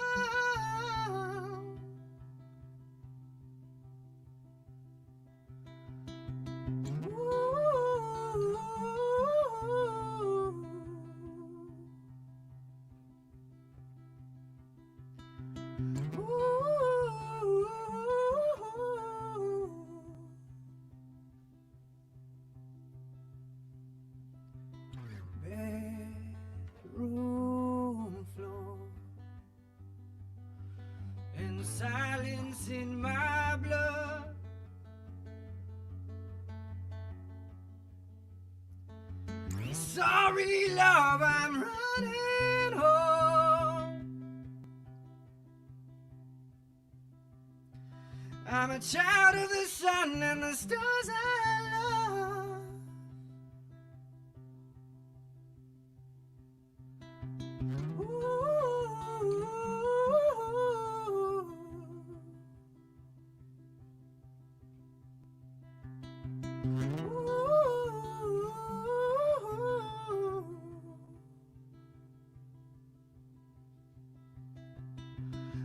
F: Bedroom floor and silence in my blood. Sorry, love, I'm running home. I'm a child of the sun and the stars I love.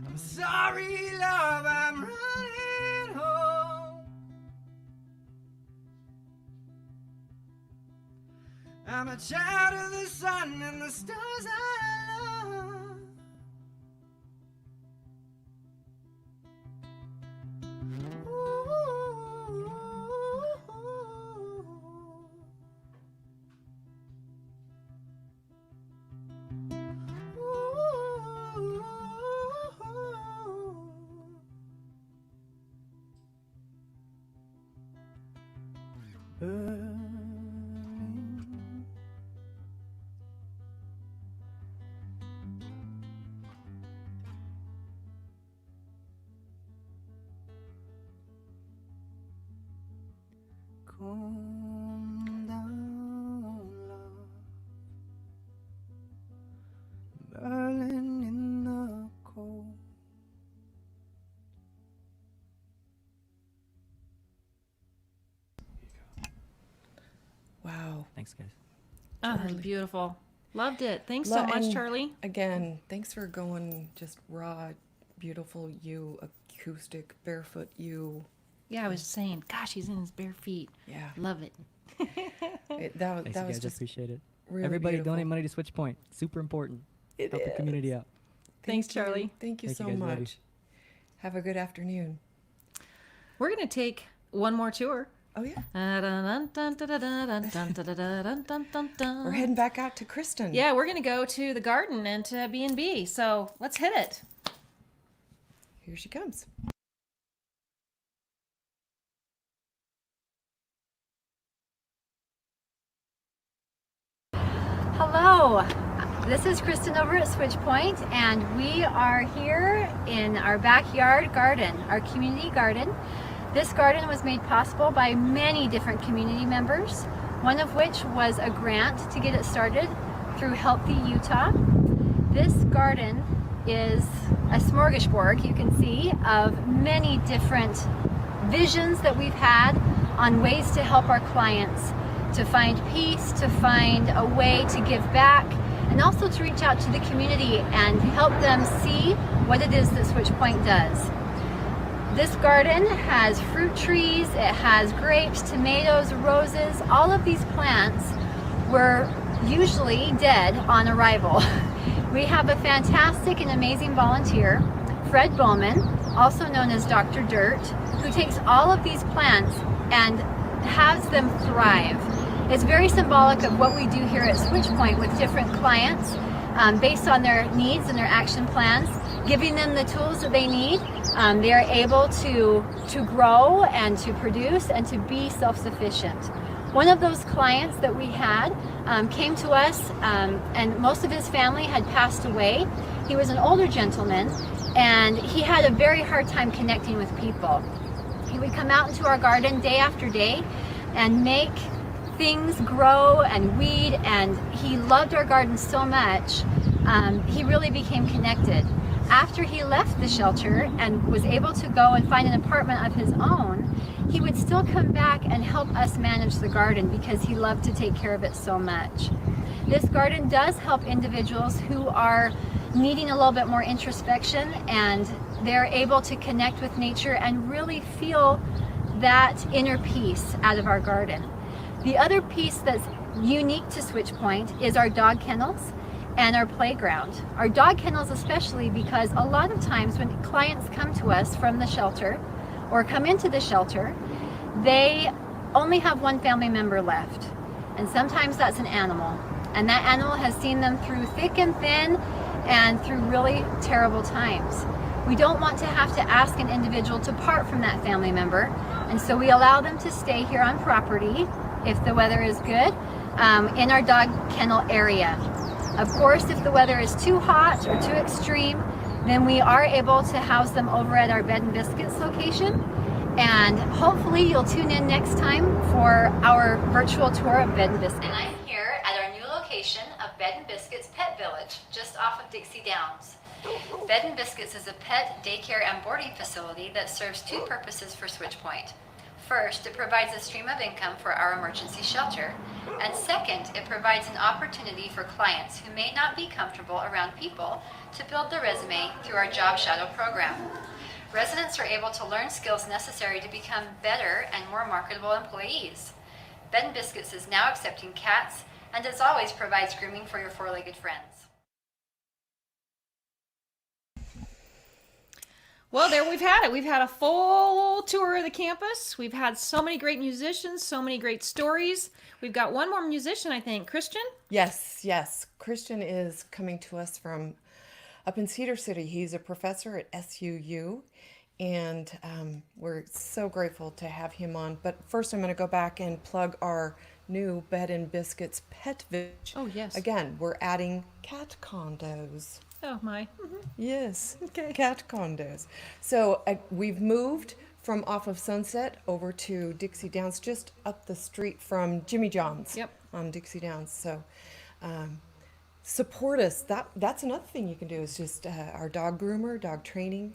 F: I'm sorry, love, I'm running home. I'm a child of the sun and the stars I love. Calm down, love. Burning in the cold.
B: Wow.
Q: Thanks, guys.
A: Oh, that's beautiful. Loved it. Thanks so much,
B: And
A: Charlie.
B: Again, thanks for going just raw, beautiful you, acoustic, barefoot you.
A: Yeah, I was saying, gosh, he's in his bare feet.
B: Yeah.
A: Love it.
B: That
Q: Thanks,
B: was
Q: you guys.
B: just
Q: Appreciate it.
B: really
Q: Everybody
B: beautiful.
Q: donate money to SwitchPoint. Super important.
B: It
Q: Help the community
B: is.
Q: out.
A: Thanks,
B: Thank you.
A: Charlie.
B: Thank you
Q: Thank you
B: so
Q: guys,
B: much.
Q: ladies.
B: Have a good afternoon.
A: We're going to take one more tour.
B: Oh, yeah.
A: We're
B: We're heading back out to Kristen.
A: Yeah, we're going to go to the garden and to B&B. So let's hit it.
B: Here she comes.
L: Hello, this is Kristen over at SwitchPoint, and we are here in our backyard garden, our community garden. This garden was made possible by many different community members, one of which was a grant to get it started through Healthy Utah. This garden is a smorgasbord, you can see, of many different visions that we've had on ways to help our clients to find peace, to find a way to give back, and also to reach out to the community and help them see what it is that SwitchPoint does. This garden has fruit trees, it has grapes, tomatoes, roses. All of these plants were usually dead on arrival. We have a fantastic and amazing volunteer, Fred Bowman, also known as Dr. Dirt, who takes all of these plants and has them thrive. It's very symbolic of what we do here at SwitchPoint with different clients based on their needs and their action plans, giving them the tools that they need. They are able to grow and to produce and to be self-sufficient. One of those clients that we had came to us and most of his family had passed away. He was an older gentleman and he had a very hard time connecting with people. He would come out into our garden day after day and make things grow and weed, and he loved our garden so much, he really became connected. After he left the shelter and was able to go and find an apartment of his own, he would still come back and help us manage the garden because he loved to take care of it so much. This garden does help individuals who are needing a little bit more introspection, and they're able to connect with nature and really feel that inner peace out of our garden. The other piece that's unique to SwitchPoint is our dog kennels and our playground. Our dog kennels especially, because a lot of times when clients come to us from the shelter or come into the shelter, they only have one family member left. And sometimes that's an animal. And that animal has seen them through thick and thin and through really terrible times. We don't want to have to ask an individual to part from that family member, and so we allow them to stay here on property if the weather is good in our dog kennel area. Of course, if the weather is too hot or too extreme, then we are able to house them over at our Bed and Biscuits location. And hopefully you'll tune in next time for our virtual tour of Bed and Biscuits. And I'm here at our new location of Bed and Biscuits Pet Village, just off of Dixie Downs. Bed and Biscuits is a pet daycare and boarding facility that serves two purposes for SwitchPoint. First, it provides a stream of income for our emergency shelter, and second, it provides an opportunity for clients who may not be comfortable around people to build their resume through our Job Shadow program. Residents are able to learn skills necessary to become better and more marketable employees. Bed and Biscuits is now accepting cats, and as always provides grooming for your four-legged friends.
A: Well, there we've had it. We've had a full tour of the campus. We've had so many great musicians, so many great stories. We've got one more musician, I think. Christian?
B: Yes. Christian is coming to us from up in Cedar City. He's a professor at SUU, and we're so grateful to have him on. But first, I'm going to go back and plug our new Bed and Biscuits Pet Village.
A: Oh, yes.
B: Again, we're adding cat condos.
A: Oh, my.
B: Yes, cat condos. So we've moved from off of Sunset over to Dixie Downs, just up the street from Jimmy John's.
A: Yep.
B: On Dixie Downs. So support us. That's another thing you can do, is just our dog groomer, dog training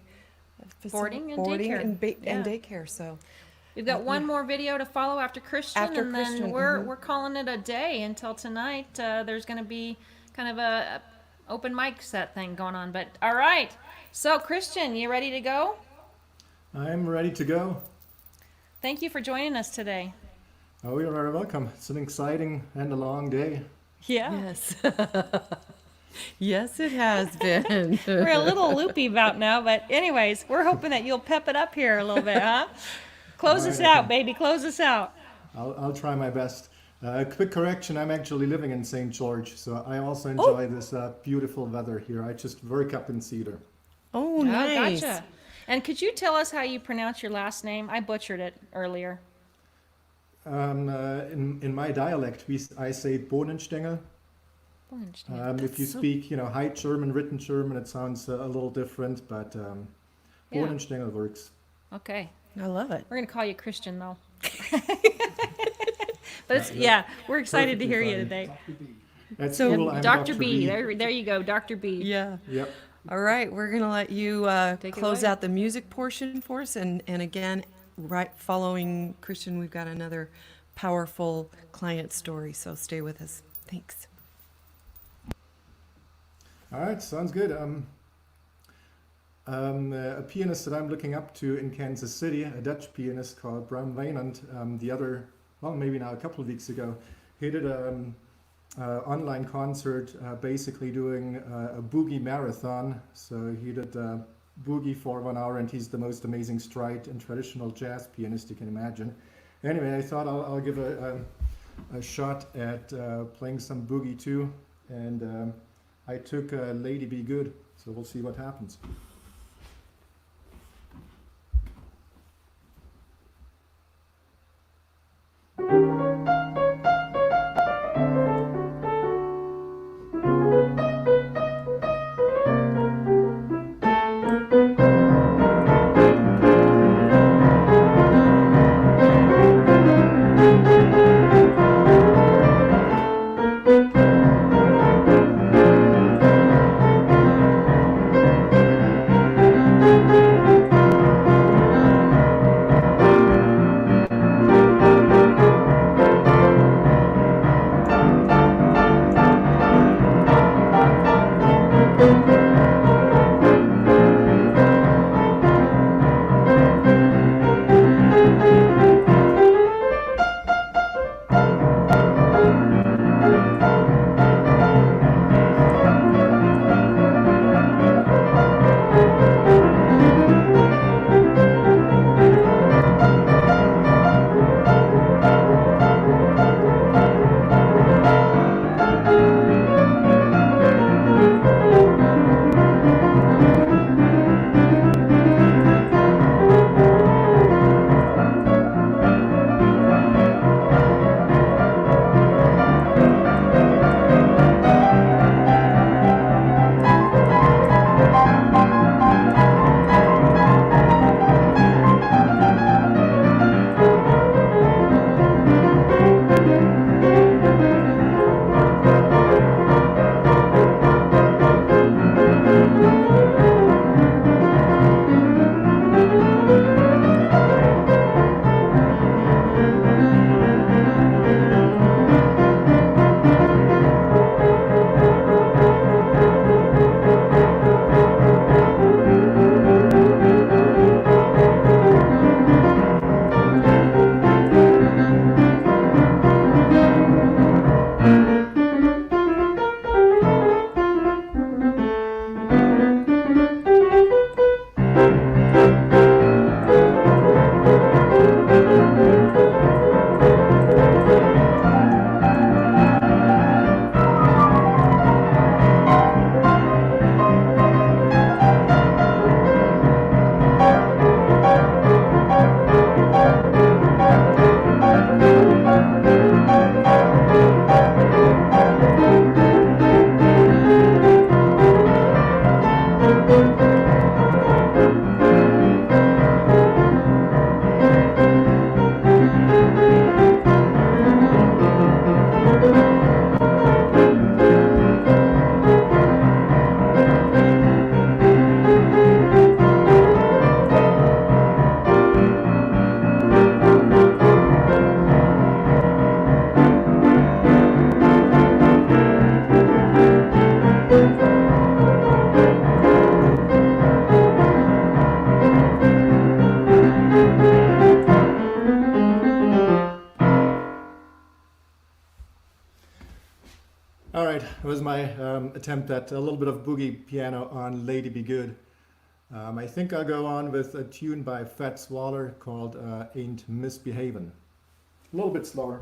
B: facility,
A: Boarding and daycare.
B: and daycare. So
A: We've got one more video to follow after Christian, and then
B: Christian,
A: we're calling it a day until tonight. There's going to be kind of a open mic set thing going on. But all right, so Christian, you ready to go?
C: I'm ready to go.
A: Thank you for joining us today.
C: Oh, you're very welcome. It's an exciting and a long day.
A: Yeah.
B: Yes. Yes, it has been.
A: We're a little loopy about now, but anyways, we're hoping that you'll pep it up here a little bit, huh? Close us out, baby. Close us out.
C: I'll try my best. Quick correction, I'm actually living in St. George, so I also enjoy this beautiful weather here. I just work up in Cedar.
B: Oh, nice.
A: Gotcha. And could you tell us how you pronounce your last name? I butchered it earlier.
C: In my dialect, I say Bohnenstängel. If you speak, High German, written German, it sounds a little different, but Bohnenstängel works.
A: Okay.
B: I love it.
A: We're going to call you Christian, though. But we're excited to hear you today.
C: That's cool. I'm
A: Dr. B. There you go, Dr. B.
B: Yeah.
C: Yep.
B: All right, we're going to let you close out the music portion for us. And again, right following Christian, we've got another powerful client story. So stay with us. Thanks.
C: All right, sounds good. A pianist that I'm looking up to in Kansas City, a Dutch pianist called Bram Wijnand, maybe now a couple of weeks ago, he did an online concert basically doing a boogie marathon. So he did boogie for 1 hour, and he's the most amazing stride and traditional jazz pianist you can imagine. Anyway, I thought I'll give a a shot at playing some boogie too, and I took Lady Be Good, so we'll see what happens. It was my attempt at a little bit of boogie piano on Lady Be Good. I think I'll go on with a tune by Fats Waller called Ain't Misbehavin'. A little bit slower.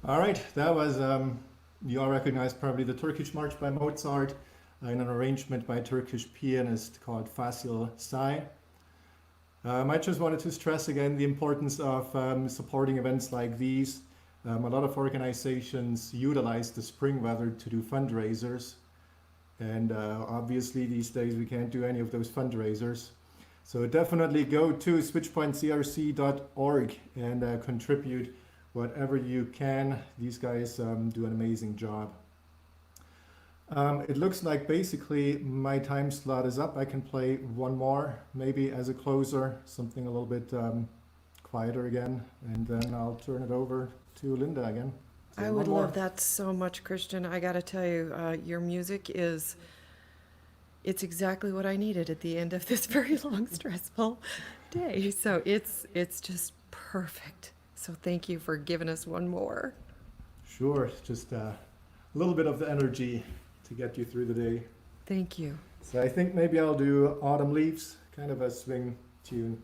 C: All right, that was, you all recognize probably the Turkish March by Mozart in an arrangement by a Turkish pianist called Fasil Say. I just wanted to stress again the importance of supporting events like these. A lot of organizations utilize the spring weather to do fundraisers. And obviously these days we can't do any of those fundraisers. So definitely go to switchpointcrc.org and contribute whatever you can. These guys do an amazing job. It looks like basically my time slot is up. I can play one more, maybe as a closer, something a little bit quieter again, and then I'll turn it over to Linda again. So
B: I would love that so much, Christian. I gotta tell you, your music it's exactly what I needed at the end of this very long, stressful day. So it's just perfect. So thank you for giving us one more.
C: Sure, just a little bit of the energy to get you through the day.
B: Thank you.
C: So I think maybe I'll do Autumn Leaves, kind of a swing tune.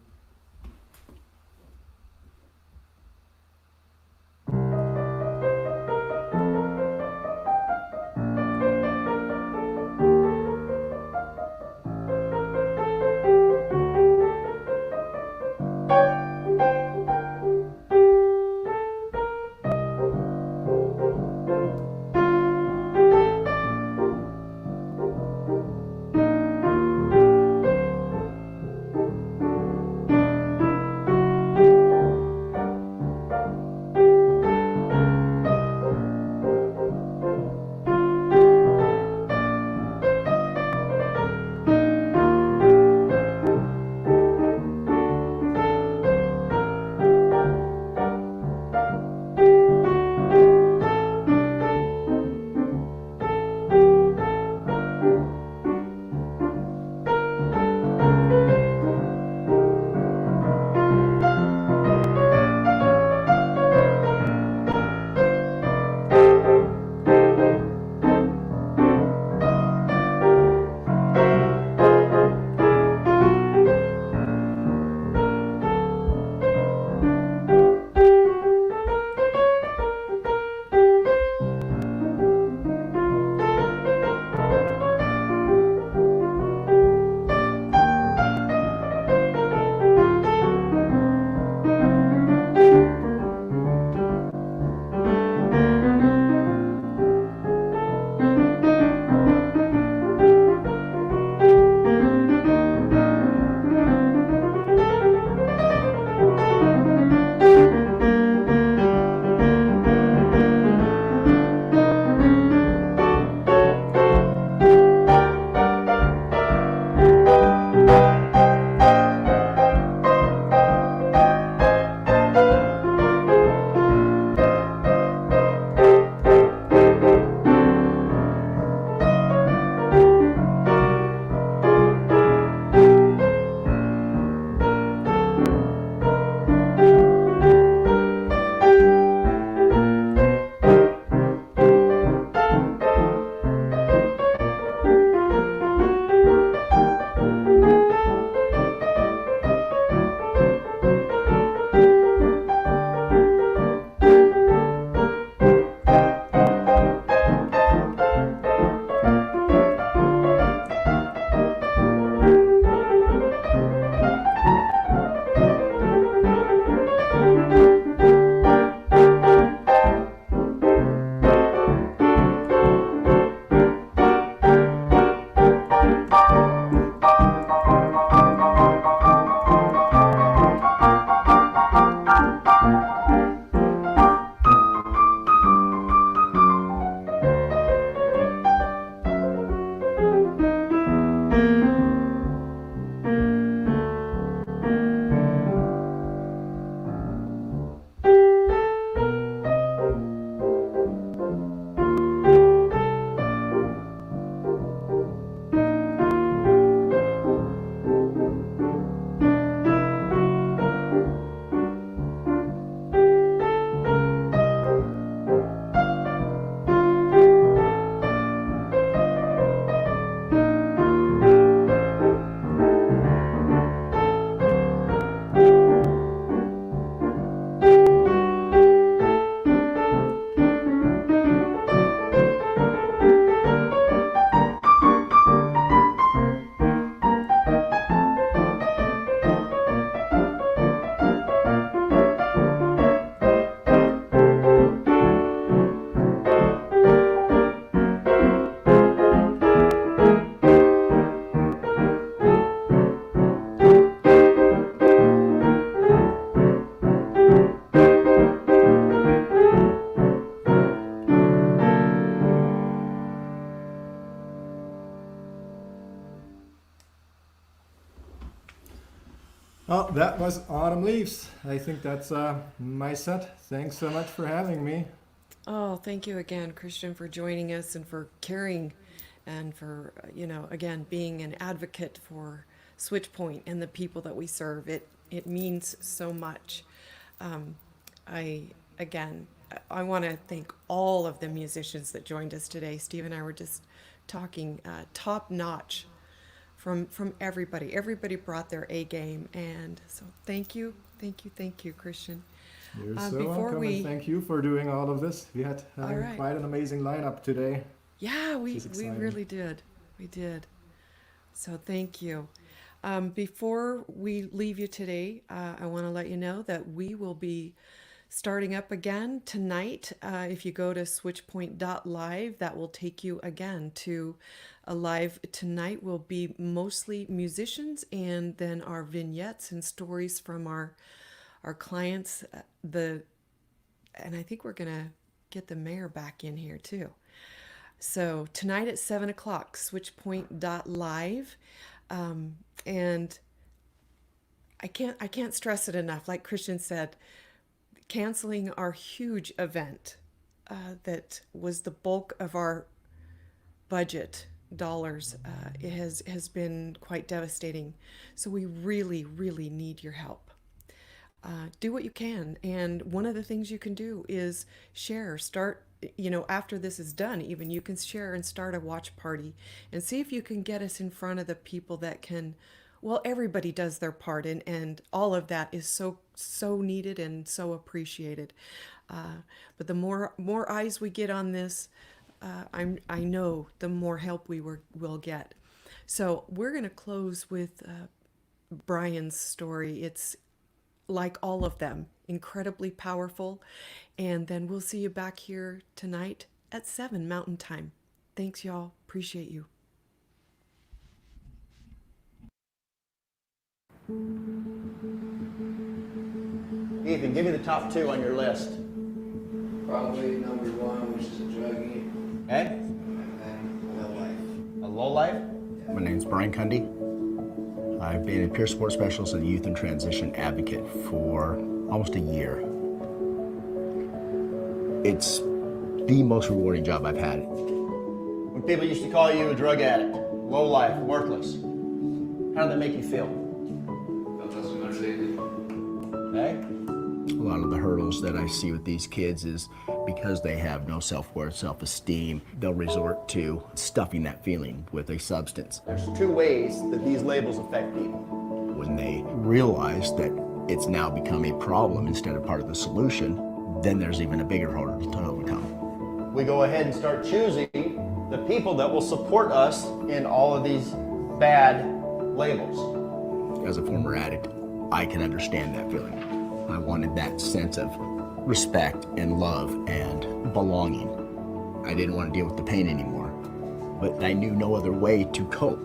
C: Well, that was Autumn Leaves. I think that's my set. Thanks so much for having me.
B: Oh, thank you again, Christian, for joining us and for caring and for, again, being an advocate for SwitchPoint and the people that we serve. It means so much. I want to thank all of the musicians that joined us today. Steve and I were just talking top notch from everybody. Everybody brought their A game, and so thank you, Christian.
C: You're so welcome, and thank you for doing all of this. We had quite an amazing lineup today.
B: Yeah, we really did. We did. So thank you. Before we leave you today, I want to let you know that we will be starting up again tonight. If you go to SwitchPoint.live, that will take you again to a live. Tonight will be mostly musicians, and then our vignettes and stories from our clients. And I think we're gonna get the mayor back in here too. So tonight at 7 o'clock, SwitchPoint.live, and I can't stress it enough. Like Christian said, canceling our huge event that was the bulk of our budget dollars, it has been quite devastating. So we really, really need your help. Do what you can, and one of the things you can do is share. Start, after this is done, even you can share and start a watch party and see if you can get us in front of the people that can. Well, everybody does their part, and all of that is so needed and so appreciated. But the more eyes we get on this, I know the more help we will get. So we're going to close with Brian's story. It's like all of them, incredibly powerful. And then we'll see you back here tonight at 7 Mountain Time. Thanks, y'all. Appreciate you.
D: Ethan, give me the top 2 on your list.
N: Probably number 1, which is a druggie.
D: Okay?
N: And then low life.
D: A low life?
N: Yeah.
S: My name's Brian Cundy. I've been a peer support specialist and youth and transition advocate for almost a year. It's the most rewarding job I've had.
D: When people used to call you a drug addict, low life, worthless, how did that make you feel?
N: Felt less than understated.
D: Okay?
S: A lot of the hurdles that I see with these kids is because they have no self-worth, self-esteem, they'll resort to stuffing that feeling with a substance.
D: There's 2 ways that these labels affect people.
S: When they realize that it's now become a problem instead of part of the solution, then there's even a bigger hurdle to overcome.
D: We go ahead and start choosing the people that will support us in all of these bad labels.
S: As a former addict, I can understand that feeling. I wanted that sense of respect and love and belonging. I didn't want to deal with the pain anymore, but I knew no other way to cope.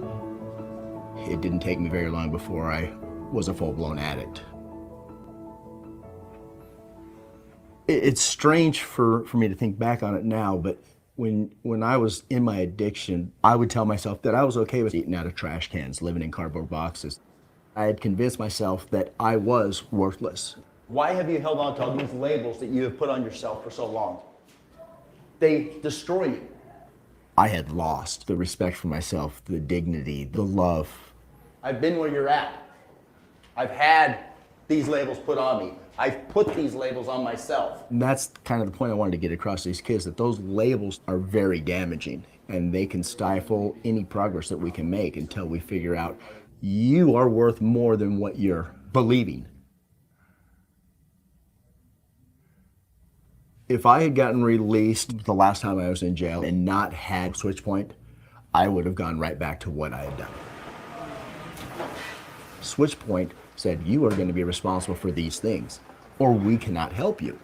S: It didn't take me very long before I was a full-blown addict. It's strange for me to think back on it now, but when I was in my addiction, I would tell myself that I was okay with eating out of trash cans, living in cardboard boxes. I had convinced myself that I was worthless.
D: Why have you held on to all these labels that you have put on yourself for so long? They destroy you.
S: I had lost the respect for myself, the dignity, the love.
D: I've been where you're at. I've had these labels put on me. I've put these labels on myself.
S: And that's kind of the point I wanted to get across to these kids, that those labels are very damaging and they can stifle any progress that we can make until we figure out you are worth more than what you're believing. If I had gotten released the last time I was in jail and not had SwitchPoint, I would have gone right back to what I had done. SwitchPoint said, you are going to be responsible for these things, or we cannot help you.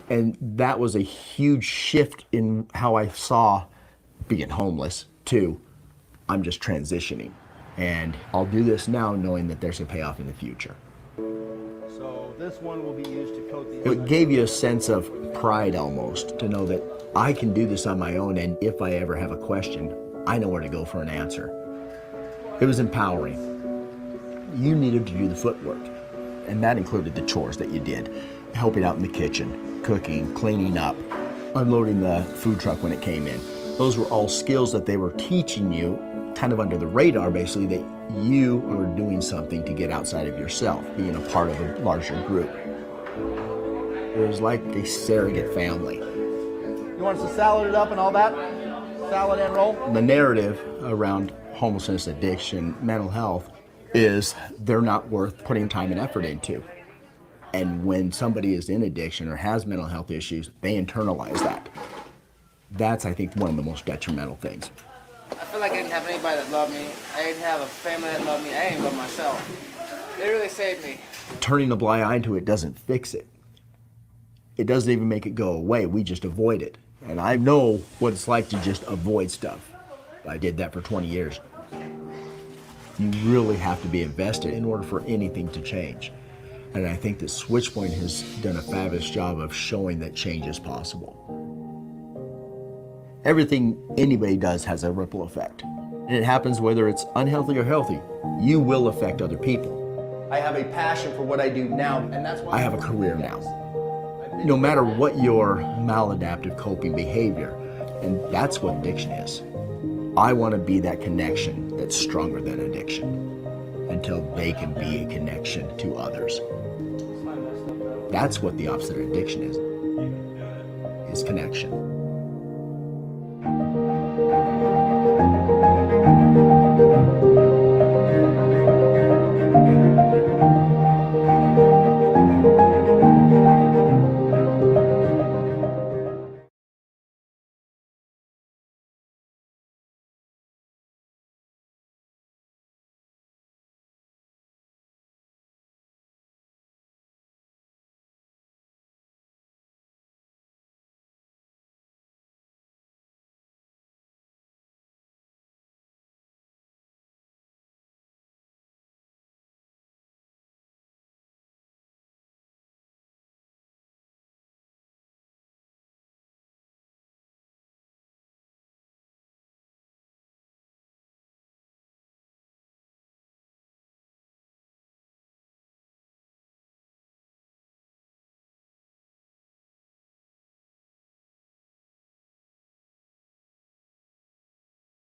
S: And that was a huge shift in how I saw being homeless to, I'm just transitioning. And I'll do this now knowing that there's a payoff in the future.
D: So this one will be used to coat the...
S: It gave you a sense of pride almost, to know that I can do this on my own, and if I ever have a question, I know where to go for an answer. It was empowering.
I: you needed to do the footwork. And that included the chores that you did, helping out in the kitchen, cooking, cleaning up, unloading the food truck when it came in. Those were all skills that they were teaching you, kind of under the radar, basically, that you are doing something to get outside of yourself, being a part of a larger group. It was like a surrogate family.
D: You want us to salad it up and all that? Salad and roll?
I: The narrative around homelessness, addiction, mental health is they're not worth putting time and effort into. And when somebody is in addiction or has mental health issues, they internalize that. That's, I think, one of the most detrimental things.
N: I feel like I didn't have anybody that loved me. I didn't have a family that loved me. I didn't love myself. They really saved me.
I: Turning a blind eye to it doesn't fix it. It doesn't even make it go away. We just avoid it. And I know what it's like to just avoid stuff. I did that for 20 years. You really have to be invested in order for anything to change. And I think that SwitchPoint has done a fabulous job of showing that change is possible. Everything anybody does has a ripple effect. And it happens whether it's unhealthy or healthy. You will affect other people.
D: I have a passion for what I do now, and that's why
I: I have a career now. No matter what your maladaptive coping behavior, and that's what addiction is. I want to be that connection that's stronger than addiction until they can be a connection to others. That's what the opposite of addiction is connection.